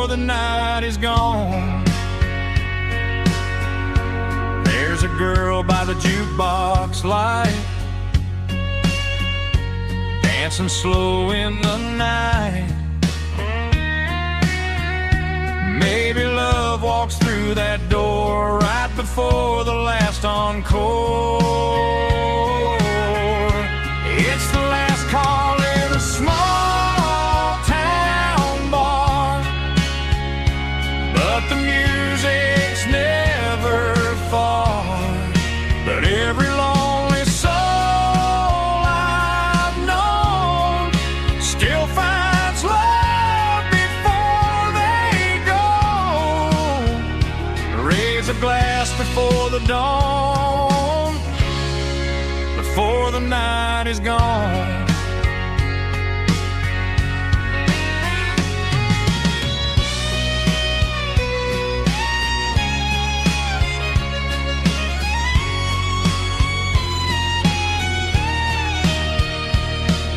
before the night is gone. There's a girl by the jukebox light, dancing slow in the night. Maybe love walks through that door right before the last encore. It's the last call in a small town bar, but the music's never far. But every lonely soul I've known still finds love before they go. Raise a glass before the dawn, before the night is gone.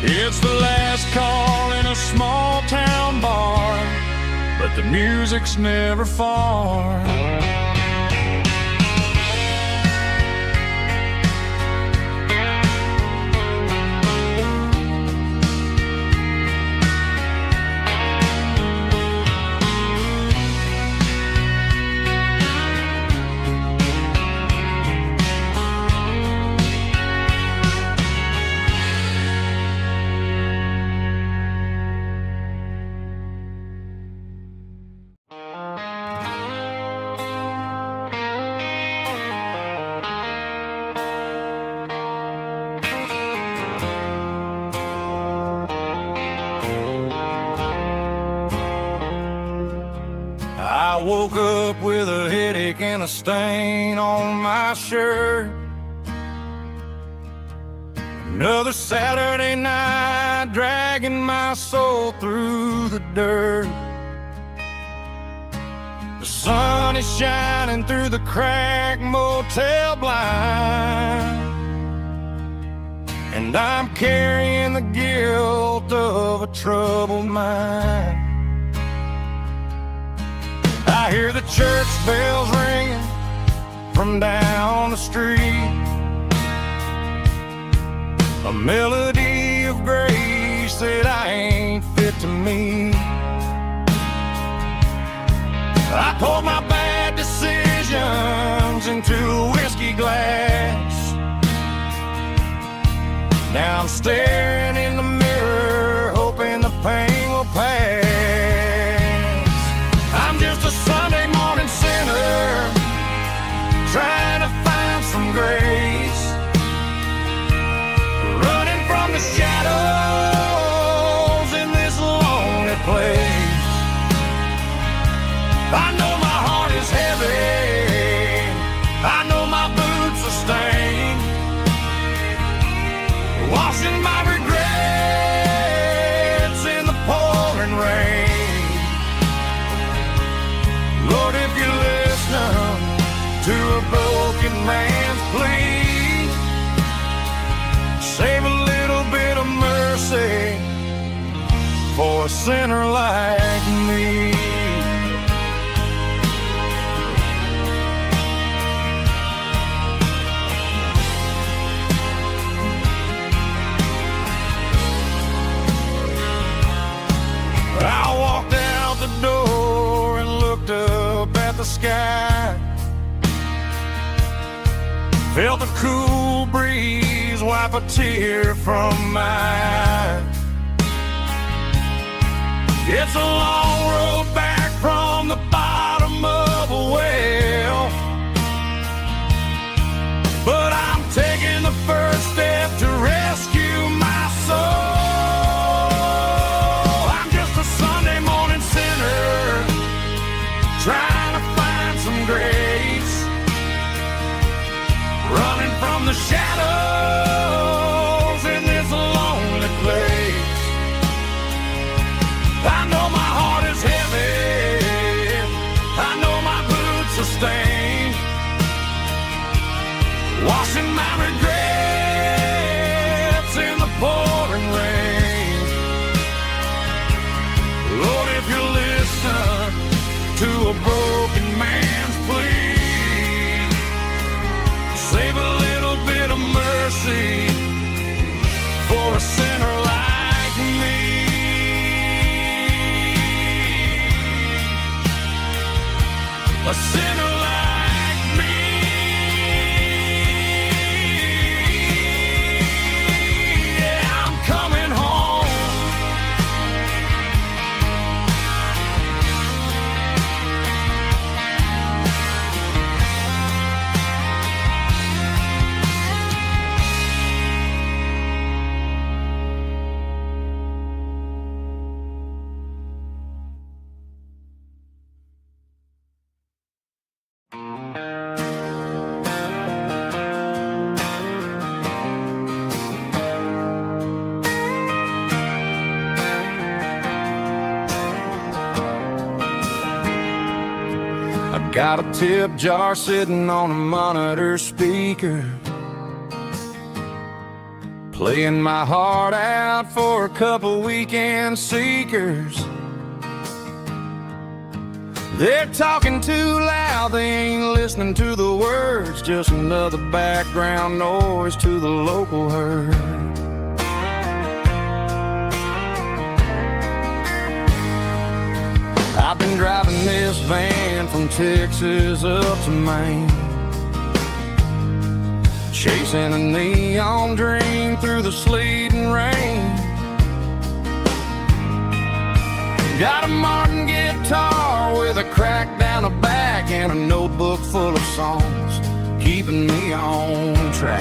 It's the last call in a small town bar, but the music's never far. I woke up with a headache and a stain on my shirt. Another Saturday night dragging my soul through the dirt. The sun is shining through the cracked motel blind, and I'm carrying the guilt of a troubled mind. I hear the church bells ringing from down the street, a melody of grace that I ain't fit to meet. I poured my bad decisions into a whiskey glass. Now I'm staring in the mirror, hoping the pain will pass. I'm just a Sunday morning sinner, trying to find some grace, running from the shadows in this lonely place. I know my heart is heavy, I know my boots are stained, washing my regrets in the pouring rain. Lord, if you're listening to a broken man's plea, save a little bit of mercy for a sinner like me. I walked out the door and looked up at the sky, felt the cool breeze wipe a tear from my eye. It's a long road back from the bottom of a well, but I'm taking the first step to rescue my soul. Trying to find some grace, running from the shadows in this lonely place. I know my heart a sinner like me. Yeah, I'm coming home. Got a tip jar sitting on a monitor speaker, playing my heart out for a couple weekend seekers. They're talking too loud, they ain't listening to the words, just another background noise to the local herd. I've been driving this van from Texas up to Maine, chasing a neon dream through the sleet and rain. Got a Martin guitar with a crack down the back and a notebook full of songs, keeping me on track.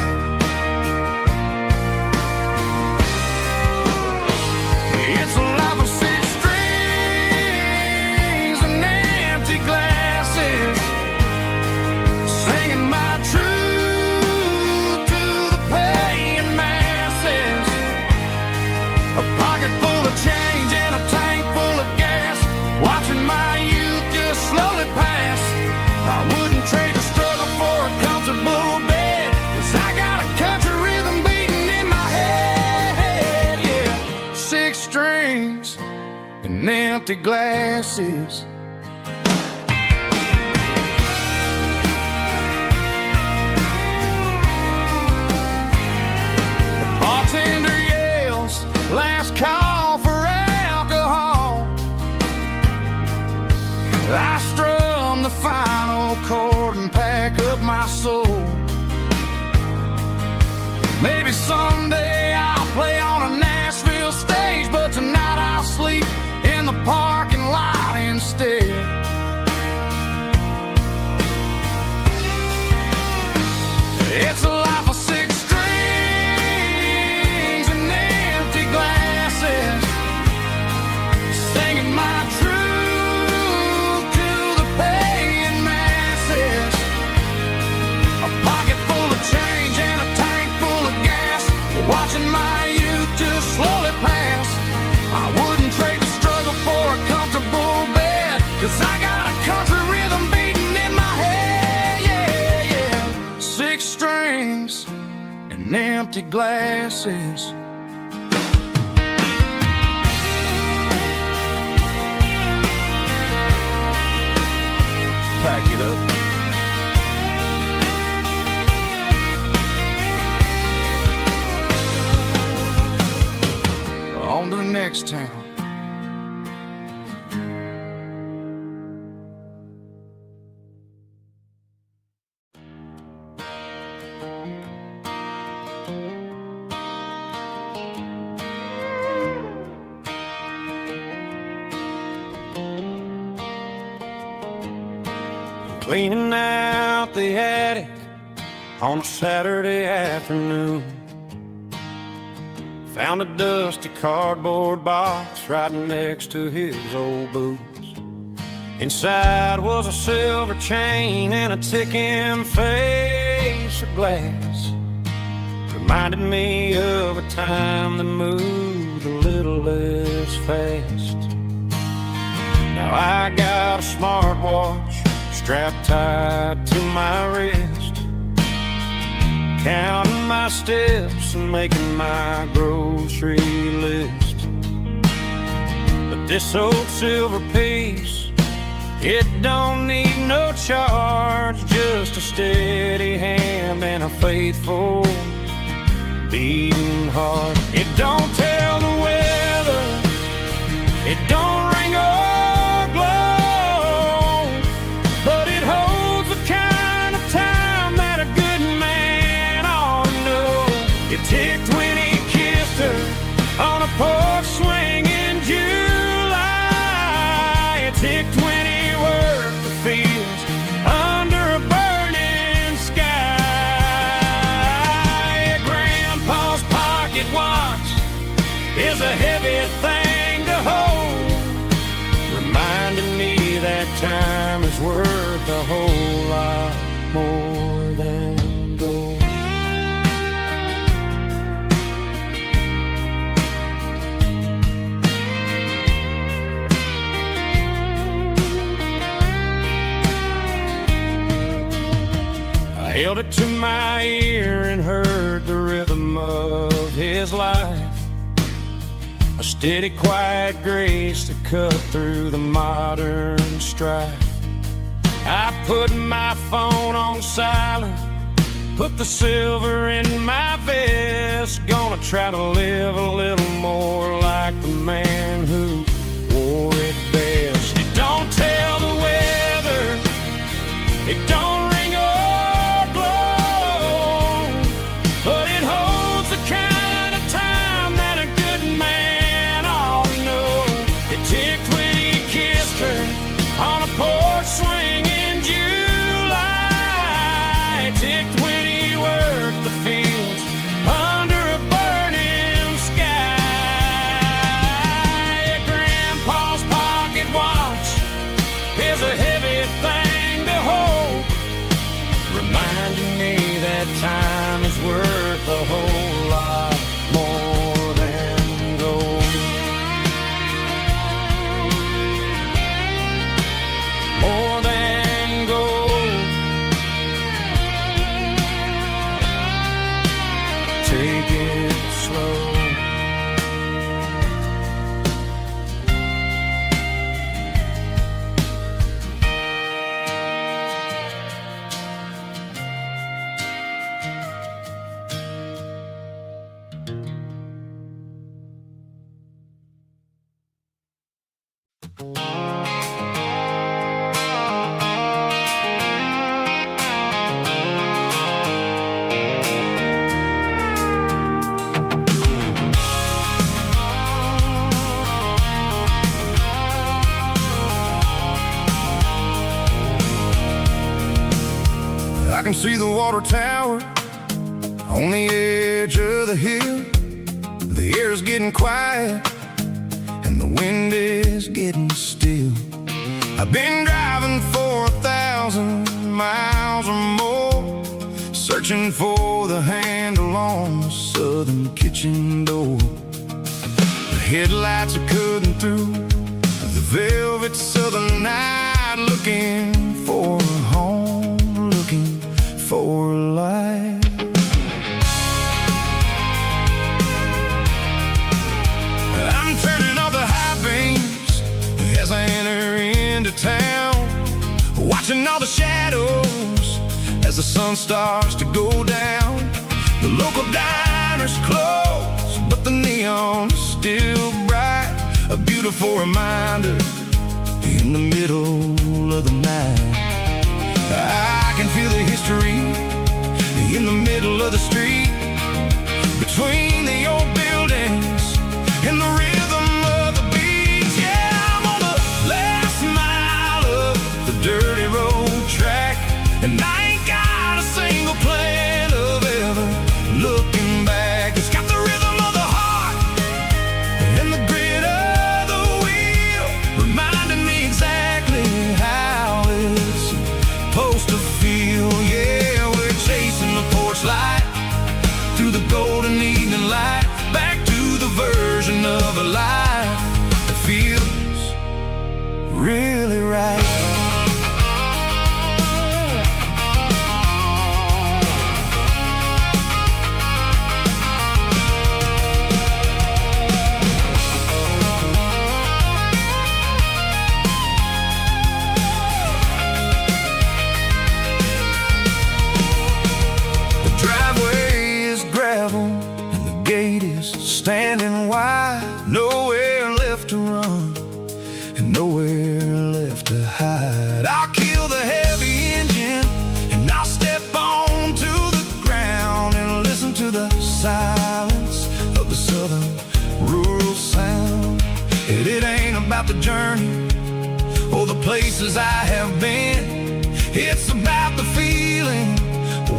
It's a life of six strings and empty glasses, singing my truth to the paying masses. A pocket full of change and a tank full of gas, watching my youth just slowly pass. I wouldn't trade the struggle for a comfortable bed, 'cause I got a country rhythm beating in my head. Yeah, six strings and empty glasses. The bartender yells, last call for alcohol. I strum the final chord and pack up my soul. Maybe someday I'll play on a Nashville stage, but tonight I'll sleep in the parking lot instead. It's a life of six strings and empty glasses, singing my truth to the paying masses. A pocket full of change and a tank full of gas, watching my youth just slowly pass. I wouldn't trade the struggle for a comfortable bed, 'cause I got a country rhythm beating in my head. Yeah, yeah. Six strings and empty glasses. Pack it up. On to the next town. Cleaning out the attic on a Saturday afternoon, found a dusty cardboard box right next to his old boots. Inside was a silver chain and a ticking face of glass, reminded me of a time that moved a little less fast. Now I got a smartwatch strapped tight to my wrist, counting my steps and making my grocery list. But this old silver piece, it don't need no charge, just a steady hand and a faithful beating heart. It don't tell the weather, it don't ring or glow, but it time is worth a whole lot more than gold. I held it to my ear and heard the rhythm of his life, a steady, quiet grace to cut through the modern strife. I put my phone on silent, put the silver in my vest. Gonna try to live a little more like the man who wore it best. It don't tell the weather, it don't ring or blow, but it holds the kind of time that a good man ought to know. It ticked when he kissed her on a porch swing in July. It ticked when he worked the fields under a burning sky. Grandpa's pocket watch is a heavy thing to hold, reminding me that time is worth a whole lot more than gold. More than gold. Take it slow. I can see the water tower on the edge of the hill. The air is getting quiet and the wind is getting still. I've been driving for 1,000 miles or more, searching for the handle on the southern kitchen door. The headlights are cutting through the velvet southern night, looking for a home, looking for life. I'm turning off the high beams as I enter into town, watching all the shadows as the sun starts to go down. The local diner's closed, but the neon's still bright, a beautiful reminder in the middle of the night. I can feel the history in the middle of the street, between the old buildings and the rhythm of the beats. Yeah, I'm on the last mile of the dirty road track, and I ain't got a single plan of ever looking back. It's got the rhythm of the heart and the grit of the wheel, reminding me exactly how it's supposed to feel. Yeah, we're chasing the porch light through the golden evening light, back to the version of a life that feels really right. Standing wide, nowhere left to run and nowhere left to hide. I'll kill the heavy engine and I'll step onto the ground and listen to the silence of the southern rural sound. And it ain't about the journey or the places I have been, it's about the feeling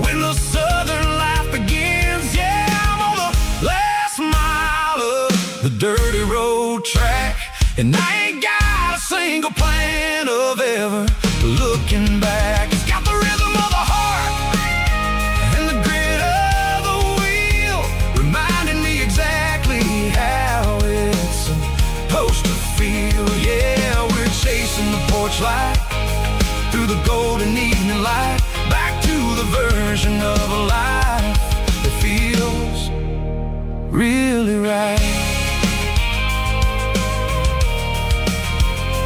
when the southern life begins. Yeah, I'm on the last mile of the dirty road track, and I ain't got a single plan of of ever looking back. It's got the rhythm of the heart and the grit of the wheel, reminding me exactly how it's supposed to feel. Yeah, we're chasing the porch light through the golden evening light, back to the version of a life that feels really right.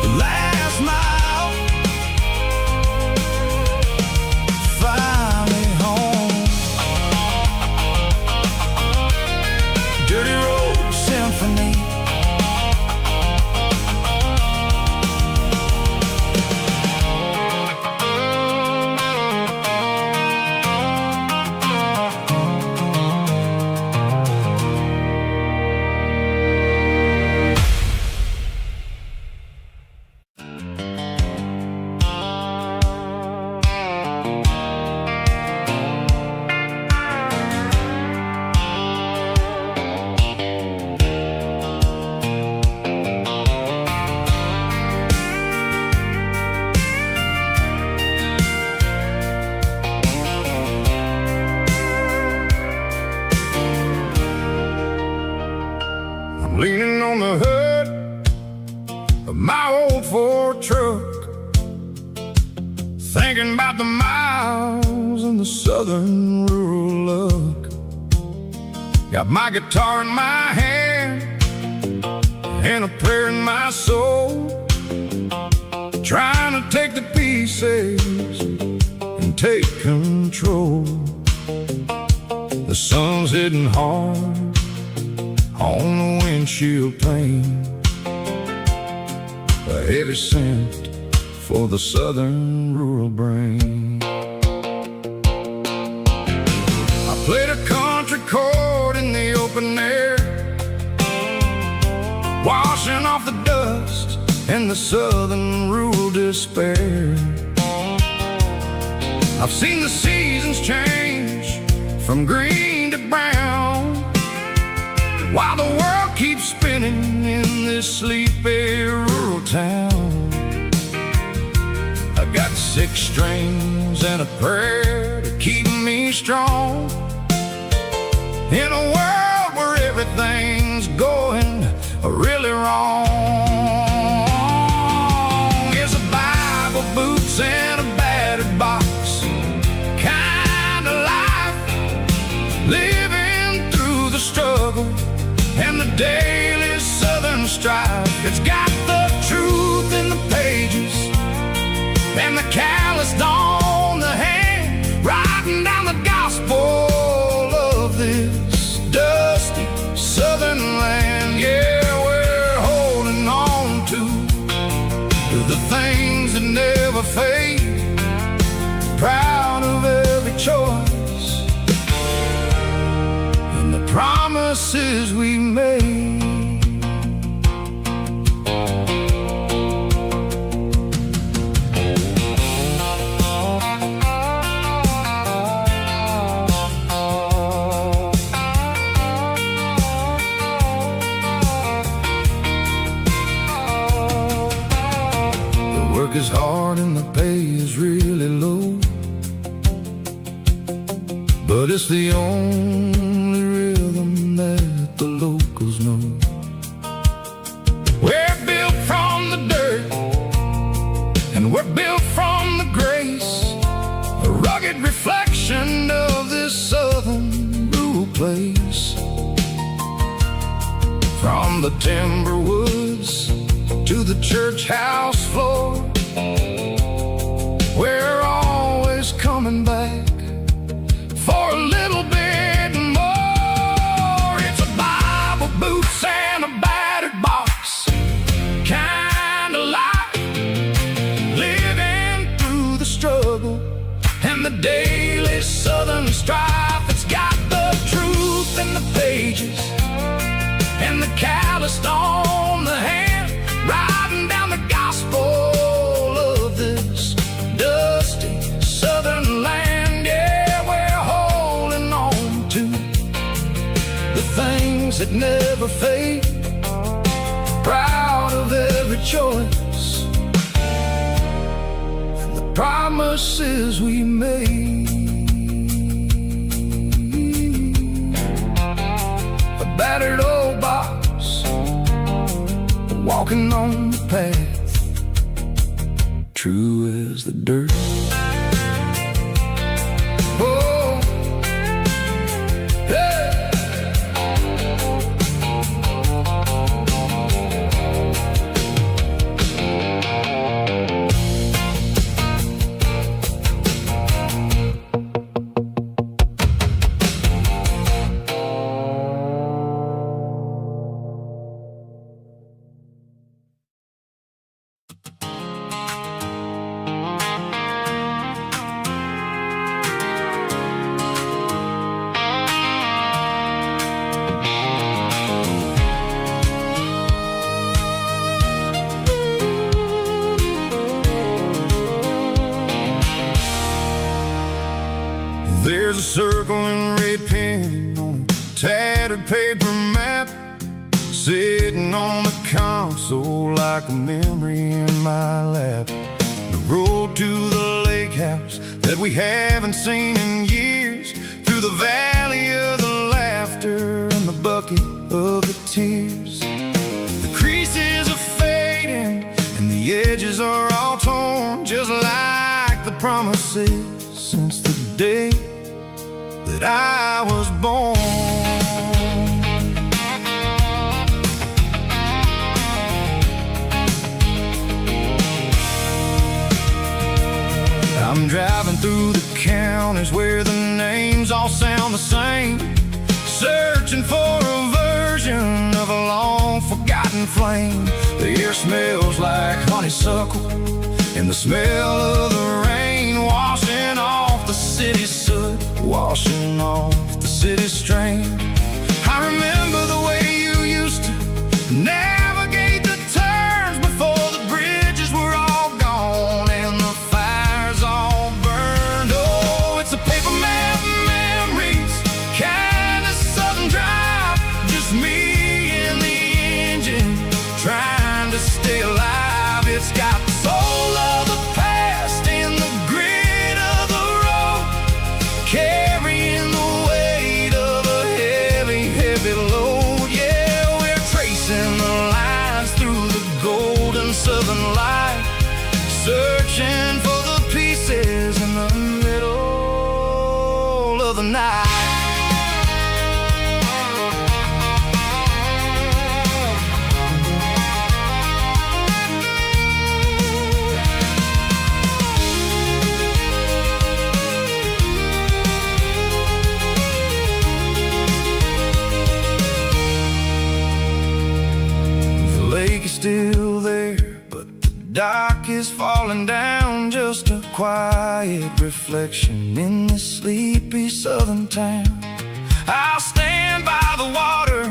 The last mile, finally home. Dirty road symphony. Leaning on the hood of my old Ford truck, thinking about the miles and the southern rural look. Got my guitar in my hand and a prayer in my soul, trying to take the pieces and take control. The sun's hitting hard on the windshield pane, a heavy scent for the southern rural brain. I played a country chord in the open air, washing off the dust and the southern rural despair. I've seen the seasons change from green to brown, while the world keeps spinning in this sleepy rural town. I got 6 strings and a prayer to keep me strong, in a world where everything's going really wrong. It's a Bible, boots, and a battered box kind of life, living through the struggle and the daily southern strife. It's got the truth in the pages and the calloused on the hand, writing down the gospel of this dusty southern land. Yeah, we're holding on to the things that never fade, proud of every choice and the promises we made. Is hard and the pay is really low, but it's the only rhythm that the locals know. We're built from the dirt and we're built from the grace, a rugged reflection of this southern rural place. From the timber woods to the church house floor, we're always coming back for a little bit more. It's a Bible, boots, and a battered box kind of life, living through the struggle and the daily southern strife. It's got the truth in the pages and the calloused on the hand, writing down the gospel of this dusty southern land. Yeah, we're holding on to the things that never fade, proud of every choice promises we made. A battered old box, walking on the path, true as the dirt. Oh, yeah. There's a circle in red pen on a tattered paper map, sitting on the console like a memory in my lap. The road to the lake house that we haven't seen in years, through the valley of the laughter and the bucket of the tears. The creases are fading and the edges are all torn, just like the promises since the day that I was born. I'm driving through the counties where the names all sound the same, searching for a version of a long forgotten flame. The air smells like honeysuckle and the smell of the rain, washing off the city's soot, washing off the city's strain. I remember the way you used to navigate the turns before the bridges were all gone and the fires all burned. Oh, it's a paper map memories, kind of southern drive, just me and the engine trying to stay alive. It's got the soul of the past and the grit of the road, carrying the weight of a heavy, heavy load. Yeah, we're tracing the lines through the golden southern light, searching for the pieces in the middle of the night. The lake is still there, but the dock is falling down, just a quiet reflection in this sleepy southern town. I'll stand by the water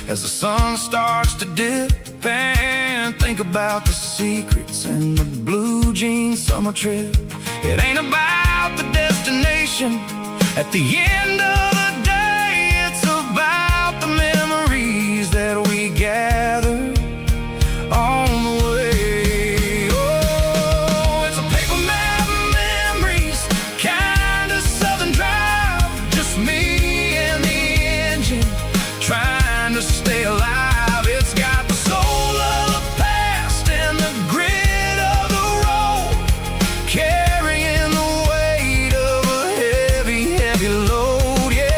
as the sun starts to dip and think about the secrets and the blue jean summer trip. It ain't about the destination at the end of the day, it's about the memories that we gather on the way. Oh, it's a paper map memories, kind of southern drive, just me and the engine trying to stay alive. It's got the soul of the past and the grit of the road, carrying the weight of a heavy, heavy load. Yeah.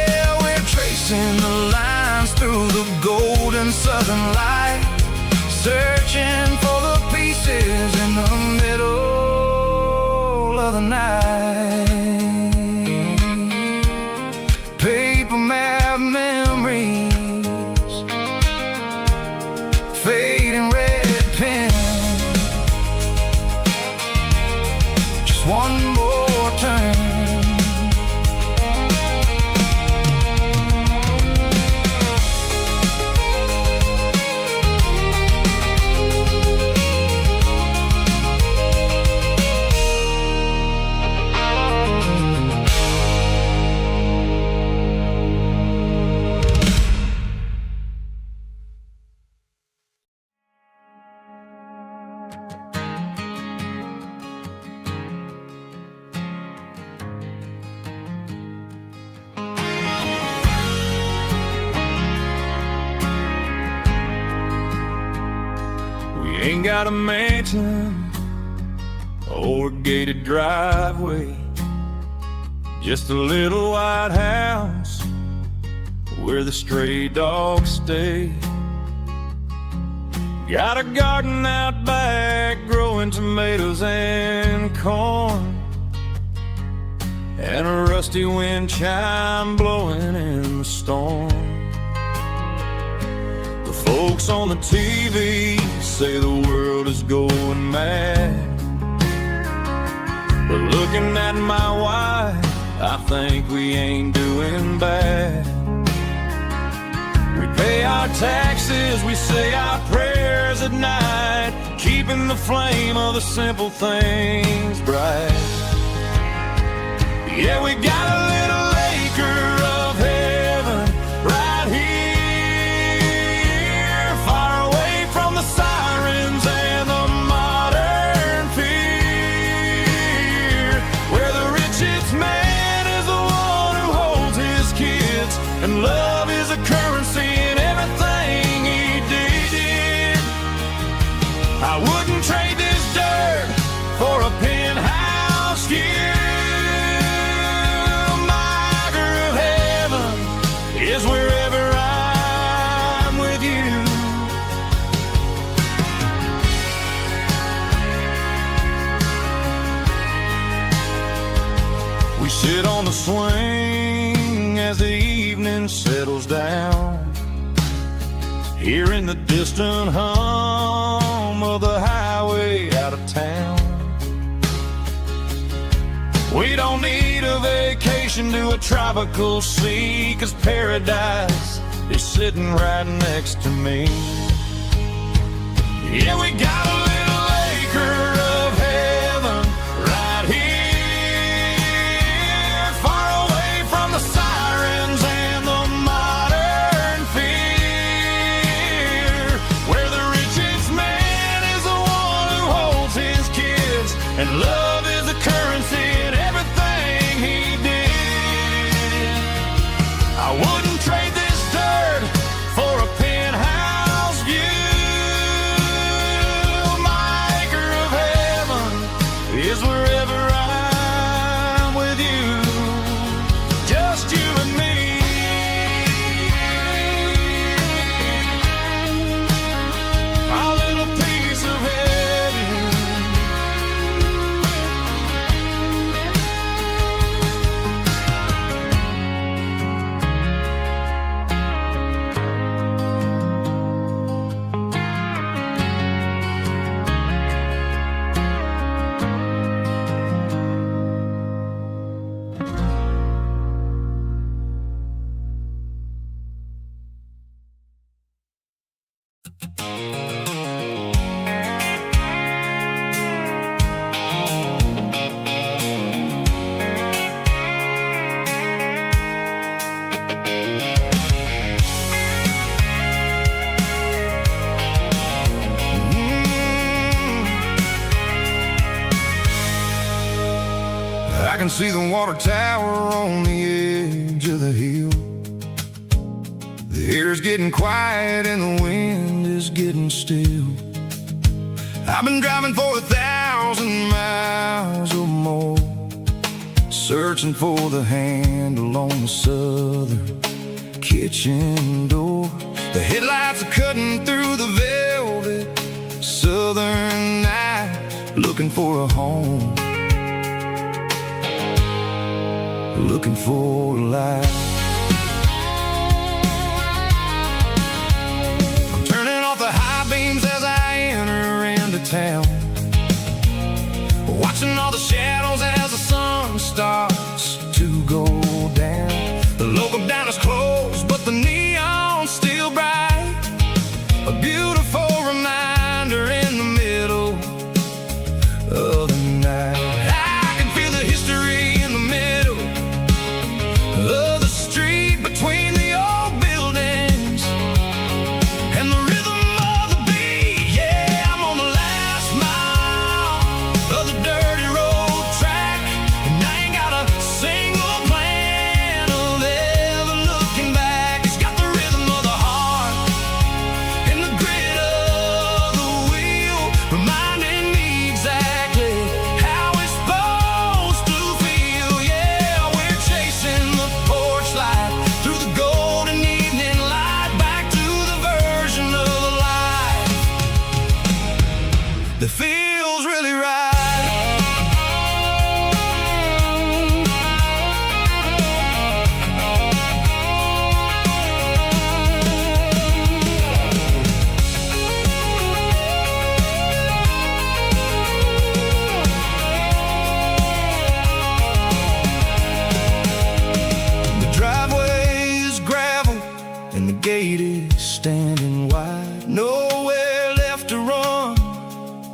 ain't got a mansion or a gated driveway, just a little white house where the stray dogs stay. Got a garden out back growing tomatoes and corn, and a rusty wind chime blowing in the storm. The folks on the TV say the world is going mad, but looking at my wife, I think we ain't doing bad. We pay our taxes, we say our prayers at night, keeping the flame of the simple things bright. Yeah, we got a little acre of heaven right here, far away from the sirens and the modern fear, where the richest man is the one who holds his kids, and love is a currency in everything he did. I wouldn't trade this dirt for a penthouse here. Is wherever I'm with you. We sit on the swing as the evening settles down, hearing the distant hum of the highway out of town. We don't need a vacation to a tropical sea, 'cause paradise is sitting right next to me. Yeah, we got a little acre of heaven right here, far away from the sirens and the modern fear, where the richest man is the one who holds his kids, and love is the currency in everything he did. I wouldn't trade this dirt for a penthouse view. My acre of heaven is wherever I'm with you, just you and me. Our little piece of heaven. I can see the water tower on the edge of the hill. The air's getting quiet and the wind is getting still. I've been driving for 1,000 miles or more, searching for the handle on the southern kitchen door. The headlights are cutting through the velvet southern night, looking for a home, looking for a life. I'm turning off the high beams as I enter into town, watching all the shadows as the sun starts to go down. The local dine is closed, but the neon's still bright, a beautiful reminder in the middle of the night. I can feel the history in the middle of the street, between the old buildings and the rhythm of the beat. Yeah, I'm on the last mile of the dirty road track, and I ain't got a single plan of ever looking back. feels really right. Gate is standing wide, nowhere left to run,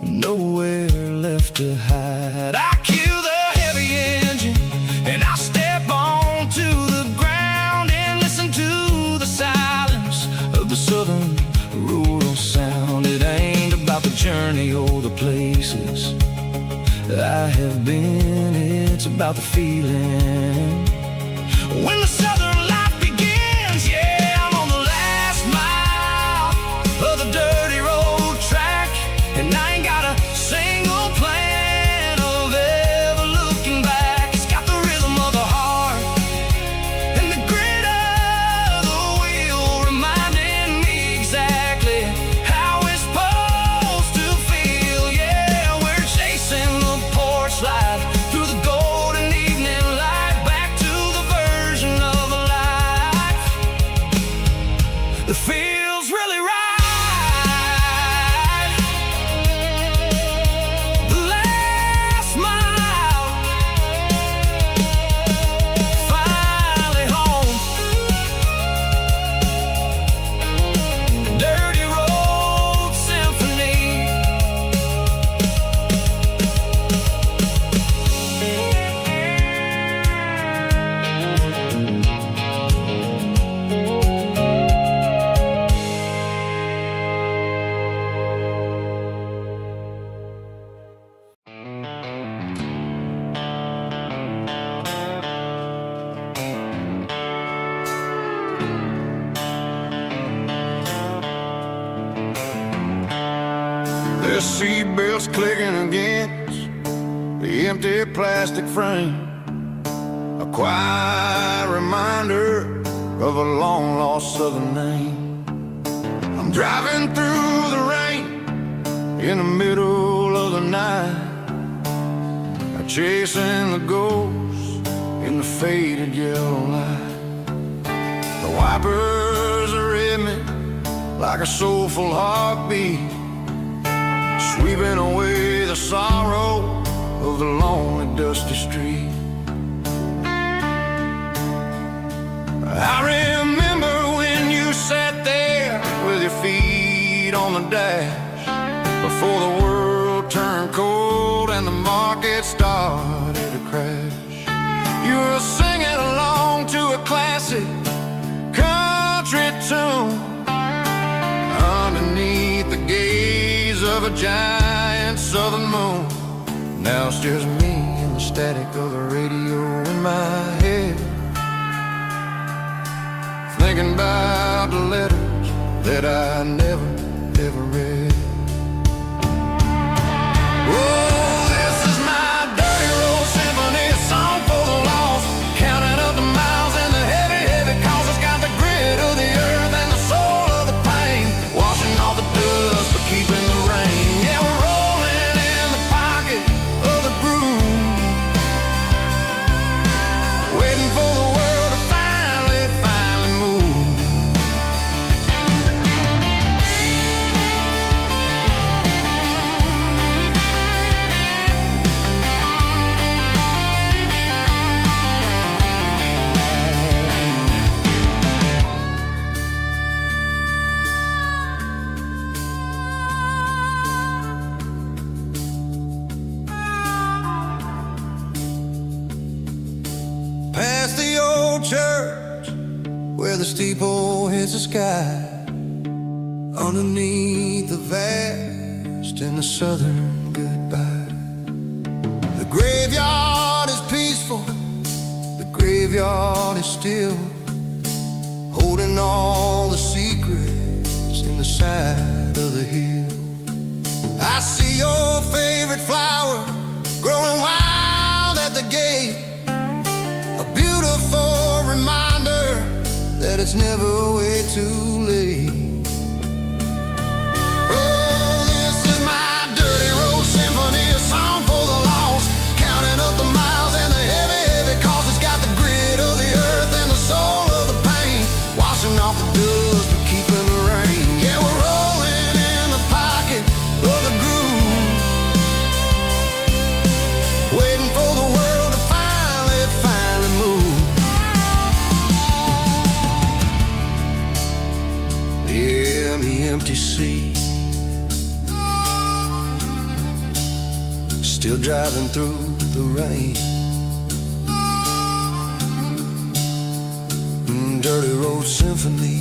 nowhere left to hide. I kill the heavy engine and I step onto the ground and listen to the silence of the southern rural sound. It ain't about the journey or the places I have been, it's about the feeling when the southern life begins. Yeah, dirty road track, and I ain't got a single plan of ever looking back. It's got the rhythm of the heart and the grit of the wheel, reminding me exactly how it's supposed to feel. Yeah, we're chasing the porch light through the golden evening light, back to the version of a life that feels really right. The seatbelts clicking against the empty plastic frame, a quiet reminder of a long-lost southern name. I'm driving through the rain in the middle of the night, chasing the ghosts in the faded yellow light. The wipers are in me like a soulful heartbeat, sweeping away the sorrow of the lonely, dusty street. I remember when you sat there with your feet on the dash, before the world turned cold and the market started to crash. You were singing along to a classic country tune underneath the gaze of a giant southern moon. Now it's just me and the static of the radio in my head, thinking about the letters that I never, ever read. Oh, this is my dirty road symphony, a song for the lost, counting up the miles and the heavy, heavy calls. It's got the grit of the earth and the soul of the pain, washing off the dust but keeping the rain. Yeah, we're rolling in the pocket of the groove, waiting for the world to finally move. Past the old church where the steeple hits the sky, underneath the vast and the southern goodbye. The graveyard is peaceful, the graveyard is still, holding all the secrets in the side of the hill. I see your favorite flower growing wild at the gate, a beautiful reminder that it's never way too late. Oh, this is my dirty road symphony, you see. Still driving through the rain. Dirty road symphony.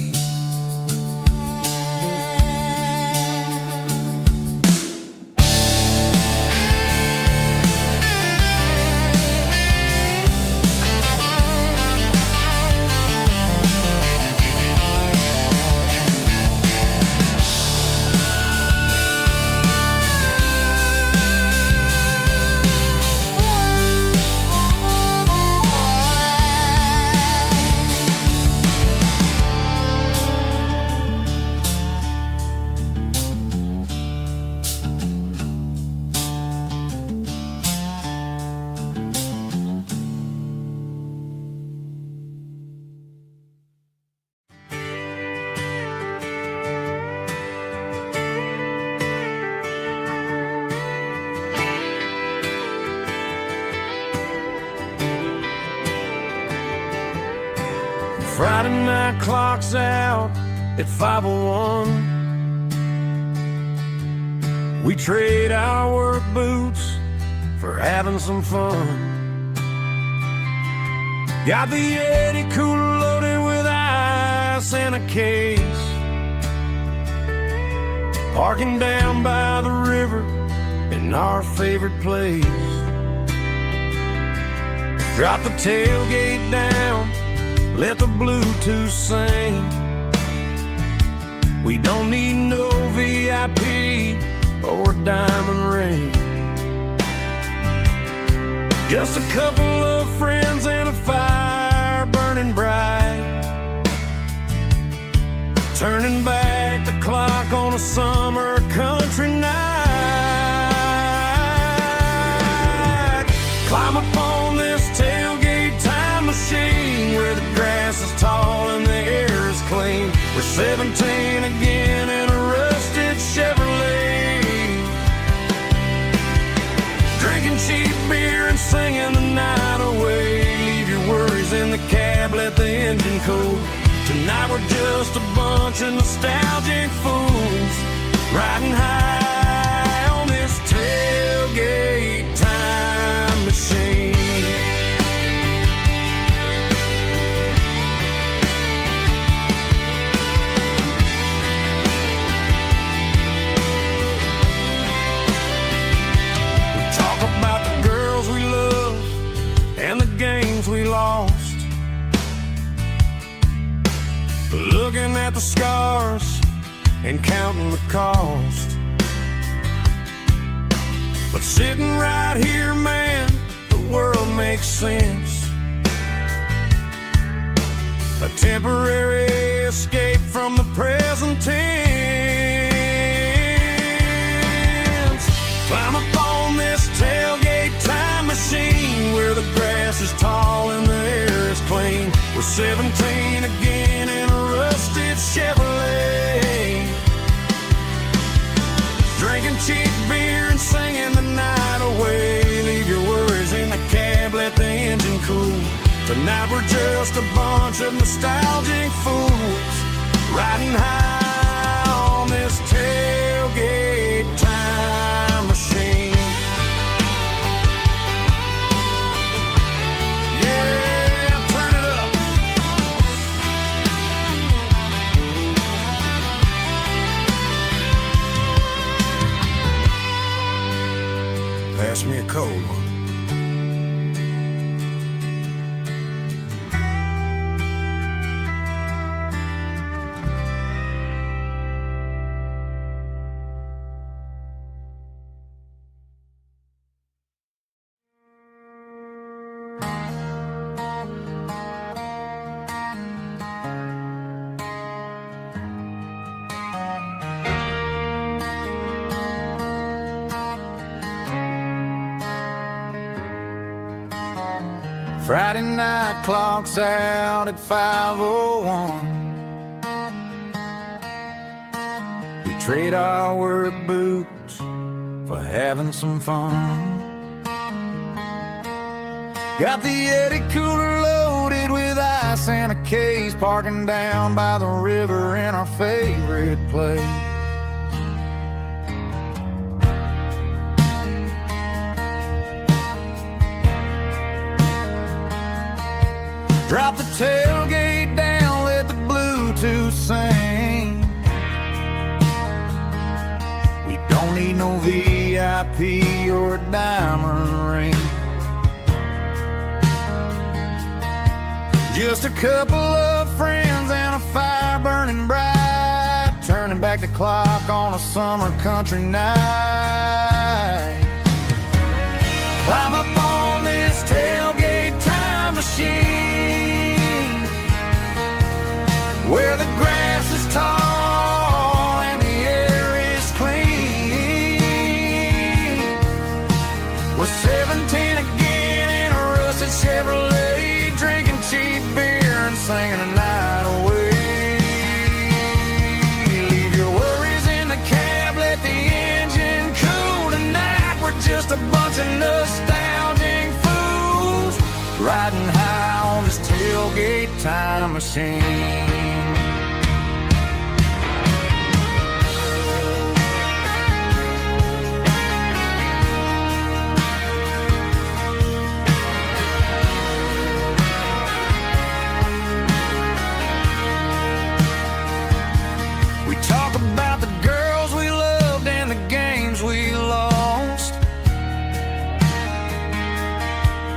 Friday night clock's out at 5:01. We trade our work boots for having some fun. Got the Yeti cooler loaded with ice and a case. Parking down by the river in our favorite place. Drop the tailgate down, let the Bluetooth sing. We don't need no VIP or a diamond ring. Just a couple of friends and a fire burning bright. Turning back the clock on a summer country night. Climb up on this tailgate time machine where the grass is tall and the air is clean. We're 17 again in a rusted Chevrolet, drinking cheap beer and singing the night away. Leave your worries in the cab, let the engine cool. Tonight we're just a bunch of nostalgic fools riding high on this tailgate time machine. We lost, looking at the scars and counting the cost. But sitting right here, man, the world makes sense. A temporary escape from the present tense. Climb up on this tailgate time machine where the grass is tall and the air is clean. We're 17 again in a rusted Chevrolet, drinking cheap beer and singing the night away. Leave your worries in the cab, let the engine cool. Tonight we're just a bunch of nostalgic fools riding high on this tailgate time machine. Pass me a cold one. Friday night clock's out at 5:01. We trade our work boots for having some fun. Got the Yeti cooler loaded with ice and a case, parking down by the river in our favorite place. Drop the tailgate down, let the Bluetooth sing. We don't need no VIP or a diamond ring. Just a couple of friends and a fire burning bright, turning back the clock on a summer country night. Climb up on this tailgate time machine, where the grass is tall and the air is clean. We're 17 again in a rusted Chevrolet, drinking cheap beer and singing a night away. Leave your worries in the cab, let the engine cool tonight. We're just a bunch of nostalgic fools, riding high on this tailgate time machine.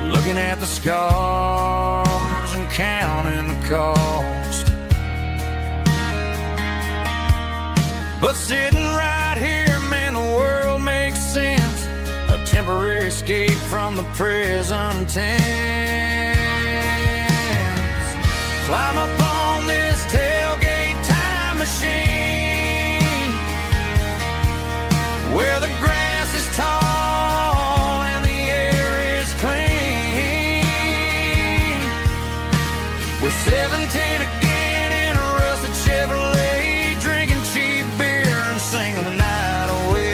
Looking at the scars and counting the cost, but sitting right here, man, the world makes sense. A temporary escape from the present tense. Climb up on this tailgate time machine, where the grass is tall and the air is clean. We're 17 again in a rusted Chevrolet, drinking cheap beer and singing the night away.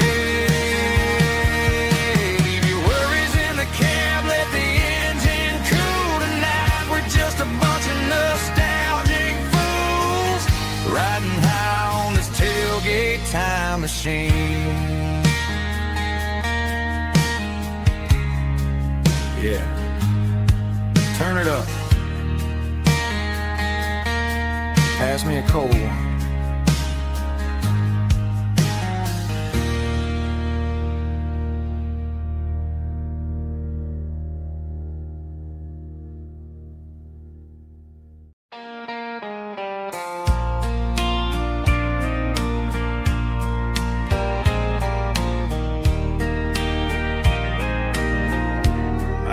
Leave your worries in the cab, let the engine cool tonight. We're just a bunch of nostalgic fools, riding high on this tailgate time machine. Yeah, turn it up. Pass me a cold one.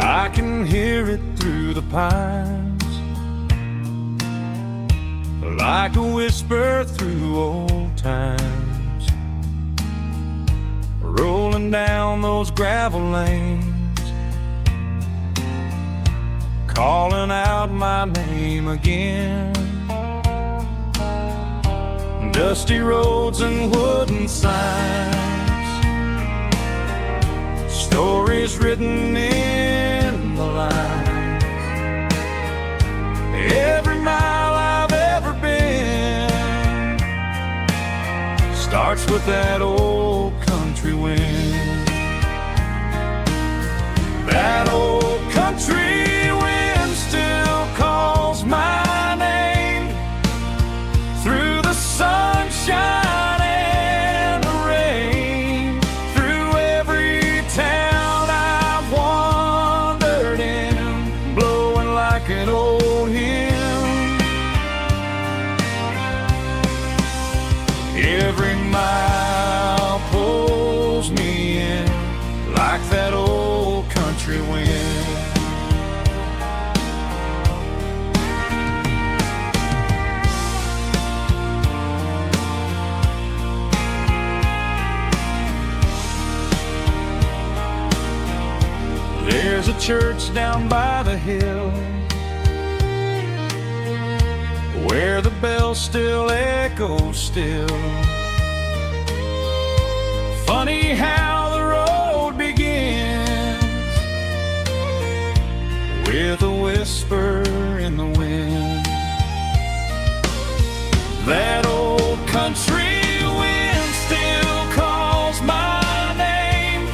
I can hear it through the pines, like a whisper through old times, rolling down those gravel lanes, calling out my name again. Dusty roads and wooden signs, stories written in the lines. Every mile I've ever been starts with that old country wind. That old country wind still calls my name through the sunshine and the rain, through every town I've wandered in, blowing like an old hymn. Every mile pulls me in like that old country wind. There's a church down by the hill where the bells still echo still. Funny how the road begins with a whisper in the wind. That old country wind still calls my name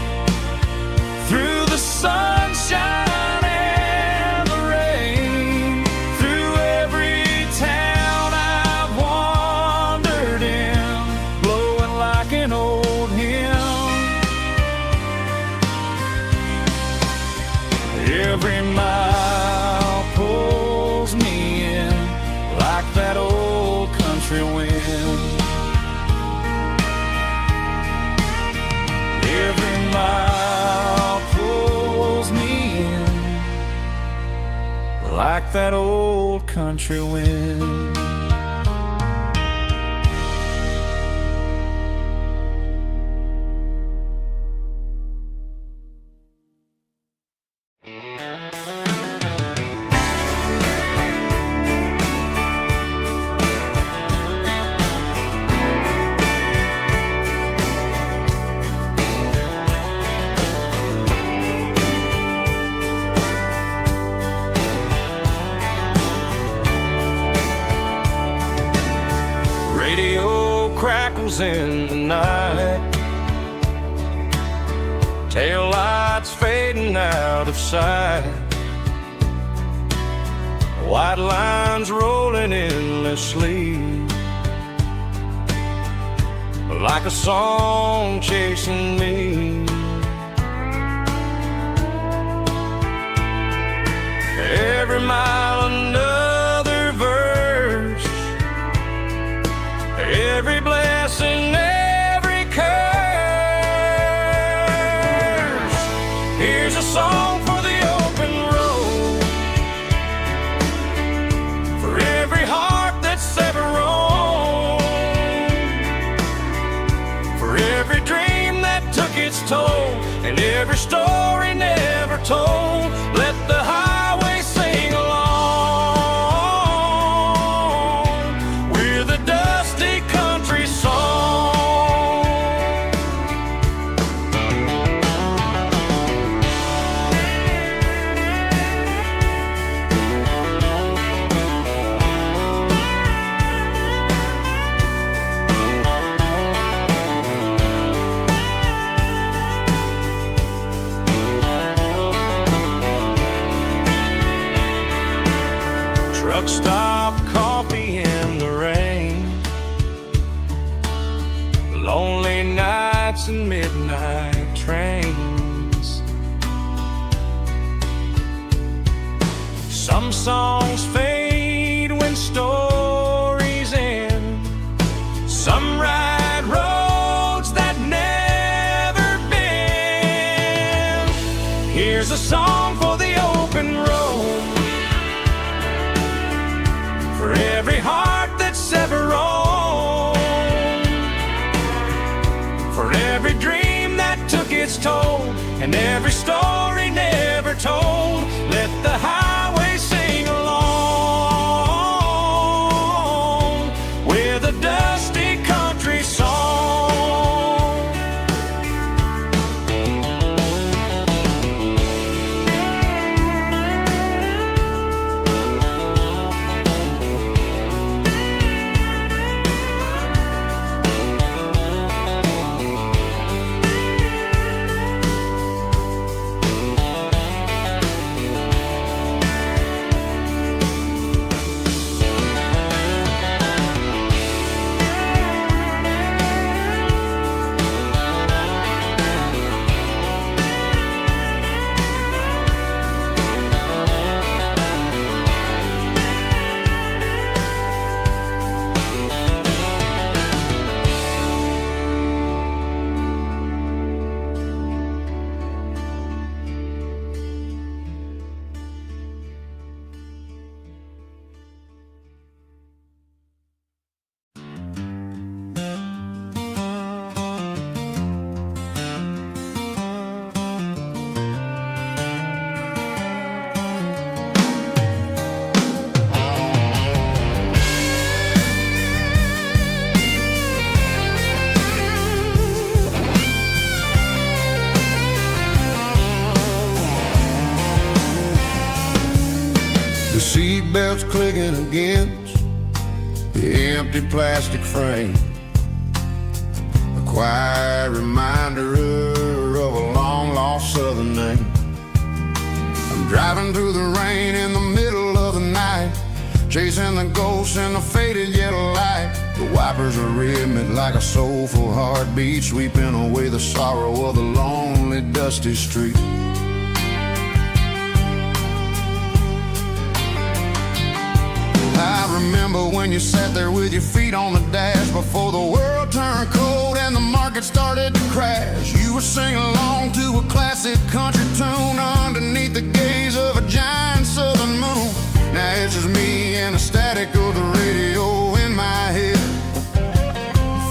through the sunshine and the rain, through Every mile pulls me in like that old country wind. Every mile pulls me in like that old country wind. Radio crackles in the night, tail lights fading out of sight, white lines rolling endlessly, like a song chasing me. Every mile another verse, every blessing, every curse. Here's a song for the open road, for every heart that's ever roamed, for every dream that took its toll, and every story never told. Let the highway sing along with a dusty country song. Truck stop, coffee in the rain, lonely nights and midnight trains. Some songs fade when stories end, some ride roads that never bend. Here's a song for the open road, for every heart that's ever roamed, for every dream that took its toll, and every story never told. Let the highway sing along with a dusty country song. The seatbelt's clicking against the empty plastic frame, a quiet reminder of a long-lost southern name. I'm driving through the rain in the middle of the night, chasing the ghosts in the faded yellow light. The wipers are rhythmic like a soulful heartbeat, sweeping away the sorrow of the lonely, dusty street. remember when you sat there with your feet on the dash before the world turned cold and the market started to crash. You were singing along to a classic country tune underneath the gaze of a giant southern moon. Now it's just me and the static of the radio in my head,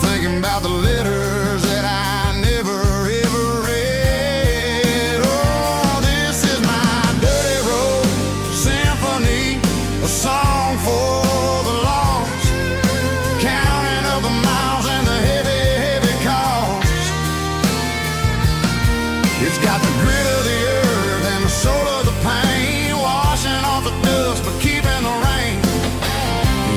thinking about the letters that I never ever read. Oh, this is my dirty road symphony, a song for the lost, counting up the miles and the heavy, heavy cost. It's got the grit of the earth and the soul of the pain, washing off the dust but keeping the rain.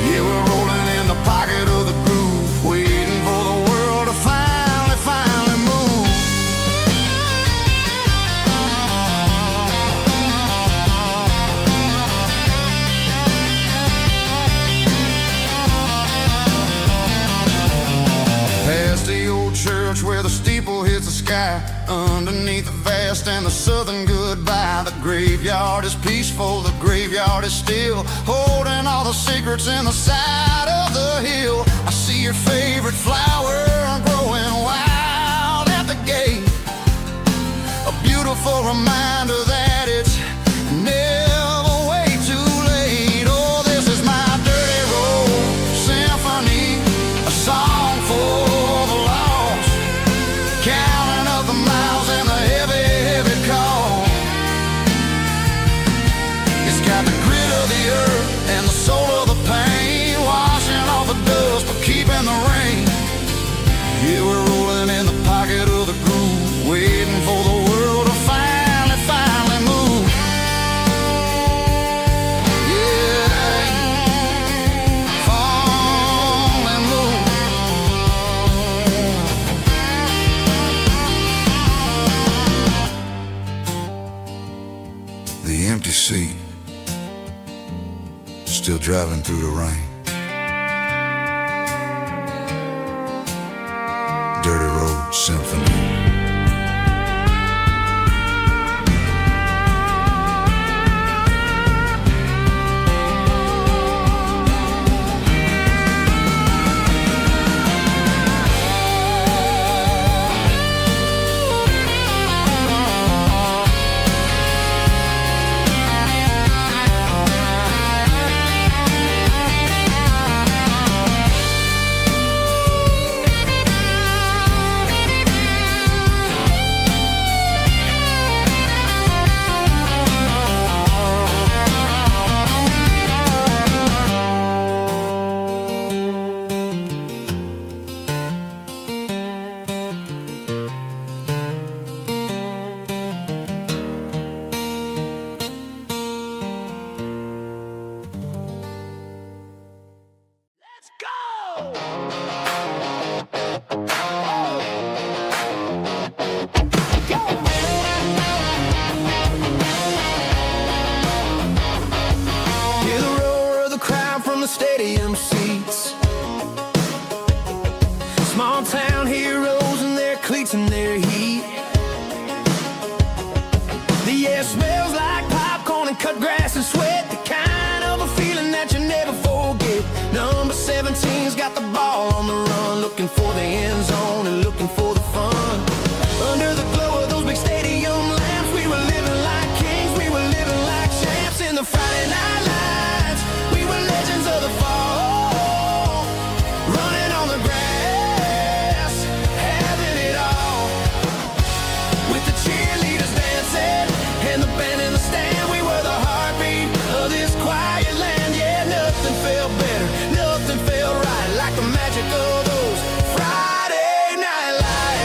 Yeah, we're rolling in the pocket of the groove, waiting for the world to finally move. Past the old church where the steeple hits the sky, underneath the vast and the southern goodbye. The graveyard is peaceful, the graveyard is still, holding all the secrets in the side of the hill. I see your favorite flower growing wild at the gate, a beautiful reminder that it's never way too late. Oh, this is my dirty road symphony, a song for the lost, counting up the miles and the heavy, heavy call. It's got the grit of the earth and the soul of the pain, washing off the dust but keeping the rain. Yeah, we're rolling in the pocket of the groove, waiting for the world to finally move. Yeah, finally move. The empty seat, still driving through the rain. Dirty road symphony. Hear the roar of the crowd from the stadium seats. Small town heroes in their cleats and their heat. The air smells like popcorn and cut grass and sweat, the kind of a feeling that you never forget. Number 17's got the ball on the run, looking for the end zone and looking for the fun. Under the glow of those big stadium lamps, we were living like kings, we were living like champs in the Friday night lights. We were legends of the fall, running on the grass, having it all. With the cheerleaders dancing and the band in the stand, we were the heartbeat of this quiet land. Yeah, nothing felt better, nothing felt right like the magic of those Friday night lights.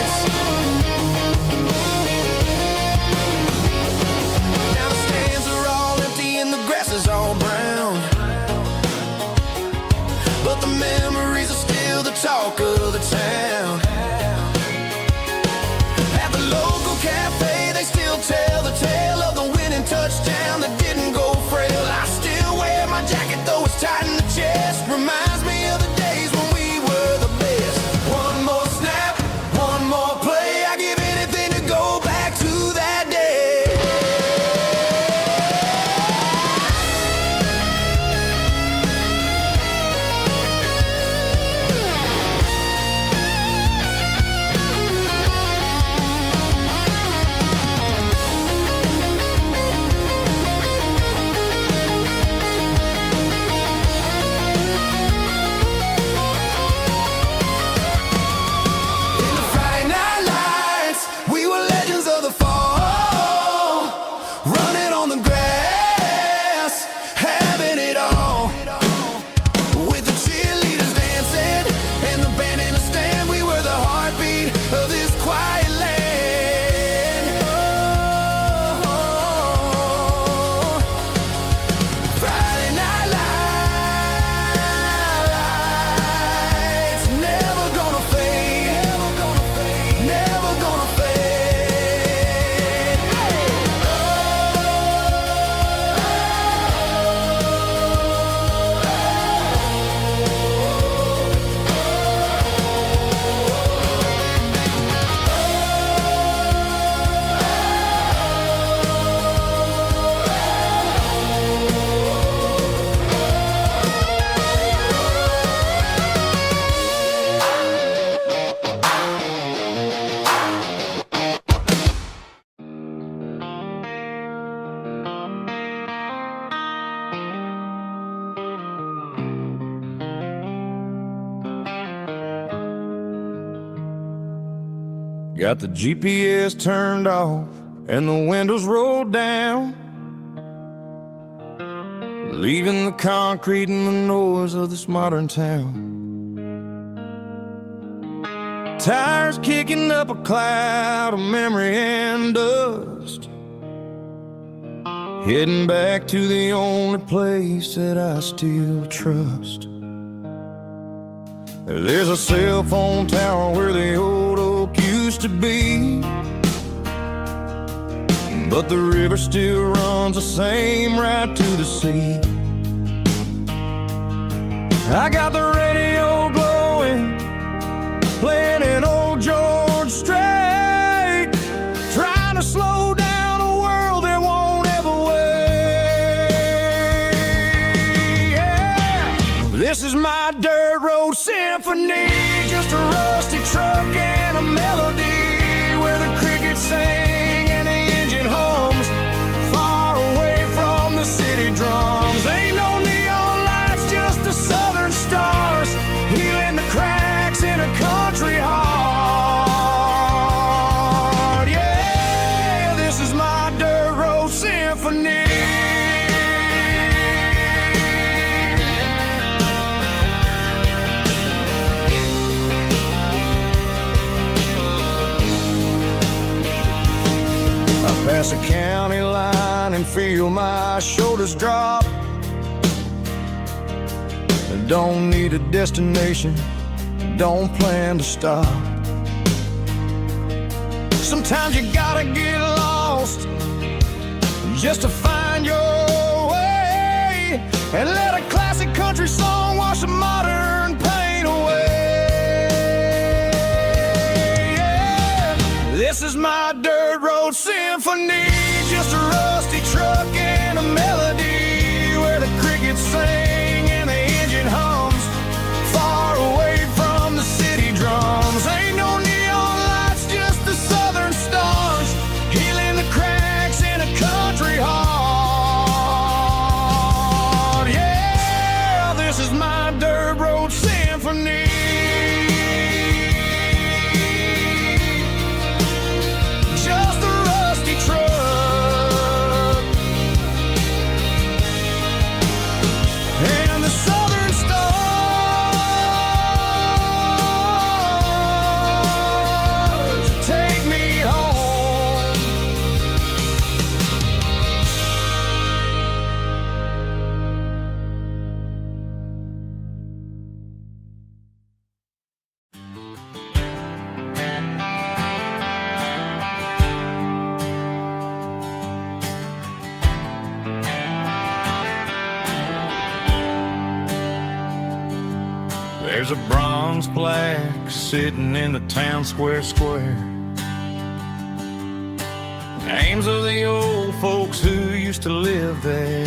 Got the GPS turned off and the windows rolled down, leaving the concrete and the noise of this modern town. Tires kicking up a cloud of memory and dust, heading back to the only place that I still trust. There's a cell phone tower where the old oak used to be, but the river still runs the same right to the sea. I got the radio glowing, playing an old George Strait, trying to slow down a world that won't ever wait. Yeah. This is my dirt road symphony, just a rusty truck and a melody where the crickets sing and the engine hums, far away from the city drums. Ain't no neon lights, just the southern stars, healing the cracks in a country heart. Yeah, this is my dirt road symphony. Pass a county line and feel my shoulders drop. Don't need a destination, don't plan to stop. Sometimes you gotta get lost just to find your way, and let a classic country song wash the modern pain away. Yeah. This is my dirt road symphony, just a rusty truck and a melody where the crickets sing and the engine hums, far away from the city drums. Ain't no neon lights, just the southern stars, healing the cracks in a country heart. Yeah, this is my dirt road symphony. Just a rusty truck and the southern stars take me home. There's a bronze plaque sitting in the town square. Names of the old folks who used to live there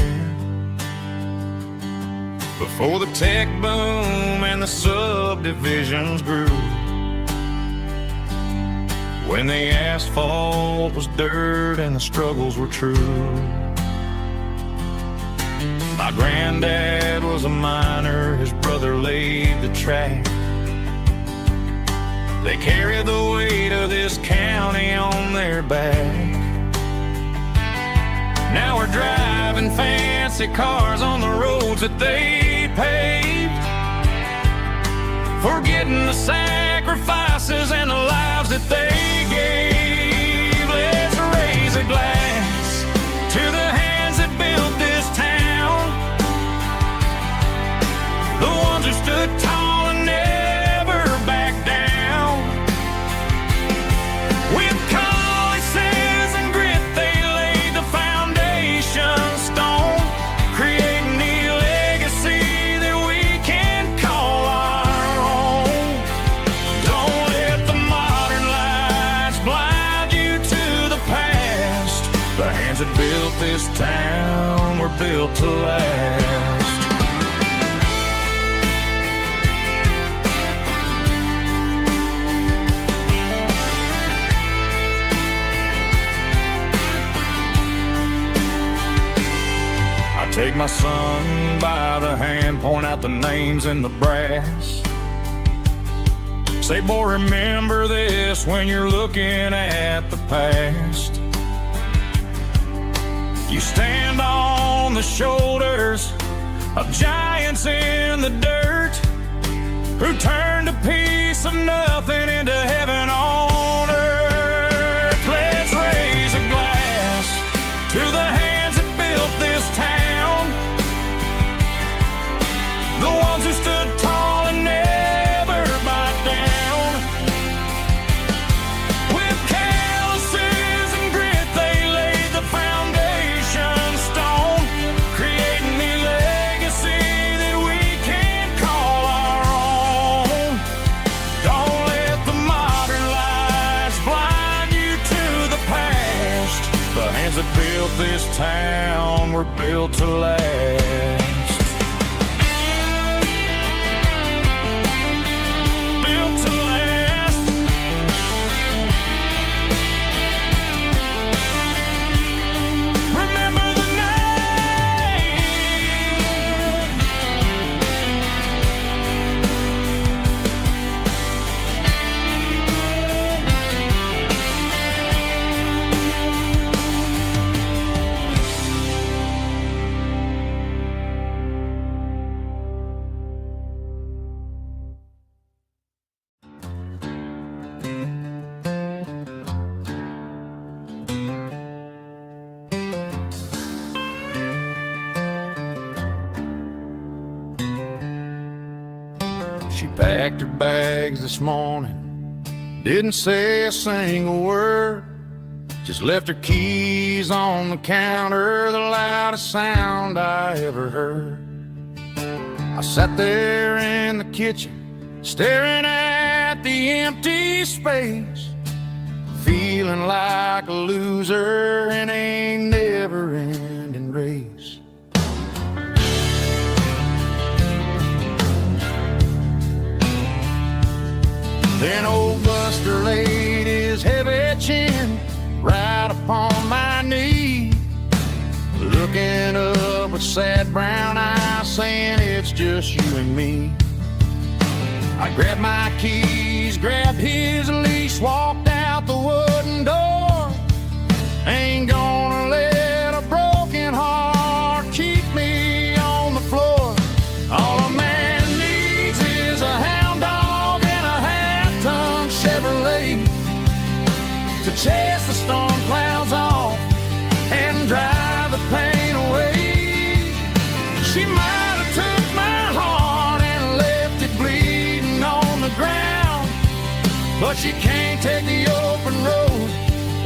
before the tech boom and the subdivisions grew, when the asphalt was dirt and the struggles were true. My granddad was a miner, his brother laid the track. They carried the weight of this county on their back. Now we're driving fancy cars on the roads that they paved, forgetting the sacrifices and the lives that they gave. Let's raise a glass to the hands that built this town, the ones who stood tall and never backed down. With calluses and grit, they laid the foundation stone, creating a legacy that we can call our own. Don't let the modern lights blind you to the past. The hands that built this town were built to last. Take my son by the hand, point out the names in the brass. Say, boy, remember this when you're looking at the past. You stand on the shoulders of giants in the dirt who turned a piece of nothing into heaven on earth. Let's raise a glass to the hands that built this town, the ones who stood tall and never bowed down. With calluses and grit they laid the foundation stone, creating the legacy that we can call our own. Don't let the modern lies blind you to the past. The hands that built this town were built to last. Built to last. Remember the name. She packed her bags this morning, didn't say a single word, just left her keys on the counter, the loudest sound I ever heard. I sat there in the kitchen, staring at the empty space, feeling like a loser in a never-ending race. Then old Buster laid his heavy chin right upon my knee, looking up with sad brown eyes, saying it's just you and me. I grabbed my keys, grabbed his leash, walked out the wooden door. Ain't gonna let a broken heart keep me on the floor. All a man needs is a hound dog and a half-ton Chevrolet to chase the storm clouds off and drive the pain away. She might have took my heart and left it bleeding on the ground, but she can't take the open road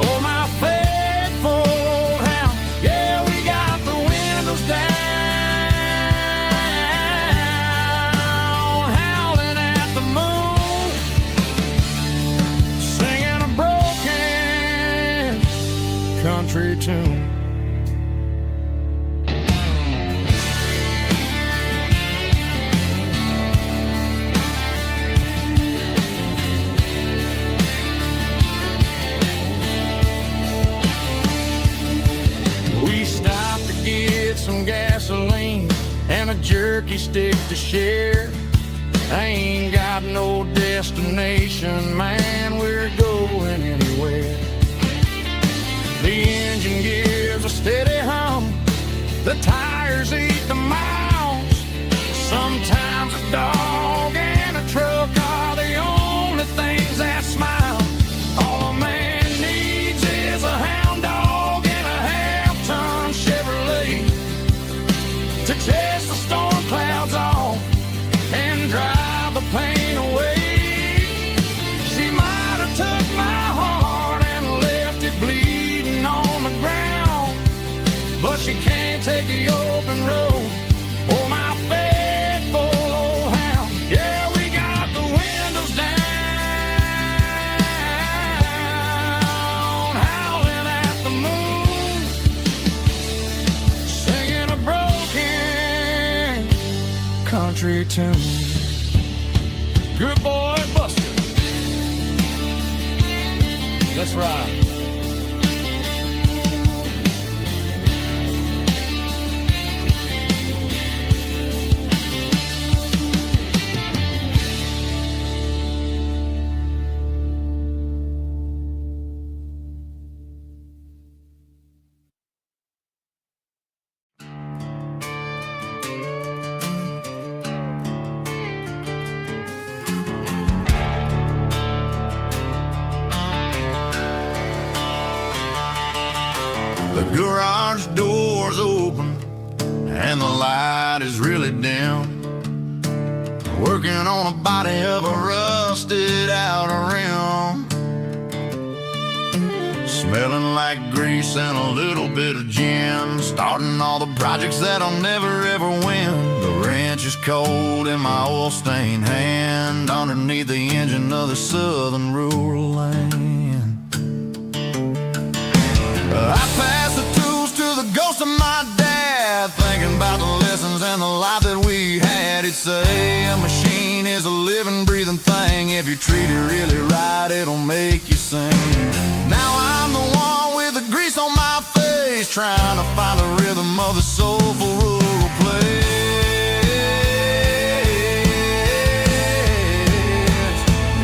or my faithful old hound. Yeah, we got the windows down, howling at the moon, singing a broken country tune. We stopped to get some gasoline and a jerky stick to share. I ain't got no destination, man, we're going anywhere. The engine gives a steady hum, the tires eat the miles. Sometimes a dog and a truck are the only things that smile. All a man needs is a hound dog and a half-ton Chevrolet to chase the storm clouds off and drive the pain away. She might have took my heart and left it bleeding on the ground, but she can't take the open road or my faithful old hound. Yeah, we got the windows down, howling at the moon, singing a broken country tune. Good boy, Buster. Let's ride. The garage door's open and the light is really dim. Working on a body of a rusted out rim. Smelling like grease and a little bit of gin. Starting all the projects that I'll never ever win. The wrench is cold in my oil-stained hand, underneath the engine of the southern rural land. I pass the tools to the ghost of my dad, thinking about the lessons and the life that we had. He'd say a machine is a living, breathing thing. If you treat it really right, it'll make you sing. Now I'm the one with the grease on my face, trying to find the rhythm of the soulful rural place.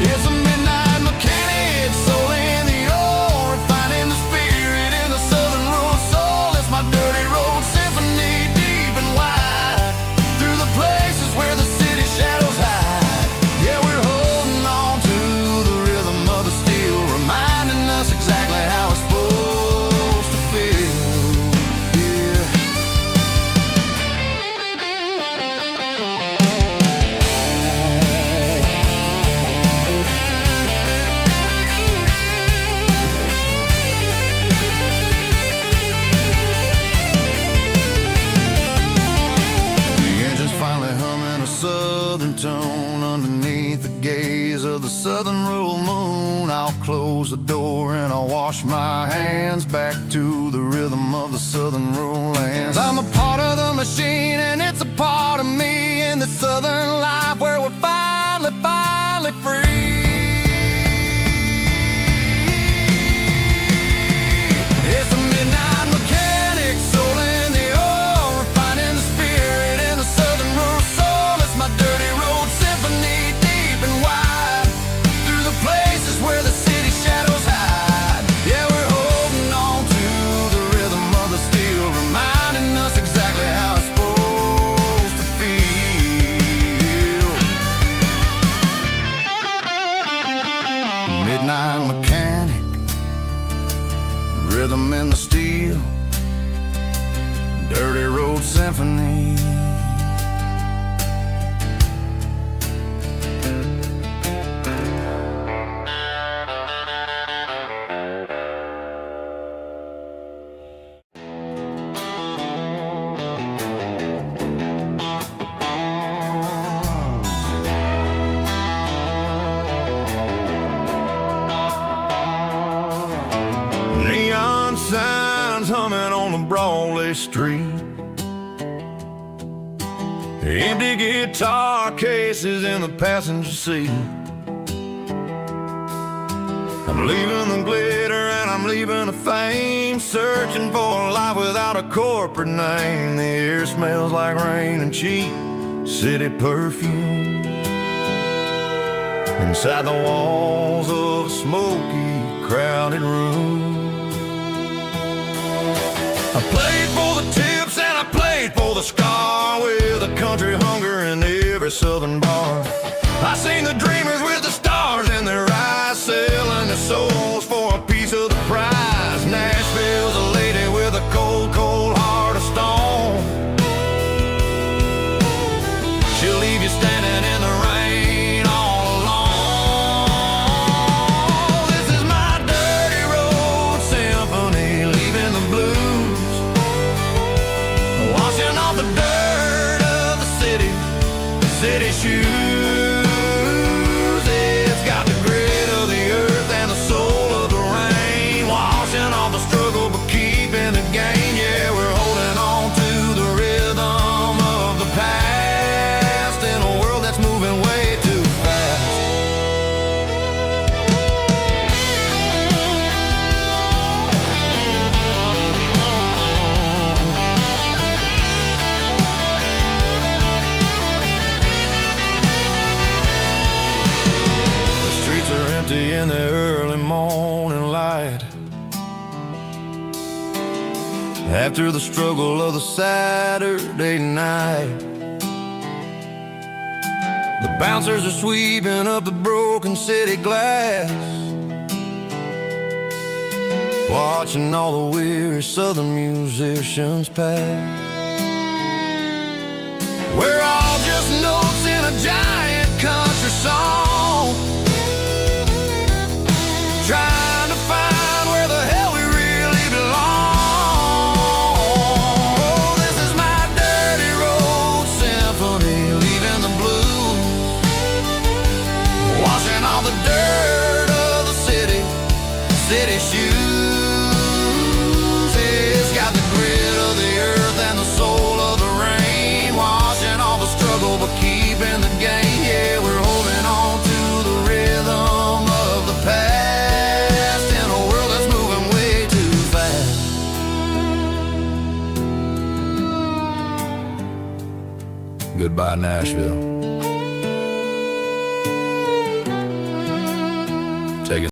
It's a midnight mechanic, soul in the ore, refining the spirit in the southern rural soul. It's my dirty road symphony, deep and wide, through the places where the city shadows hide. Yeah, we're holding on to the rhythm of the steel, reminding us exactly how it's supposed to feel. Yeah. The engine's finally humming a southern tone underneath the gaze of the southern rural moon. I'll close the door and I'll wash my hands, back to the rhythm of the southern rural lands. I'm a part of the machine and it's a part of me, in the southern life where we're finally free. It's a midnight mechanic, soul in the ore, refining the spirit in the southern rural soul. It's my dirty road symphony, deep and wide, through the places where the city shadows hide. Yeah, we're holding on to the rhythm of the steel, reminding us exactly how it's supposed to feel. Midnight mechanic, rhythm in the steel, dirty road symphony. Neon signs humming on the Broadway street, empty guitar cases in the passenger seat. I'm leaving the glitter and I'm leaving the fame, searching for a life without a corporate name. The air smells like rain and cheap city perfume, inside the walls of a smoky, crowded room. I played for the tips and I played for the scar, with a country hunger in every southern bar. I seen the dreamers with the stars in their eyes, selling their souls for a piece of the prize. Nashville's a lady with a cold, cold heart of stone. She'll leave you standing in the rain all alone. This is my dirty road symphony, leaving the blues, washing off the dirt of the city shoes. It's got the grit of the earth and the soul of the rain, washing off the struggle but keeping the gain. Yeah, we're holding on to the rhythm of the past, in a world that's moving way too fast. The streets are empty in the early morning light, after the struggle of the Saturday night. The bouncers are sweeping up the broken city glass, watching all the weary southern musicians pass. We're all just notes in a giant country song, trying to find where the hell we really belong. Oh, this is my dirty road symphony, leaving the blues, washing all the dirt of the city shoes. It's got the grit of the earth and the soul of the rain, washing all the struggle but keeping the game. Yeah, we're holding on to the rhythm of the past in a world that's moving way too fast. Goodbye, Nashville.